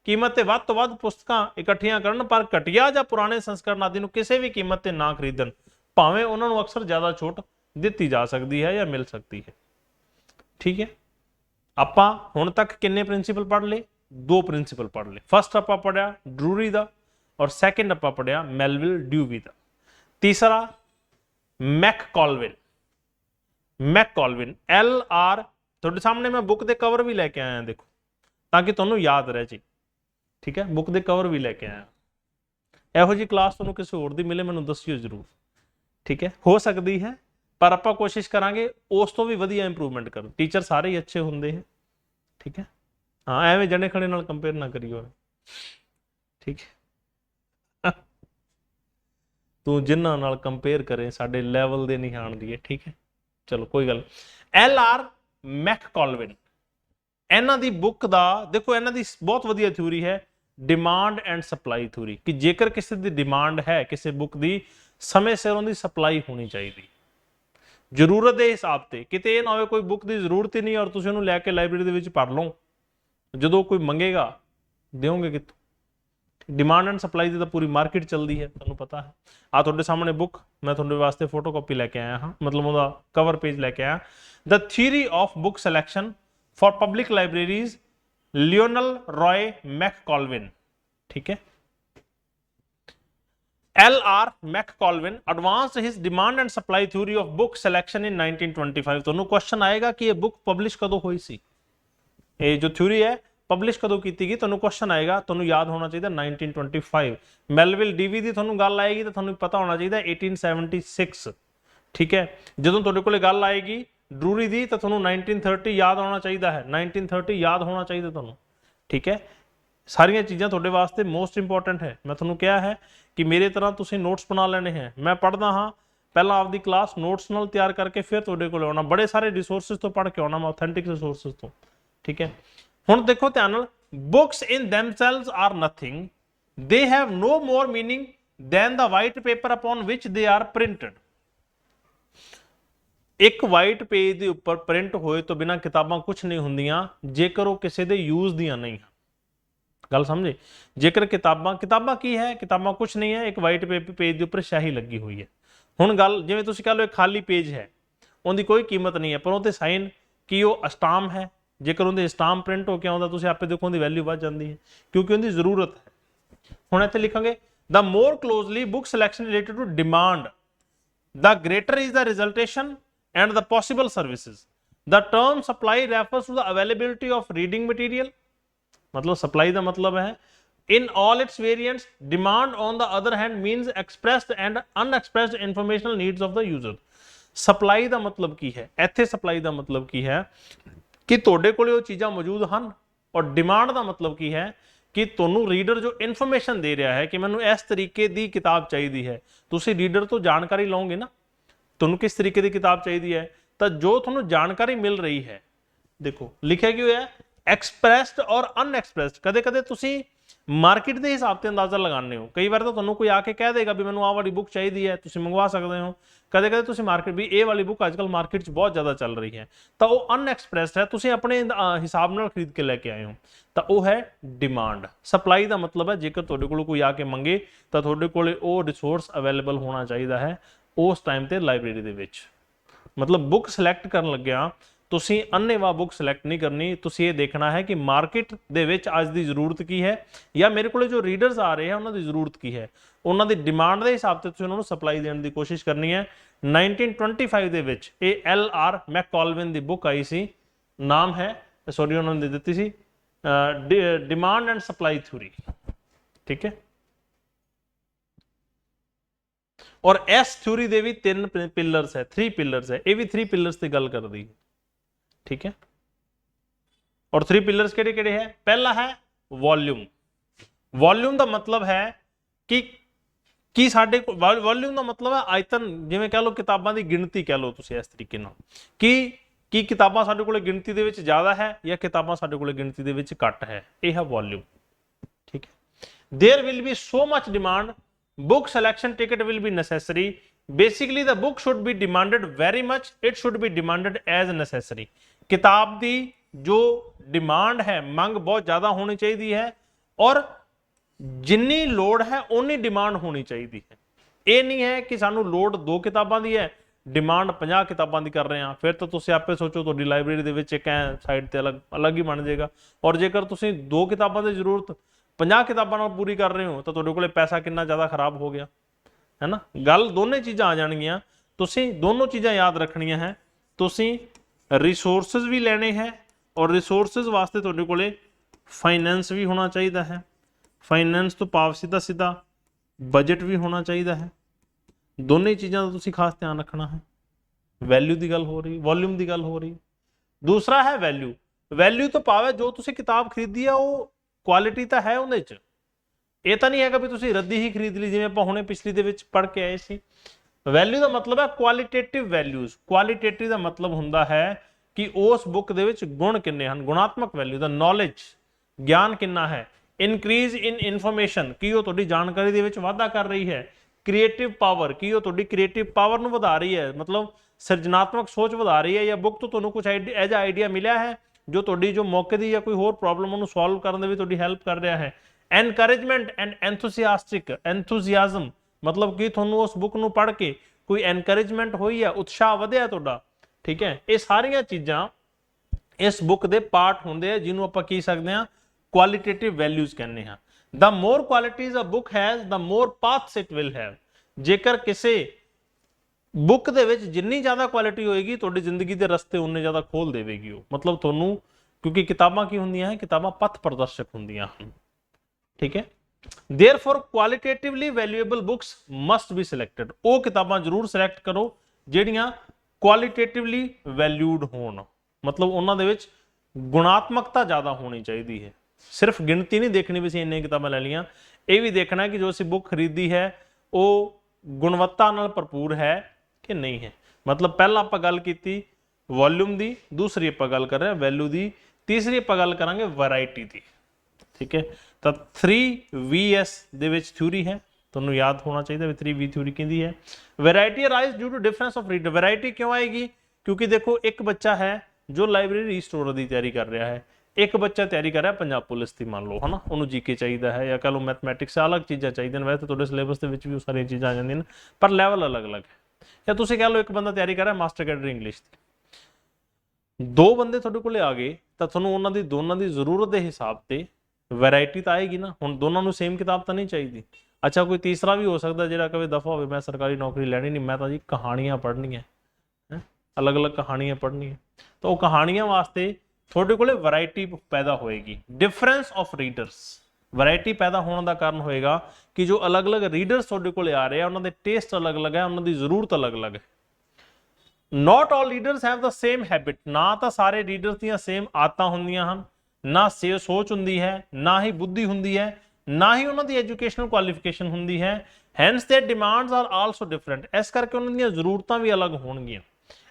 ਕੀਮਤ ਤੇ ਵੱਧ ਤੋਂ ਵੱਧ ਪੁਸਤਕਾਂ ਇਕੱਠੀਆਂ ਕਰਨ, ਪਰ ਘਟੀਆ ਜਾਂ ਪੁਰਾਣੇ ਸੰਸਕਰਣ ਆਦि ਨੂੰ ਕਿਸੇ ਵੀ ਕੀਮਤ ਤੇ ਨਾ ਖਰੀਦਣ, ਭਾਵੇਂ ਉਹਨਾਂ ਨੂੰ ਅਕਸਰ ਜ਼ਿਆਦਾ ਛੋਟ ਦਿੱਤੀ ਜਾ ਸਕਦੀ ਹੈ ਜਾਂ ਮਿਲ ਸਕਦੀ ਹੈ। ਠੀਕ ਹੈ, ਆਪਾਂ ਹੁਣ ਤੱਕ ਕਿੰਨੇ ਪ੍ਰਿੰਸੀਪਲ ਪੜ੍ਹ ਲਏ? 2 ਪ੍ਰਿੰਸੀਪਲ ਪੜ੍ਹ ਲਏ। ਫਸਟ ਆਪਾਂ ਪੜ੍ਹਿਆ ਡਰੂਰੀ ਦਾ और सैकेंड ਆਪਾਂ ਪੜਿਆ ਮੈਲਵਿਲ ਡਿਊਵੀ ਦਾ। ਤੀਸਰਾ ਮੈਕਕॉल्विन LR, ਤੁਹਾਡੇ ਸਾਹਮਣੇ ਮੈਂ ਬੁੱਕ ਦੇ ਕਵਰ ਵੀ ਲੈ ਕੇ ਆਇਆ, ਦੇਖੋ, ਤਾਂ ਕਿ ਤੁਹਾਨੂੰ ਯਾਦ ਰਹੇ ਜੀ। ਠੀਕ ਹੈ, ਬੁੱਕ ਦੇ ਕਵਰ ਵੀ ਲੈ ਕੇ ਆਇਆ। ਇਹੋ ਜੀ ਕਲਾਸ ਤੁਹਾਨੂੰ ਕਿਸੇ ਹੋਰ ਦੀ ਮਿਲੇ ਮੈਨੂੰ ਦੱਸਿਓ ਜ਼ਰੂਰ। ਠੀਕ ਹੈ, ਹੋ ਸਕਦੀ ਹੈ, ਪਰ ਆਪਾਂ ਕੋਸ਼ਿਸ਼ ਕਰਾਂਗੇ ਉਸ ਤੋਂ ਵੀ ਵਧੀਆ ਇੰਪਰੂਵਮੈਂਟ ਕਰਨ। ਟੀਚਰ ਸਾਰੇ ਹੀ ਅੱਛੇ ਹੁੰਦੇ ਹੈ। ਠੀਕ ਹੈ, ਹਾਂ, ਐਵੇਂ ਜਣੇ ਖੜੇ ਨਾਲ ਕੰਪੇਅਰ ਨਾ ਕਰਿਓ। ਠੀਕ ਹੈ, ਤੂੰ ਜਿਨ੍ਹਾਂ ਨਾਲ ਕੰਪੇਅਰ ਕਰੇ ਸਾਡੇ ਲੈਵਲ ਦੇ ਨਹੀਂ ਆਣਦੀ ਹੈ। ਠੀਕ ਹੈ, ਚਲੋ ਕੋਈ ਗੱਲ। LR ਮੈਕਕॉल्विन, ਇਹਨਾਂ ਦੀ ਬੁੱਕ ਦਾ ਦੇਖੋ, ਇਹਨਾਂ ਦੀ ਬਹੁਤ ਵਧੀਆ ਥਿਊਰੀ ਹੈ ਡਿਮਾਂਡ ਐਂਡ ਸਪਲਾਈ ਥਿਊਰੀ, ਕਿ ਜੇਕਰ ਕਿਸੇ ਦੀ ਡਿਮਾਂਡ ਹੈ ਕਿਸੇ ਬੁੱਕ ਦੀ, ਸਮੇਂ ਸਿਰ ਉਹਦੀ ਸਪਲਾਈ ਹੋਣੀ ਚਾਹੀਦੀ ਜ਼ਰੂਰਤ ਦੇ ਹਿਸਾਬ ਤੇ। ਕਿਤੇ ਇਹ ਨਾ ਹੋਵੇ ਕੋਈ ਬੁੱਕ ਦੀ ਜ਼ਰੂਰਤ ਹੀ ਨਹੀਂ ਔਰ ਤੁਸੀਂ ਉਹਨੂੰ ਲੈ ਕੇ ਲਾਇਬ੍ਰੇਰੀ ਦੇ ਵਿੱਚ ਪੜ੍ਹ ਲਓ, ਜਦੋਂ ਕੋਈ ਮੰਗੇਗਾ ਦਿਓਗੇ ਕਿੱਥੋਂ? डिमांड एंड सप्लाई की तो पूरी मार्केट चलती है, तुहानूं पता है। आ तुहाडे सामने बुक मैं तुहाडे वास्ते फोटोकॉपी लैके आया हाँ, मतलब उहदा कवर पेज लैके आया। The theory of book selection for public libraries, Lionel Roy McColvin. ठीक है, LR मैककॉल्विन advanced his demand and supply theory of book selection in 1925। तुहानूं क्वेश्चन आएगा कि ये बुक पब्लिश कदों हुई सी, ये जो थ्योरी है पब्लिश कदों की गई, तुहानूं क्वेश्चन आएगा, तुहानूं याद होना चाहिए 1925। मैलविल डीवी की तुहानूं गल आएगी तो तुहानूं पता होना चाहिए 1876। ठीक है, जदों तुहाडे कोले गल आएगी ड्रूरी दी तो तुहानूं 1930 याद होना चाहिए है, 1930 याद होना चाहिए तुहानूं। ठीक है, सारियां चीज़ां तुहाडे वास्ते मोस्ट इंपोर्टेंट है। मैं तुहानूं कहा है कि मेरे तरह तुसीं नोट्स बना लेने हैं। मैं पढ़दा हाँ, पहला आपकी क्लास नोट्स नाल तैयार करके फिर तुहाडे कोल आउणा, बड़े सारे रिसोर्सिस तो पढ़ के आउणा मैं, ऑथेंटिक रिसोर्सिस तो। ठीक है, हुण देखो ध्यान नाल, books in themselves are nothing, they have no more meaning than the white paper upon which they are printed। एक वाइट पेज के उपर प्रिंट होए तो बिना किताबां कुछ नहीं होंदियां जेकर वो किसी दे यूज दियां नहीं। गल समझे? जेकर किताबां की है, किताबां कुछ नहीं है, एक वाइट पेज के उपर स्याही लगी हुई है। हुण गल जिवें तुसीं कह लो एक खाली पेज है, उनकी कोई कीमत नहीं है, पर उहते साइन की वो अस्टाम है, जेकर उनके स्टाम प्रिंट होकर आउंदा तुसीं आपे देखो उनकी वैल्यू वध जाती है, क्योंकि उनकी जरूरत है। हुण इत्थे लिखांगे the more closely book selection related to demand, the greater is the realization and the possible services. The term supply refers to the availability of reading material, मतलब सप्लाई का मतलब है in all its variants. Demand on the other hand means expressed and unexpressed informational needs of the user. Supply का मतलब की है इत्थे, supply का मतलब की है कि तुहाडे कोले वो चीज़ां मौजूद हैं, और डिमांड का मतलब की है कि तुहानूं रीडर जो इन्फॉर्मेशन दे रहा है कि मैनूं इस तरीके की किताब चाहिए है, तुसीं रीडर तो जानकारी लओगे ना, तुहानूं किस तरीके की किताब चाहिए है, तो जो तुहानूं जानकारी मिल रही है, देखो लिखा क्यों है एक्सप्रैस्ड और अनएक्सप्रैस्ड। कदे कदे तुसीं मार्केट के हिसाब से अंदाजा लगाने हो, कई बार तो तुहानूं कोई आके कह देगा भी मैनूं आह वाली बुक चाहिए है, तुसीं मंगवा सकते हो। कदे कदे तुसीं मार्केट भी ये वाली बुक आजकल मार्केट बहुत ज़्यादा चल रही है, तो वो अनएक्सप्रैस्ड है, तुसीं अपने हिसाब नाल खरीद के लैके आए हो, तो वो है डिमांड। सप्लाई का मतलब है जेकर तुहाडे कोल कोई आके मंगे तो तुहाडे कोल वो रिसोर्स अवेलेबल होना चाहिए है उस टाइम ते लाइब्रेरी दे विच। मतलब बुक सिलैक्ट करन लग्गिया तुसीं अन्नेवाह बुक सिलैक्ट नहीं करनी, तुसीं ये देखना है कि मार्केट दे विच अज दी जरूरत की है, या मेरे को जो रीडर्स आ रहे हैं उन्होंने दी जरूरत की है, उन्होंने दी डिमांड के हिसाब से तुसीं उन्होंने सप्लाई देने की कोशिश करनी है। 1925 दे विच ये LR मैककॉल्विन दी बुक आई सी, नाम है सॉरी उन्होंने दे दी सी डिमांड एंड सप्लाई थ्योरी। ठीक है, और इस थ्योरी दे भी 3 पिलर्स है, 3 पिलर्स है, ये भी 3 पिलर्स की गल कर दी। ठीक है, और 3 पिलर्स केड़े केड़े है? पहला है वॉल्यूम। वॉल्यूम का मतलब है कि साडे वॉल्यूम का मतलब है आयतन, जिवें कह लो किताबां की गिणती कह लो तुसीं इस तरीके नाल कि ਕਿ ਕਿਤਾਬਾਂ ਸਾਡੇ ਕੋਲੇ ਗਿਣਤੀ ਦੇ ਵਿੱਚ ਜ਼ਿਆਦਾ ਹੈ ਜਾਂ ਕਿਤਾਬਾਂ ਸਾਡੇ ਕੋਲੇ ਗਿਣਤੀ ਦੇ ਵਿੱਚ ਘੱਟ ਹੈ, ਇਹ ਹੈ ਵੋਲਿਊਮ। ਠੀਕ ਹੈ, there will be so much demand, book selection ticket will be necessary, basically the book should be demanded very much, it should be demanded as necessary। किताब दी जो डिमांड है, मंग बहुत ज्यादा होनी चाहिए है और जिन्नी लोड़ है उन्नी डिमांड होनी चाहिए है। ਇਹ नहीं है कि सानू लोड़ 2 किताबां दी है, डिमांड 50 किताबां दी कर रहे हैं, फिर तो तुसीं आपे सोचो तुहाडी लाइब्रेरी दे विच एक साइड ते अलग ही बन जाएगा। और जेकर तुसीं 2 किताबां दी जरूरत 50 किताबां नाल पूरी कर रहे हो तो तुहाडे कोले पैसा कितना ज़्यादा खराब हो गया है ना। गल दोने चीज़ां आ जाणगियां, तुसीं दोनों चीज़ां याद रखनियां है। तुसीं रिसोर्सिस भी लेने हैं और रिसोर्सिस वास्ते तुहाडे कोले फाइनेंस भी होना चाहिए है। फाइनेंस तो भाव सीधा बजट भी होना चाहिए है। दोनों चीज़ों का तुसीं खास ध्यान रखना है। वैल्यू की गल हो रही, वॉल्यूम की गल हो रही। दूसरा है वैल्यू। वैल्यू तो भावे जो तुसीं किताब खरीदी है वो क्वालिटी तो है उहदे च, ये तो नहीं है भी तुसीं रद्दी ही खरीद ली जिवें आपां हुणे पिछली दे विच पढ़ के आए सी। वैल्यू का मतलब है क्वालिटेटिव वैल्यूज। क्वालिटेटिव का मतलब हुंदा है कि उस बुक दे विच गुण किन्ने हन, गुणात्मक वैल्यू दा नॉलेज, ज्ञान किन्ना है। इनक्रीज इन इन्फॉर्मेशन की वो तुहाडी जानकारी दे विच वाधा कर रही है। क्रिएटिव पावर की वो तुहाडी क्रिएटिव पावर नूं वधा रही है, मतलब सिरजनात्मक सोच वधा रही है। या बुक तो तुहानूं कुछ ऐजा आइडिया मिलिया है जो तुहाडी जो मौके दी या कोई होर प्रॉब्लम उहनूं सॉल्व करन दे विच तुहाडी हेल्प कर रहा है। एनकरेजमेंट एंड एंथुसियाज्म, मतलब कि तुहानूं उस बुक नूं पढ़ के कोई एनकरेजमेंट होई है, उत्साह वधिया तुहाडा। ठीक है, ये सारियां चीज़ां इस बुक दे पार्ट हुंदे आ जिन्हों आपां की सकदे हां क्वालिटेटिव वैल्यूज कहने हैं। The more qualities a book has the more paths it will have. जेकर किसी बुक दे विच जिन्नी ज्यादा क्वालिटी होएगी तुहाडी जिंदगी दे रस्ते उन्ने ज्यादा खोल देवेगी वो, मतलब तुहानूं, क्योंकि किताबां की हुंदियां हैं, किताबां पथ प्रदर्शक हुंदियां हैं। ठीक है, therefore qualitatively valuable books must be selected. वो किताबां जरूर सिलेक्ट करो जिहड़ियां क्वालिटेटिवली वैल्यूड होण, मतलब उन्हां दे विच गुणात्मकता ज्यादा होनी चाहिए है। सिर्फ गिनती नहीं देखनी भी इन्नी किताबां ले लियां, ये भी देखना है कि जो असीं बुक खरीदी है वो गुणवत्ता नाल भरपूर है कि नहीं है। मतलब पहला आपां गल कीती वॉल्यूम दी, दूसरी आपां गल कर रहे हैं वैल्यू दी, तीसरी आपां गल करांगे वैरायटी दी। ठीक है, तो 3VS दे विच थ्योरी है, तुहानूं याद होना चाहिए 3V थ्योरी किहदी है। Variety arise due to difference of reader. Variety क्यों आएगी? क्योंकि देखो एक बच्चा है जो लाइब्रेरी स्टोर की तैयारी कर रहा है, एक बच्चा तैयारी कर रहा है पंजाब पुलिस की, मान लो है ना, उन्होंने जीके चाहिए है या कह लो मैथमैटिक्स आलग चीज़ा चाहिए। वैसे तो सिलेबस के भी सारी चीज़ा आ जाती पर लैवल अलग अलग है। या तुम कह लो एक बंदा तैयारी कर रहा है मास्टर कैडर इंग्लिश की, 2 बंदे तुहाडे कोले आ गए तो तुहानूं उन्हां दी दोनों की जरूरत के हिसाब से वैरायटी तो आएगी ना। हुण दोनों नूं सेम किताब तो नहीं चाहिए। अच्छा, कोई तीसरा भी हो सकता जिहड़ा कहे दफा हो मैं सरकारी नौकरी लैनी नहीं, मैं तो जी कहानियां पढ़नी है, अलग अलग कहानियां पढ़नी है। तो वो कहानियां वास्ते थोड़े कोले वैरायटी पैदा होएगी। डिफरेंस ऑफ रीडर्स, वैरायटी पैदा होने का कारण होएगा कि जो अलग अलग रीडर्स थोड़े कोले आ रहे हैं उन्होंने टेस्ट अलग अलग है, उन्होंने जरूरत अलग अलग है। Not all readers have the same habit. ना तो सारे रीडर्स दी सेम आदतां हुंदियां हन, ना से सोच हुंदी है, ना ही बुद्धि हुंदी है, ना ही उन्होंने एजुकेशनल क्वालिफिकेशन हुंदी है। Hence their demands are also different. इस करके उन्होंने जरूरतां भी अलग होणगियां।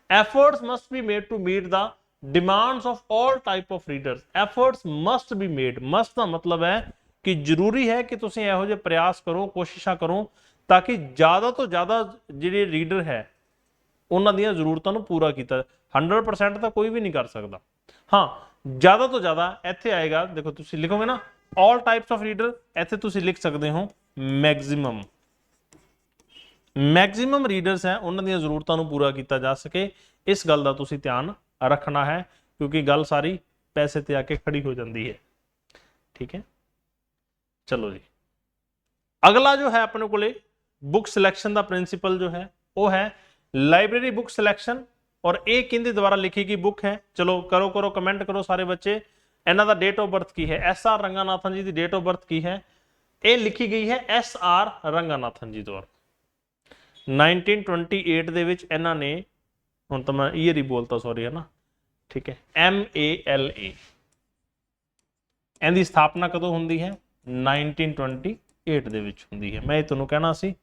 Efforts must be made to meet the demands of all type of readers. Efforts must be made, must का मतलब है कि जरूरी है कि तुसीं इहो जिहे प्रयास करो, कोशिशां करो ताकि ज़्यादा तो ज़्यादा जिहड़े रीडर है उन्हां दीयां जरूरतां नूं पूरा कीता। 100% तो कोई भी नहीं कर सकता। हाँ, ज़्यादा तो ज़्यादा इत्थे आएगा, देखो तुसीं लिखोगे ना ऑल टाइप्स ऑफ रीडर, इत्थे तुसीं लिख सकते हो मैक्सिमम। मैक्सिमम रीडर्स है उन्हां दीयां जरूरतां नूं पूरा कीता जा सके, इस गल दा तुसीं ध्यान रखना है, क्योंकि गल सारी पैसे ते आके खड़ी हो जाती है। ठीक है, चलो जी, अगला जो है अपने को बुक सिलेक्शन का प्रिंसिपल जो है वो है लाइब्रेरी बुक सिलेक्शन। और एक किंदे द्वारा लिखी गई बुक है? चलो करो करो कमेंट करो सारे बच्चे। इन्हां दा डेट ऑफ बर्थ की है? SR रंगानाथन जी की डेट ऑफ बर्थ की है? ये लिखी गई है SR रंगानाथन जी द्वारा। 1928 दे विच इन्हां ने, हुण तो मैं ईयर ही बोलता सॉरी है ना, ठीक है, MALA। इहदी स्थापना कदों हुंदी है? 1928 दे विच हुंदी है। मैं ये तुहानूं कहना सी,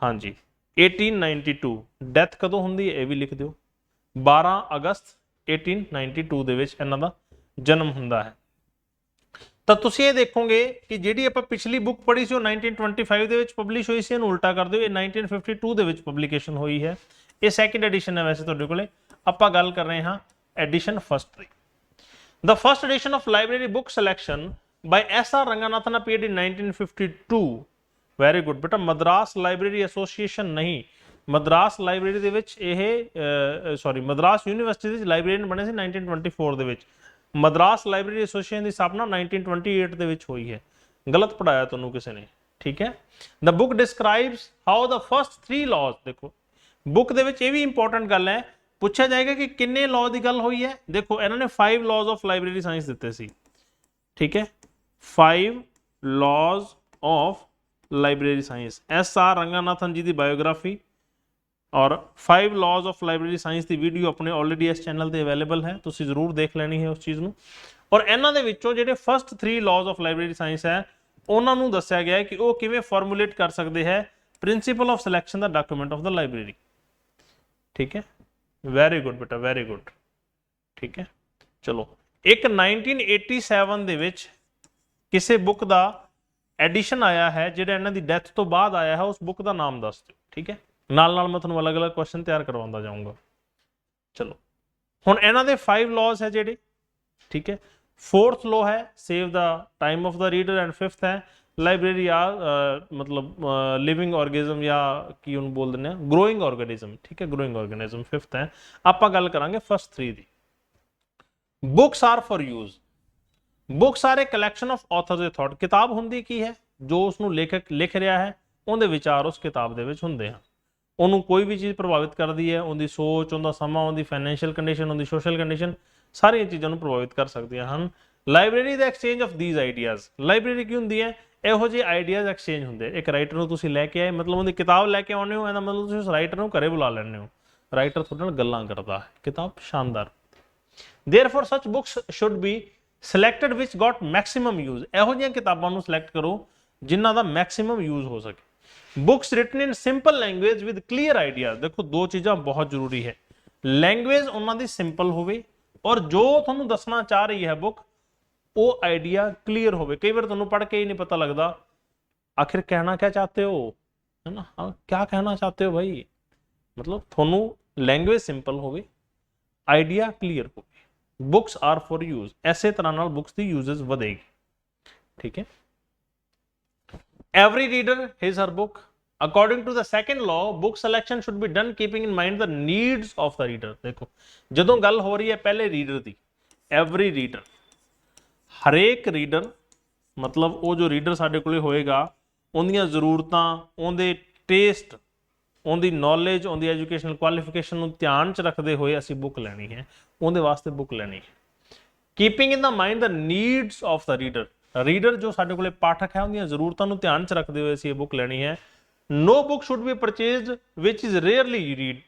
हाँ जी 1892। डेथ कदों हुंदी है ये भी लिख दिओ, 12 अगस्त 1892 ਦੇ ਵਿੱਚ ਇਹਨਾਂ ਦਾ ਜਨਮ ਹੁੰਦਾ ਹੈ। ਤਾਂ ਤੁਸੀਂ ਇਹ ਦੇਖੋਗੇ ਕਿ ਜਿਹੜੀ ਆਪਾਂ ਪਿਛਲੀ ਬੁੱਕ ਪੜ੍ਹੀ ਸੀ ਉਹ 1925 ਦੇ ਵਿੱਚ ਪਬਲਿਸ਼ ਹੋਈ ਸੀ, ਇਹਨੂੰ ਉਲਟਾ ਕਰ ਦਿਓ, ਇਹ 1952 ਦੇ ਵਿੱਚ ਪਬਲੀਕੇਸ਼ਨ ਹੋਈ ਹੈ। ਇਹ ਸੈਕਿੰਡ ਐਡੀਸ਼ਨ ਹੈ ਵੈਸੇ ਤੁਹਾਡੇ ਕੋਲੇ, ਆਪਾਂ ਗੱਲ ਕਰ ਰਹੇ ਹਾਂ edition first the. The first edition of library book selection by S.R. Ranganathan appeared in 1952. Very good ਬੇਟਾ, ਮਦਰਾਸ ਲਾਇਬ੍ਰੇਰੀ ਐਸੋਸੀਏਸ਼ਨ ਨਹੀਂ, ਮਦਰਾਸ ਲਾਇਬ੍ਰੇਰੀ ਦੇ ਵਿੱਚ ਇਹ ਮਦਰਾਸ ਯੂਨੀਵਰਸਿਟੀ ਦੇ ਵਿੱਚ ਲਾਇਬ੍ਰੇਰੀਅਨ ਬਣੇ ਸੀ 1924 ਦੇ ਵਿੱਚ। ਮਦਰਾਸ ਲਾਇਬ੍ਰੇਰੀ ਐਸੋਸੀਏਸ਼ਨ ਦੀ ਸਥਾਪਨਾ 1928 ਦੇ ਵਿੱਚ ਹੋਈ ਹੈ। ਗਲਤ ਪੜਾਇਆ ਤੁਹਾਨੂੰ ਕਿਸੇ ਨੇ, ਠੀਕ ਹੈ। The book describes how the first 3 laws, ਦੇਖੋ ਬੁੱਕ ਦੇ ਵਿੱਚ ਇਹ ਵੀ ਇੰਪੋਰਟੈਂਟ ਗੱਲ ਹੈ, ਪੁੱਛਿਆ ਜਾਏਗਾ ਕਿ ਕਿੰਨੇ ਲਾਅ ਦੀ ਗੱਲ ਹੋਈ ਹੈ। ਦੇਖੋ ਇਹਨਾਂ ਨੇ 5 ਲਾਜ਼ ਆਫ ਲਾਇਬ੍ਰੇਰੀ ਸਾਇੰਸ ਦਿੱਤੇ ਸੀ, ਠੀਕ ਹੈ, 5 ਲਾਜ਼ of library science, S.R. Ranganathan ਜੀ ਦੀ ਬਾਇਓਗ੍ਰਾਫੀ ਔਰ 5 ਲਾਜ਼ of library science the video ਆਪਣੇ ਆਲਰੇਡੀ ਇਸ ਚੈਨਲ ਤੇ ਅਵੇਲੇਬਲ ਹੈ, ਤੁਸੀਂ ਜ਼ਰੂਰ ਦੇਖ ਲੈਣੀ ਹੈ ਉਸ ਚੀਜ਼ ਨੂੰ। ਔਰ ਇਹਨਾਂ ਦੇ ਵਿੱਚੋਂ ਜਿਹੜੇ ਫਸਟ 3 ਲਾਜ਼ ਆਫ ਲਾਇਬ੍ਰੇਰੀ ਸਾਇੰਸ ਹੈ ਉਹਨਾਂ ਨੂੰ ਦੱਸਿਆ ਗਿਆ ਹੈ ਕਿ ਉਹ ਕਿਵੇਂ ਫਾਰਮੂਲੇਟ ਕਰ ਸਕਦੇ ਹੈ principal of selection the document of the library, ਠੀਕ ਹੈ। ਵੈਰੀ ਗੁੱਡ ਬੇਟਾ, ਵੈਰੀ ਗੁੱਡ, ਠੀਕ ਹੈ। ਚਲੋ, ਇੱਕ 1987 ਦੇ ਵਿੱਚ ਕਿਸੇ ਬੁੱਕ ਦਾ ਐਡੀਸ਼ਨ ਆਇਆ ਹੈ ਜਿਹੜਾ ਇਹਨਾਂ ਦੀ ਡੈਥ ਤੋਂ ਬਾਅਦ ਆਇਆ ਹੈ, ਉਸ ਬੁੱਕ ਦਾ ਨਾਮ ਦੱਸ ਦਿਓ, ਠੀਕ ਹੈ। ਨਾਲ ਨਾਲ ਮੈਂ ਤੁਹਾਨੂੰ ਅਲੱਗ-ਅਲੱਗ ਕੁਐਸਚਨ ਤਿਆਰ ਕਰਵਾਉਂਦਾ ਜਾਊਂਗਾ। ਚਲੋ, ਹੁਣ ਇਹਨਾਂ ਦੇ 5 ਲਾਜ਼ ਹੈ ਜਿਹੜੇ, ਠੀਕ ਹੈ। 4th ਲਾਅ ਹੈ save the time of the reader and 5th ਹੈ ਲਾਇਬ੍ਰੇਰੀ ਆ ਮਤਲਬ ਲਿਵਿੰਗ ਆਰਗੇਨਿਜ਼ਮ ਜਾਂ ਕੀ ਉਹਨੂੰ ਬੋਲ ਦਿੰਦੇ ਆ ਗਰੋਇੰਗ ਆਰਗੇਨਿਜ਼ਮ, ਠੀਕ ਹੈ, ਗਰੋਇੰਗ ਆਰਗੇਨਿਜ਼ਮ 5th ਹੈ। ਆਪਾਂ ਗੱਲ ਕਰਾਂਗੇ ਫਸਟ 3 ਦੀ। Books are for use, books are a collection of authors ਦੇ ਥਾਟ। ਕਿਤਾਬ ਹੁੰਦੀ ਕੀ ਹੈ? ਜੋ ਉਸ ਨੂੰ ਲੇਖਕ ਲਿਖ ਰਿਹਾ ਹੈ ਉਹਦੇ ਵਿਚਾਰ ਉਸ ਕਿਤਾਬ ਦੇ ਵਿੱਚ ਹੁੰਦੇ ਹਨ। ਉਹਨੂੰ ਕੋਈ ਵੀ ਚੀਜ਼ ਪ੍ਰਭਾਵਿਤ ਕਰਦੀ ਹੈ, ਉਹਦੀ ਸੋਚ, ਉਹਦਾ ਸਮਾਂ, ਉਹਦੀ ਫਾਈਨੈਂਸ਼ੀਅਲ ਕੰਡੀਸ਼ਨ, ਉਹਦੀ ਸੋਸ਼ਲ ਕੰਡੀਸ਼ਨ, ਸਾਰੀਆਂ ਚੀਜ਼ਾਂ ਨੂੰ ਪ੍ਰਭਾਵਿਤ ਕਰ ਸਕਦੀਆਂ ਹਨ। ਲਾਇਬ੍ਰੇਰੀ ਦਾ exchange of these ideas, library ਕੀ ਹੁੰਦੀ ਹੈ? ਇਹੋ ਜਿਹੇ ਆਈਡੀਆਜ਼ ਐਕਸਚੇਂਜ ਹੁੰਦੇ। ਇੱਕ ਰਾਈਟਰ ਨੂੰ ਤੁਸੀਂ ਲੈ ਕੇ ਆਏ, ਮਤਲਬ ਉਹਦੀ ਕਿਤਾਬ ਲੈ ਕੇ ਆਉਂਦੇ ਹੋ, ਇਹਦਾ ਮਤਲਬ ਤੁਸੀਂ ਉਸ ਰਾਈਟਰ ਨੂੰ ਘਰੇ ਬੁਲਾ ਲੈਂਦੇ ਹੋ, ਰਾਈਟਰ ਤੁਹਾਡੇ ਨਾਲ ਗੱਲਾਂ ਕਰਦਾ ਹੈ, ਕਿਤਾਬ ਸ਼ਾਨਦਾਰ। Therefore such books should be selected which got maximum use, ਇਹੋ ਜਿਹੀਆਂ ਕਿਤਾਬਾਂ ਨੂੰ ਸਿਲੈਕਟ ਕਰੋ ਜਿਨ੍ਹਾਂ ਦਾ ਮੈਕਸਿਮਮ ਯੂਜ਼ ਹੋ ਸਕੇ। Books written in simple language with clear idea, ਦੇਖੋ ਦੋ ਚੀਜ਼ਾਂ ਬਹੁਤ ਜ਼ਰੂਰੀ ਹੈ, ਲੈਂਗੁਏਜ ਉਹਨਾਂ ਦੀ ਸਿੰਪਲ ਹੋਵੇ ਔਰ ਜੋ ਤੁਹਾਨੂੰ ਦੱਸਣਾ ਚਾਹ ਰਹੀ ਹੈ ਬੁੱਕ ਉਹ ਆਈਡੀਆ ਕਲੀਅਰ ਹੋਵੇ। ਕਈ ਵਾਰ ਤੁਹਾਨੂੰ ਪੜ੍ਹ ਕੇ ਹੀ ਨਹੀਂ ਪਤਾ ਲੱਗਦਾ आखिर कहना क्या चाहते हो, है ना, क्या कहना चाहते हो भाई, मतलब ਤੁਹਾਨੂੰ लैंग्वेज सिंपल ਹੋਵੇ, आइडिया क्लीयर ਹੋਵੇ। बुक्स आर फॉर यूज, ऐसे तरह ਨਾਲ बुक्स ਦੀ यूजेस ਵਧੇਗੀ, ठीक है। every reader his her book, according to the second law book selection should be done keeping in mind the needs of the reader। देखो ਜਦੋਂ ਗੱਲ ਹੋ ਰਹੀ ਹੈ ਪਹਿਲੇ ਰੀਡਰ ਦੀ, every reader, ਹਰੇਕ ਰੀਡਰ ਮਤਲਬ ਉਹ ਜੋ ਰੀਡਰ ਸਾਡੇ ਕੋਲੇ ਹੋਏਗਾ ਉਹਦੀਆਂ ਜ਼ਰੂਰਤਾਂ, ਉਹਦੇ ਟੇਸਟ, ਉਹਦੀ ਨੌਲੇਜ, ਉਹਦੀ ਐਜੂਕੇਸ਼ਨਲ ਕੁਆਲੀਫਿਕੇਸ਼ਨ ਨੂੰ ਧਿਆਨ 'ਚ ਰੱਖਦੇ ਹੋਏ ਅਸੀਂ ਬੁੱਕ ਲੈਣੀ ਹੈ, ਉਹਦੇ ਵਾਸਤੇ ਬੁੱਕ ਲੈਣੀ ਹੈ। Keeping in the mind the needs of the reader, reader ਜੋ ਸਾਡੇ ਕੋਲੇ ਪਾਠਕ ਹੈ ਉਹਦੀਆਂ ਜ਼ਰੂਰਤਾਂ ਨੂੰ ਧਿਆਨ 'ਚ ਰੱਖਦੇ ਹੋਏ ਅਸੀਂ ਇਹ ਬੁੱਕ ਲੈਣੀ ਹੈ। No book should be purchased which is rarely read,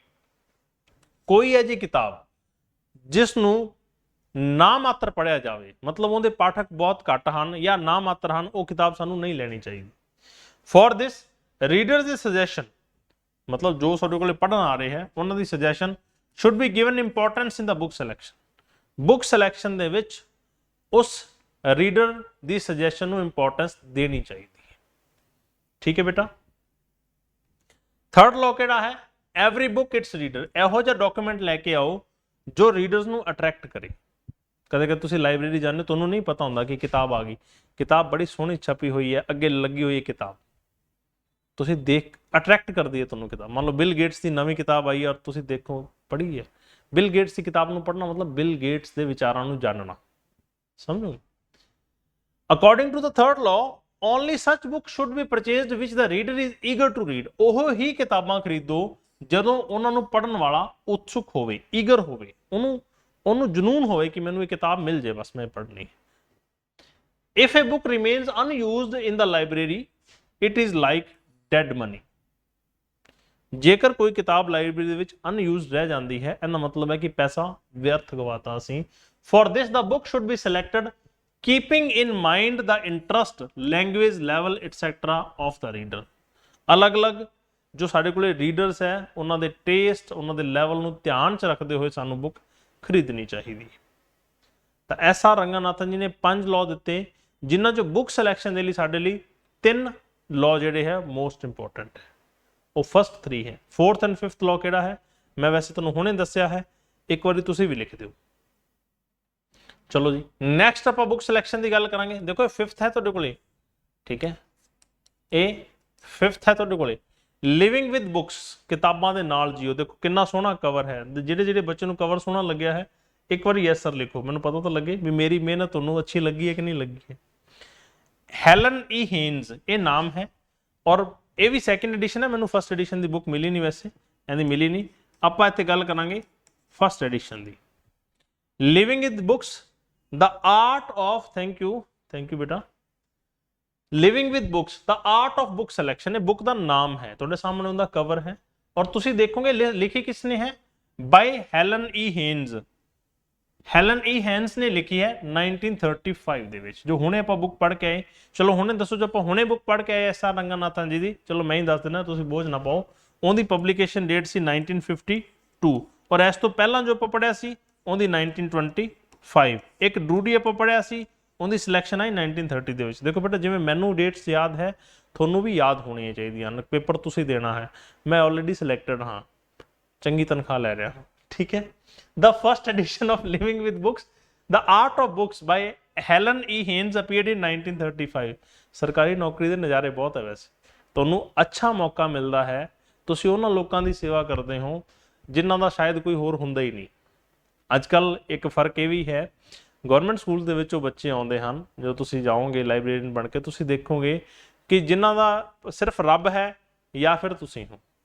ਕੋਈ ਐਜੀ ਕਿਤਾਬ ਜਿਸ ਨੂੰ ਨਾ ਮਾਤਰ ਪੜ੍ਹਿਆ ਜਾਵੇ, ਮਤਲਬ ਉਹਦੇ ਪਾਠਕ ਬਹੁਤ ਘੱਟ ਹਨ ਜਾਂ ਨਾ ਮਾਤਰ ਹਨ, ਉਹ ਕਿਤਾਬ ਸਾਨੂੰ ਨਹੀਂ ਲੈਣੀ ਚਾਹੀਦੀ। For this readers the suggestion, ਮਤਲਬ ਜੋ ਸਾਡੇ ਕੋਲੇ ਪੜ੍ਹਨ ਆ ਰਹੇ ਹੈ ਉਹਨਾਂ ਦੀ suggestion should be given importance in the book selection, book selection ਦੇ ਵਿੱਚ ਉਸ ਰੀਡਰ ਦੀ ਸੁਜੈਸ਼ਨ ਨੂੰ ਇੰਪੋਰਟੈਂਸ ਦੇਣੀ ਚਾਹੀਦੀ ਹੈ, ਠੀਕ ਹੈ ਬੇਟਾ। ਥਰਡ ਲਾਅ ਕਿਹੜਾ ਹੈ? ਐਵਰੀ ਬੁੱਕ ਇਟਸ ਰੀਡਰ, ਇਹੋ ਜਿਹਾ ਡਾਕੂਮੈਂਟ ਲੈ ਕੇ ਆਓ ਜੋ ਰੀਡਰਸ ਨੂੰ ਅਟਰੈਕਟ ਕਰੇ। ਕਦੇ ਕਦੇ ਤੁਸੀਂ ਲਾਇਬ੍ਰੇਰੀ ਜਾਂਦੇ, ਤੁਹਾਨੂੰ ਨਹੀਂ ਪਤਾ ਹੁੰਦਾ ਕਿ ਕਿਤਾਬ ਆ ਗਈ, ਕਿਤਾਬ ਬੜੀ ਸੋਹਣੀ ਛਪੀ ਹੋਈ ਹੈ, ਅੱਗੇ ਲੱਗੀ ਹੋਈ ਹੈ ਕਿਤਾਬ, ਤੁਸੀਂ ਦੇਖ ਅਟਰੈਕਟ ਕਰਦੀ ਹੈ ਤੁਹਾਨੂੰ ਕਿਤਾਬ। ਮੰਨ ਲਓ ਬਿਲ ਗੇਟਸ ਦੀ ਨਵੀਂ ਕਿਤਾਬ ਆਈ ਔਰ ਤੁਸੀਂ ਦੇਖੋ ਪੜ੍ਹੀ ਹੈ, ਬਿਲ ਗੇਟਸ ਦੀ ਕਿਤਾਬ ਨੂੰ ਪੜ੍ਹਨਾ ਮਤਲਬ ਬਿਲ ਗੇਟਸ ਦੇ ਵਿਚਾਰਾਂ ਨੂੰ ਜਾਣਨਾ, ਸਮਝੋ। According to the third law only such book should be purchased which the reader is eager to read, ਉਹ ਹੀ ਕਿਤਾਬਾਂ ਖਰੀਦੋ ਜਦੋਂ ਉਹਨਾਂ ਨੂੰ ਪੜ੍ਹਨ ਵਾਲਾ ਉਤਸੁਕ ਹੋਵੇ, ਈਗਰ ਹੋਵੇ, ਉਹਨੂੰ ਜਨੂਨ ਹੋਵੇ ਕਿ ਮੈਨੂੰ ਇਹ ਕਿਤਾਬ ਮਿਲ ਜਾਏ, ਬਸ ਮੈਂ ਪੜ੍ਹਨੀ। If a book remains unused in the library it is like dead money, ਜੇਕਰ ਕੋਈ ਕਿਤਾਬ ਲਾਇਬ੍ਰੇਰੀ ਦੇ ਵਿੱਚ ਅਨਯੂਜ਼ਡ ਰਹਿ ਜਾਂਦੀ ਹੈ ਇਹਦਾ ਮਤਲਬ ਹੈ ਕਿ ਪੈਸਾ ਵਿਅਰਥ ਗਵਾਤਾ ਅਸੀਂ। For this the book should B selected keeping in mind the interest, language level et cetera of the reader. ਅਲੱਗ-ਅਲੱਗ ਜੋ ਸਾਡੇ ਕੋਲੇ ਰੀਡਰਸ ਹੈ ਉਹਨਾਂ ਦੇ ਟੇਸਟ, ਉਹਨਾਂ ਦੇ ਲੈਵਲ ਨੂੰ ਧਿਆਨ 'ਚ ਰੱਖਦੇ ਹੋਏ ਸਾਨੂੰ ਬੁੱਕ ਖਰੀਦਣੀ ਚਾਹੀਦੀ। ਤਾਂ ਐਸ ਆਰ ਰੰਗਾਨਾਥਨ ਜੀ ਨੇ 5 ਲਾਅ ਦਿੱਤੇ, ਜਿਨ੍ਹਾਂ ਚੋਂ ਬੁੱਕ ਸਿਲੈਕਸ਼ਨ ਦੇ ਲਈ ਸਾਡੇ ਲਈ 3 ਲਾਅ ਜਿਹੜੇ ਹੈ ਮੋਸਟ ਇੰਪੋਰਟੈਂਟ ਹੈ। ਉਹ ਫਸਟ 3 ਹੈ। 4th ਐਂਡ 5th ਲਾਅ ਕਿਹੜਾ ਹੈ ਮੈਂ ਵੈਸੇ ਤੁਹਾਨੂੰ ਹੁਣੇ ਦੱਸਿਆ ਹੈ, ਇੱਕ ਵਾਰੀ ਤੁਸੀਂ ਵੀ ਲਿਖ ਦਿਓ। ਚਲੋ ਜੀ, ਨੈਕਸਟ ਆਪਾਂ ਬੁੱਕ ਸਿਲੈਕਸ਼ਨ ਦੀ ਗੱਲ ਕਰਾਂਗੇ। ਦੇਖੋ ਇਹ 5th ਹੈ ਤੁਹਾਡੇ ਕੋਲੇ, ਠੀਕ ਹੈ, ਇਹ 5th ਹੈ ਤੁਹਾਡੇ ਕੋਲੇ। ਲਿਵਿੰਗ ਵਿਦ ਬੁੱਕਸ, ਕਿਤਾਬਾਂ ਦੇ ਨਾਲ ਜੀਓ। ਦੇਖੋ ਕਿੰਨਾ ਸੋਹਣਾ ਕਵਰ ਹੈ। ਜਿਹੜੇ ਬੱਚੇ ਨੂੰ ਕਵਰ ਸੋਹਣਾ ਲੱਗਿਆ ਹੈ ਇੱਕ ਵਾਰੀ ਯੈਸ ਸਰ ਲਿਖੋ, ਮੈਨੂੰ ਪਤਾ ਤਾਂ ਲੱਗੇ ਵੀ ਮੇਰੀ ਮਿਹਨਤ ਤੁਹਾਨੂੰ ਅੱਛੀ ਲੱਗੀ ਹੈ ਕਿ ਨਹੀਂ ਲੱਗੀ ਹੈ। ਹੈਲਨ ਈ ਹੇਨਜ਼ ਇਹ ਨਾਮ ਹੈ, ਔਰ ਇਹ ਵੀ ਸੈਕਿੰਡ ਐਡੀਸ਼ਨ ਹੈ। ਮੈਨੂੰ ਫਸਟ ਐਡੀਸ਼ਨ ਦੀ ਬੁੱਕ ਮਿਲੀ ਨਹੀਂ, ਵੈਸੇ ਇਹਦੀ ਮਿਲੀ ਨਹੀਂ। ਆਪਾਂ ਇੱਥੇ ਗੱਲ ਕਰਾਂਗੇ ਫਸਟ ਐਡੀਸ਼ਨ ਦੀ। Living with books the art of, thank you ਬੇਟਾ, living with books the art of book selection. ਇਹ ਬੁੱਕ ਦਾ ਨਾਮ ਹੈ, ਤੁਹਾਡੇ ਸਾਹਮਣੇ ਉਹਦਾ ਕਵਰ ਹੈ, ਔਰ ਤੁਸੀਂ ਦੇਖੋਗੇ ਲਿਖੀ ਕਿਸ ਨੇ ਹੈ, ਬਾਈ ਹੈਲਨ ਈ ਹੇਨਜ਼। ਹੈਲਨ ਈ ਹੈਨਸ ਨੇ ਲਿਖੀ ਹੈ 1935 ਦੇ ਵਿੱਚ, ਜੋ ਹੁਣੇ ਆਪਾਂ ਬੁੱਕ ਪੜ੍ਹ ਕੇ ਆਏ। ਚਲੋ ਹੁਣੇ ਦੱਸੋ, ਜੋ ਆਪਾਂ ਹੁਣੇ ਬੁੱਕ ਪੜ੍ਹ ਕੇ ਆਏ ਐਸ ਆਰ ਰੰਗਾਨਾਥਨ ਜੀ ਦੀ, ਚਲੋ ਮੈਂ ਹੀ ਦੱਸ ਦਿੰਦਾ, ਤੁਸੀਂ ਬੋਝ ਨਾ ਪਾਓ। ਉਹਦੀ ਪਬਲੀਕੇਸ਼ਨ ਡੇਟ ਸੀ 1952, ਔਰ ਇਸ ਤੋਂ ਪਹਿਲਾਂ ਜੋ ਆਪਾਂ ਪੜ੍ਹਿਆ ਸੀ ਉਹਦੀ 1925। ਇੱਕ ਡਰੂਡੀ ਆਪਾਂ ਪੜ੍ਹਿਆ ਸੀ, ਉਹਦੀ ਸਿਲੈਕਸ਼ਨ ਆਈ 1930 ਦੇ ਵਿੱਚ। ਦੇਖੋ ਬੇਟਾ, ਜਿਵੇਂ ਮੈਨੂੰ ਡੇਟਸ ਯਾਦ ਹੈ ਤੁਹਾਨੂੰ ਵੀ ਯਾਦ ਹੋਣੀਆਂ ਚਾਹੀਦੀਆਂ ਹਨ। ਪੇਪਰ ਤੁਸੀਂ ਦੇਣਾ ਹੈ, ਮੈਂ ਆਲਰੇਡੀ ਸਿਲੈਕਟਡ ਹਾਂ, ਚੰਗੀ ਤਨਖਾਹ ਲੈ ਰਿਹਾ, ਠੀਕ ਹੈ। The first edition of Living with Books, The Art of Books by Helen E. Haynes appeared in 1935। ਸਰਕਾਰੀ ਨੌਕਰੀ ਦੇ ਨਜ਼ਾਰੇ ਬਹੁਤ ਹੈ। ਵੈਸੇ ਤੁਹਾਨੂੰ ਅੱਛਾ ਮੌਕਾ ਮਿਲਦਾ ਹੈ, ਤੁਸੀਂ ਉਹਨਾਂ ਲੋਕਾਂ ਦੀ ਸੇਵਾ ਕਰਦੇ ਹੋ ਜਿਨ੍ਹਾਂ ਦਾ ਸ਼ਾਇਦ ਕੋਈ ਹੋਰ ਹੁੰਦਾ ਹੀ ਨਹੀਂ। ਅੱਜ ਕੱਲ ਇੱਕ ਫਰਕ ਇਹ ਵੀ ਹੈ, ਗਵਰਨਮੈਂਟ ਸਕੂਲ ਦੇ ਵਿੱਚ ਉਹ ਬੱਚੇ ਆਉਂਦੇ ਹਨ, ਜਦੋਂ ਤੁਸੀਂ ਜਾਓਗੇ ਲਾਇਬ੍ਰੇਰੀਅਨ ਬਣ ਕੇ, ਤੁਸੀਂ ਦੇਖੋਗੇ ਕਿ ਜਿਨ੍ਹਾਂ ਦਾ ਸਿਰਫ ਰੱਬ ਹੈ ਜਾਂ ਫਿਰ ਤੁਸੀਂ ਹੋ।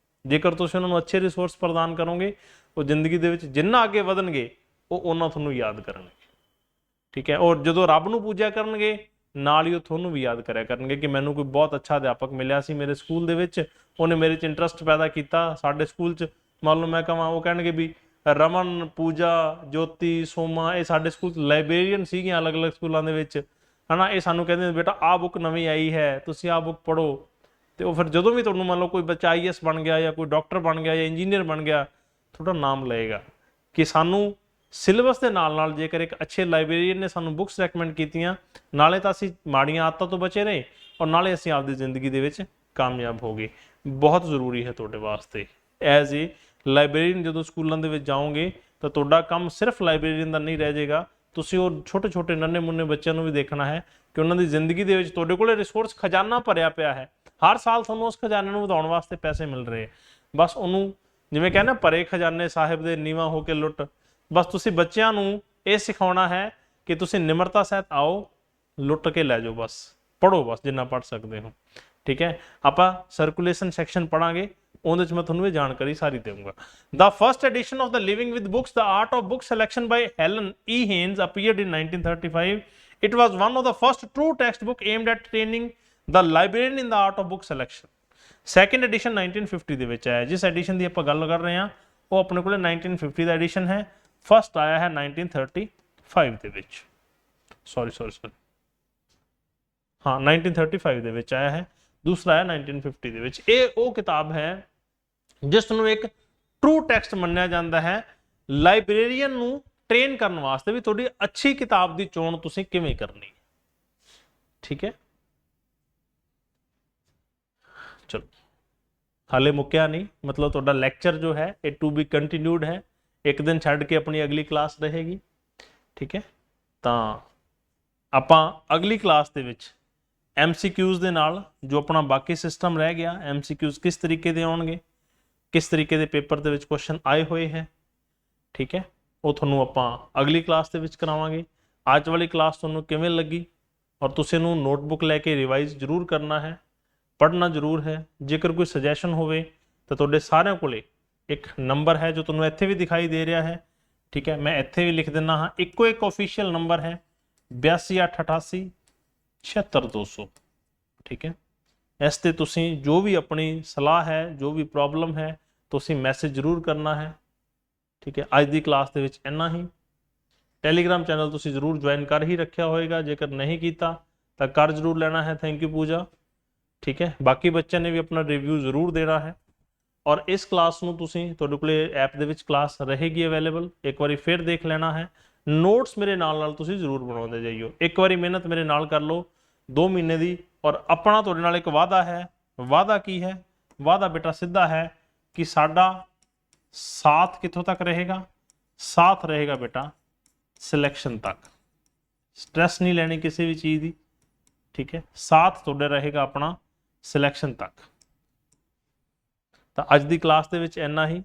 ਜੇਕਰ ਤੁਸੀਂ ਉਹਨਾਂ ਨੂੰ ਅੱਛੇ ਰਿਸੋਰਸ ਪ੍ਰਦਾਨ ਕਰੋਗੇ, ਉਹ ਜ਼ਿੰਦਗੀ ਦੇ ਵਿੱਚ ਜਿੰਨਾ ਅੱਗੇ ਵਧਣਗੇ ਉਹ ਉਹਨਾਂ ਤੁਹਾਨੂੰ ਯਾਦ ਕਰਨਗੇ, ਠੀਕ ਹੈ। ਔਰ ਜਦੋਂ ਰੱਬ ਨੂੰ ਪੂਜਿਆ ਕਰਨਗੇ, ਨਾਲ ਹੀ ਉਹ ਤੁਹਾਨੂੰ ਵੀ ਯਾਦ ਕਰਿਆ ਕਰਨਗੇ ਕਿ ਮੈਨੂੰ ਕੋਈ ਬਹੁਤ ਅੱਛਾ ਅਧਿਆਪਕ ਮਿਲਿਆ ਸੀ ਮੇਰੇ ਸਕੂਲ ਦੇ ਵਿੱਚ, ਉਹਨੇ ਮੇਰੇ 'ਚ ਇੰਟਰਸਟ ਪੈਦਾ ਕੀਤਾ। ਸਾਡੇ ਸਕੂਲ 'ਚ ਮੰਨ ਲਓ ਮੈਂ ਕਹਾਂ, ਉਹ ਕਹਿਣਗੇ ਵੀ ਰਮਨ, ਪੂਜਾ, ਜੋਤੀ, ਸੋਮਾ, ਇਹ ਸਾਡੇ ਸਕੂਲ 'ਚ ਲਾਇਬ੍ਰੇਰੀਅਨ ਸੀਗੀਆਂ ਅਲੱਗ-ਅਲੱਗ ਸਕੂਲਾਂ ਦੇ ਵਿੱਚ, ਹੈ ਨਾ। ਇਹ ਸਾਨੂੰ ਕਹਿੰਦੇ ਬੇਟਾ ਆਹ ਬੁੱਕ ਨਵੀਂ ਆਈ ਹੈ, ਤੁਸੀਂ ਆਹ ਬੁੱਕ ਪੜ੍ਹੋ। ਤੇ ਉਹ ਫਿਰ ਜਦੋਂ ਵੀ ਤੁਹਾਨੂੰ ਮੰਨ ਲਓ ਕੋਈ ਬੱਚਾ IAS ਬਣ ਗਿਆ ਜਾਂ ਕੋਈ ਡਾਕਟਰ ਬਣ ਗਿਆ ਜਾਂ ਇੰਜੀਨੀਅਰ ਬਣ ਗਿਆ, ਤੁਹਾਡਾ ਨਾਮ ਲਏਗਾ ਕਿ ਸਾਨੂੰ ਸਿਲੇਬਸ ਦੇ ਨਾਲ ਨਾਲ ਜੇਕਰ ਇੱਕ ਅੱਛੇ ਲਾਇਬ੍ਰੇਰੀਅਨ ਨੇ ਸਾਨੂੰ ਬੁੱਕਸ ਰეკਮੈਂਡ ਕੀਤੀਆਂ, ਨਾਲੇ ਤਾਂ ਅਸੀਂ ਮਾੜੀਆਂ ਆਦਤਾਂ ਤੋਂ ਬਚੇ ਰਹੇ ਔਰ ਨਾਲੇ ਅਸੀਂ ਆਪਦੀ ਜ਼ਿੰਦਗੀ ਦੇ ਵਿੱਚ ਕਾਮਯਾਬ ਹੋ ਗਏ। ਬਹੁਤ ਜ਼ਰੂਰੀ ਹੈ ਤੁਹਾਡੇ ਵਾਸਤੇ ਐਜ਼ ਏ ਲਾਇਬ੍ਰੇਰੀਅਨ। ਜਦੋਂ ਸਕੂਲਾਂ ਦੇ ਵਿੱਚ ਜਾਓਗੇ ਤਾਂ ਤੁਹਾਡਾ ਕੰਮ ਸਿਰਫ ਲਾਇਬ੍ਰੇਰੀਅਨ ਦਾ ਨਹੀਂ ਰਹਿ ਜਾਏਗਾ, ਤੁਸੀਂ ਉਹ ਛੋਟੇ-ਛੋਟੇ ਨੰਨੇ ਮੁੰਨੇ ਬੱਚਿਆਂ ਨੂੰ ਵੀ ਦੇਖਣਾ ਹੈ ਕਿ ਉਹਨਾਂ ਦੀ ਜ਼ਿੰਦਗੀ ਦੇ ਵਿੱਚ ਤੁਹਾਡੇ ਕੋਲੇ ਰਿਸੋਰਸ ਖਜ਼ਾਨਾ ਭਰਿਆ ਪਿਆ ਹੈ। ਹਰ ਸਾਲ ਤੁਹਾਨੂੰ ਉਸ ਖਜ਼ਾਨੇ ਨੂੰ ਵਧਾਉਣ ਵਾਸਤੇ ਪੈਸੇ ਮਿਲ ਰਹੇ, ਬਸ ਉਹਨੂੰ ਜਿਵੇਂ ਕਹਿੰਦੇ ਭਰੇ ਖਜ਼ਾਨੇ ਸਾਹਿਬ ਦੇ ਨੀਵਾਂ ਹੋ ਕੇ ਲੁੱਟ। ਬਸ ਤੁਸੀਂ ਬੱਚਿਆਂ ਨੂੰ ਇਹ ਸਿਖਾਉਣਾ ਹੈ ਕਿ ਤੁਸੀਂ ਨਿਮਰਤਾ ਸਹਿਤ ਆਓ, ਲੁੱਟ ਕੇ ਲੈ ਜਾਓ, ਬਸ ਪੜ੍ਹੋ, ਬਸ ਜਿੰਨਾ ਪੜ੍ਹ ਸਕਦੇ ਹੋ, ਠੀਕ ਹੈ। ਆਪਾਂ ਸਰਕੂਲੇਸ਼ਨ ਸੈਕਸ਼ਨ ਪੜਾਂਗੇ, ਉਹਦੇ ਚ ਮੈਂ ਤੁਹਾਨੂੰ ਇਹ ਜਾਣਕਾਰੀ ਸਾਰੀ ਦੇਵਾਂਗਾ। The first edition of the Living with Books, The Art of Book Selection by Helen E. Haynes appeared in 1935. It was one of the first true textbook aimed at training the librarian in the art of book selection. Second edition 1950 ਦੇ ਵਿੱਚ ਆਇਆ। ਜਿਸ edition ਦੀ ਆਪਾਂ ਗੱਲ ਕਰ ਰਹੇ ਹਾਂ ਉਹ ਆਪਣੇ ਕੋਲੇ 1950 ਦਾ ਐਡੀਸ਼ਨ ਹੈ। ਫਸਟ ਆਇਆ ਹੈ 1935 ਦੇ ਵਿੱਚ, ਸੌਰੀ ਹਾਂ 1935 ਦੇ ਵਿੱਚ ਆਇਆ ਹੈ। ਦੂਸਰਾ ਆਇਆ 1950 ਦੇ ਵਿੱਚ। ਇਹ ਉਹ ਕਿਤਾਬ ਹੈ ਜਿਸ ਨੂੰ ਇੱਕ ਟਰੂ ਟੈਕਸਟ ਮੰਨਿਆ ਜਾਂਦਾ ਹੈ ਲਾਇਬ੍ਰੇਰੀਅਨ ਨੂੰ ਟ੍ਰੇਨ ਕਰਨ ਵਾਸਤੇ, ਵੀ ਤੁਹਾਡੀ ਅੱਛੀ ਕਿਤਾਬ ਦੀ ਚੋਣ ਤੁਸੀਂ ਕਿਵੇਂ ਕਰਨੀ ਹੈ, ਠੀਕ ਹੈ। ਚਲੋ ਹਾਲੇ ਮੁੱਕਿਆ ਨਹੀਂ, ਮਤਲਬ ਤੁਹਾਡਾ ਲੈਕਚਰ ਜੋ ਹੈ ਇਹ ਟੂ ਬੀ ਕੰਟੀਨਿਊਡ ਹੈ। ਇੱਕ ਦਿਨ ਛੱਡ ਕੇ ਆਪਣੀ ਅਗਲੀ ਕਲਾਸ ਰਹੇਗੀ, ਠੀਕ ਹੈ। ਤਾਂ ਆਪਾਂ ਅਗਲੀ ਕਲਾਸ ਦੇ ਵਿੱਚ MCQs ਦੇ ਨਾਲ ਜੋ ਆਪਣਾ ਬਾਕੀ ਸਿਸਟਮ ਰਹਿ ਗਿਆ, MCQs ਕਿਸ ਤਰੀਕੇ ਦੇ ਆਉਣਗੇ, ਕਿਸ ਤਰੀਕੇ ਦੇ ਪੇਪਰ ਦੇ ਵਿੱਚ ਕੁਐਸਚਨ ਆਏ ਹੋਏ ਹੈ, ਠੀਕ ਹੈ, ਉਹ ਤੁਹਾਨੂੰ ਆਪਾਂ ਅਗਲੀ ਕਲਾਸ ਦੇ ਵਿੱਚ ਕਰਾਵਾਂਗੇ। ਅੱਜ ਵਾਲੀ ਕਲਾਸ ਤੁਹਾਨੂੰ ਕਿਵੇਂ ਲੱਗੀ, ਔਰ ਤੁਸੀਂ ਇਹਨੂੰ ਨੋਟਬੁੱਕ ਲੈ ਕੇ ਰਿਵਾਈਜ਼ ਜ਼ਰੂਰ ਕਰਨਾ ਹੈ, ਪੜ੍ਹਨਾ ਜ਼ਰੂਰ ਹੈ। ਜੇਕਰ ਕੋਈ ਸੁਜੈਸ਼ਨ ਹੋਵੇ ਤਾਂ ਤੁਹਾਡੇ ਸਾਰਿਆਂ ਕੋਲੇ ਇੱਕ ਨੰਬਰ ਹੈ ਜੋ ਤੁਹਾਨੂੰ ਇੱਥੇ ਵੀ ਦਿਖਾਈ ਦੇ ਰਿਹਾ ਹੈ, ਠੀਕ ਹੈ। ਮੈਂ ਇੱਥੇ ਵੀ ਲਿਖ ਦਿੰਦਾ ਹਾਂ, ਇੱਕੋ ਇੱਕ ਆਫੀਸ਼ੀਅਲ ਨੰਬਰ ਹੈ 8288 76200, ਠੀਕ ਹੈ। ਇਸ ਤੇ ਤੁਸੀਂ ਜੋ ਵੀ ਆਪਣੀ ਸਲਾਹ ਹੈ, ਜੋ ਵੀ ਪ੍ਰੋਬਲਮ ਹੈ, ਤੁਸੀਂ ਮੈਸੇਜ ਜ਼ਰੂਰ ਕਰਨਾ ਹੈ, ਠੀਕ ਹੈ। ਅੱਜ ਦੀ ਕਲਾਸ ਦੇ ਵਿੱਚ ਇੰਨਾ ਹੀ। ਟੈਲੀਗ੍ਰਾਮ ਚੈਨਲ ਤੁਸੀਂ ਜ਼ਰੂਰ ਜੁਆਇਨ ਕਰ ਹੀ ਰੱਖਿਆ ਹੋਏਗਾ, ਜੇਕਰ ਨਹੀਂ ਕੀਤਾ ਤਾਂ ਕਰ ਜ਼ਰੂਰ ਲੈਣਾ ਹੈ। ਥੈਂਕ ਯੂ ਪੂਜਾ, ਠੀਕ ਹੈ। ਬਾਕੀ ਬੱਚਿਆਂ ਨੇ ਵੀ ਆਪਣਾ ਰਿਵਿਊ ਜ਼ਰੂਰ ਦੇਣਾ ਹੈ, ਔਰ ਇਸ ਕਲਾਸ ਨੂੰ ਤੁਸੀਂ, ਤੁਹਾਡੇ ਕੋਲੇ ਐਪ ਦੇ ਵਿੱਚ ਕਲਾਸ ਰਹੇਗੀ ਅਵੇਲੇਬਲ, ਇੱਕ ਵਾਰੀ ਫਿਰ ਦੇਖ ਲੈਣਾ ਹੈ। ਨੋਟਸ ਮੇਰੇ ਨਾਲ ਤੁਸੀਂ ਜ਼ਰੂਰ ਬਣਾਉਂਦੇ ਜਾਈਓ। ਇੱਕ ਵਾਰੀ ਮਿਹਨਤ ਮੇਰੇ ਨਾਲ ਕਰ ਲਓ 2 ਮਹੀਨੇ ਦੀ। ਔਰ ਆਪਣਾ ਤੁਹਾਡੇ ਨਾਲ ਇੱਕ ਵਾਅਦਾ ਹੈ। ਵਾਅਦਾ ਕੀ ਹੈ? ਵਾਅਦਾ ਬੇਟਾ ਸਿੱਧਾ ਹੈ ਕਿ ਸਾਡਾ ਸਾਥ ਕਿੱਥੋਂ ਤੱਕ ਰਹੇਗਾ? ਸਾਥ ਰਹੇਗਾ ਬੇਟਾ ਸਿਲੈਕਸ਼ਨ ਤੱਕ। ਸਟ੍ਰੈਸ ਨਹੀਂ ਲੈਣੀ ਕਿਸੇ ਵੀ ਚੀਜ਼ ਦੀ, ਠੀਕ ਹੈ। ਸਾਥ ਤੁਹਾਡਾ ਰਹੇਗਾ ਆਪਣਾ ਸਿਲੈਕਸ਼ਨ ਤੱਕ। ਤਾਂ ਅੱਜ ਦੀ ਕਲਾਸ ਦੇ ਵਿੱਚ ਇੰਨਾ ਹੀ।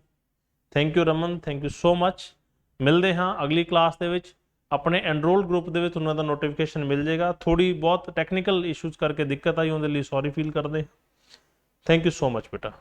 Thank you Raman, thank you so much. ਮਿਲਦੇ ਹਾਂ ਅਗਲੀ ਕਲਾਸ ਦੇ ਵਿੱਚ। ਆਪਣੇ ਐਨਰੋਲ ਗਰੁੱਪ ਦੇ ਵਿੱਚ ਉਹਨਾਂ ਦਾ ਨੋਟੀਫਿਕੇਸ਼ਨ ਮਿਲ ਜਾਏਗਾ। ਥੋੜੀ ਬਹੁਤ ਟੈਕਨੀਕਲ ਇਸ਼ੂਜ਼ ਕਰਕੇ ਦਿੱਕਤ ਆਈ, ਉਹਦੇ ਲਈ ਸੌਰੀ ਫੀਲ ਕਰਦੇ। ਥੈਂਕ ਯੂ ਸੋ ਮਚ ਬੇਟਾ।